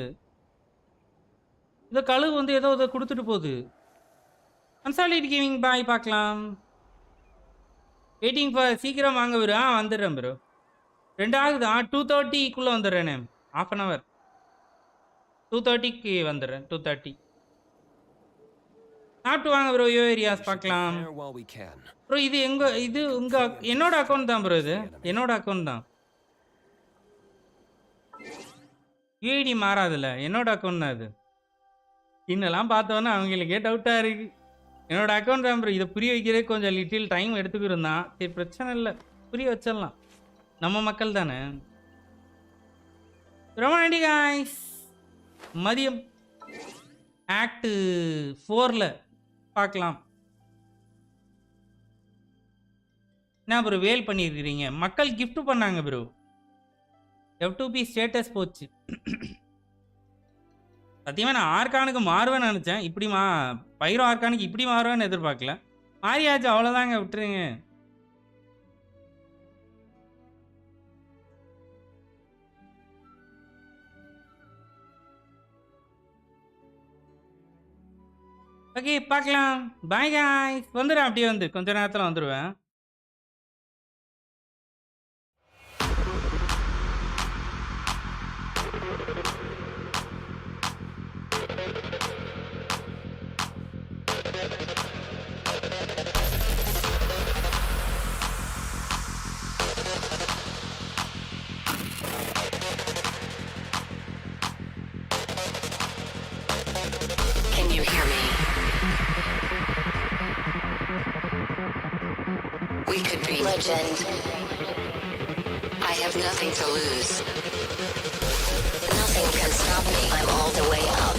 இதை கழுவு வந்து ஏதோ இதை கொடுத்துட்டு போகுது. கன்சாலிட் கேமிங் பாய், பார்க்கலாம். வெயிட்டிங் ஃபார் சீக்கிரம் வாங்க ப்ரோ. வந்துடுறேன் ப்ரோ. 2 ஆகுது. 2:30க்குள்ளே வந்துடுறேனே. ½ an hour. 2:30க்கு வந்துடுறேன். 2:30 சாப்பிட்டு வாங்க ப்ரோ. யோ ஏரியாஸ் பார்க்கலாம் ப்ரோ. இது இது என்னோட அக்கௌண்ட் தான் ப்ரோ. இது என்னோட அக்கௌண்ட் தான். யூஐடி மாறாதுல்ல, என்னோட அக்கௌண்ட் தான் இது. இன்னெல்லாம் பார்த்தோன்னா அவங்களுக்கே டவுட்டாக இருக்கு. என்னோட அக்கௌண்ட் தான் ப்ரோ. இதை புரிய வைக்கிறதுக்கு கொஞ்சம் லிட்டில் டைம் எடுத்துக்கிருந்தான். சரி, பிரச்சனை இல்லை, புரிய வச்சிடலாம். நம்ம மக்கள் தானே. ரொம்ப நன்றி காய்ஸ். மதியம் ஆக்ட் 4ல் பார்க்கலாம். என்ன ப்ரோ வேல் பண்ணியிருக்கிறீங்க? மக்கள் gift பண்ணாங்க ப்ரோ. F2P ஸ்டேட்டஸ் போச்சு. சத்தியமாக நான் ஆர்கானுக்கு மாறுவேன்னு நினச்சேன். இப்படி பைரோ ஆர்கானுக்கு இப்படி மாறுவேன்னு எதிர்பார்க்கல. மாறியாச்சு, அவ்வளோதாங்க, விட்டுருங்க. ஓகே, பார்க்கலாம். Bye guys. வந்துடுறேன், அப்படியே வந்து கொஞ்ச நேரத்தில் வந்துடுவேன். Legend. I have nothing to lose. Nothing can stop me. I'm all the way up.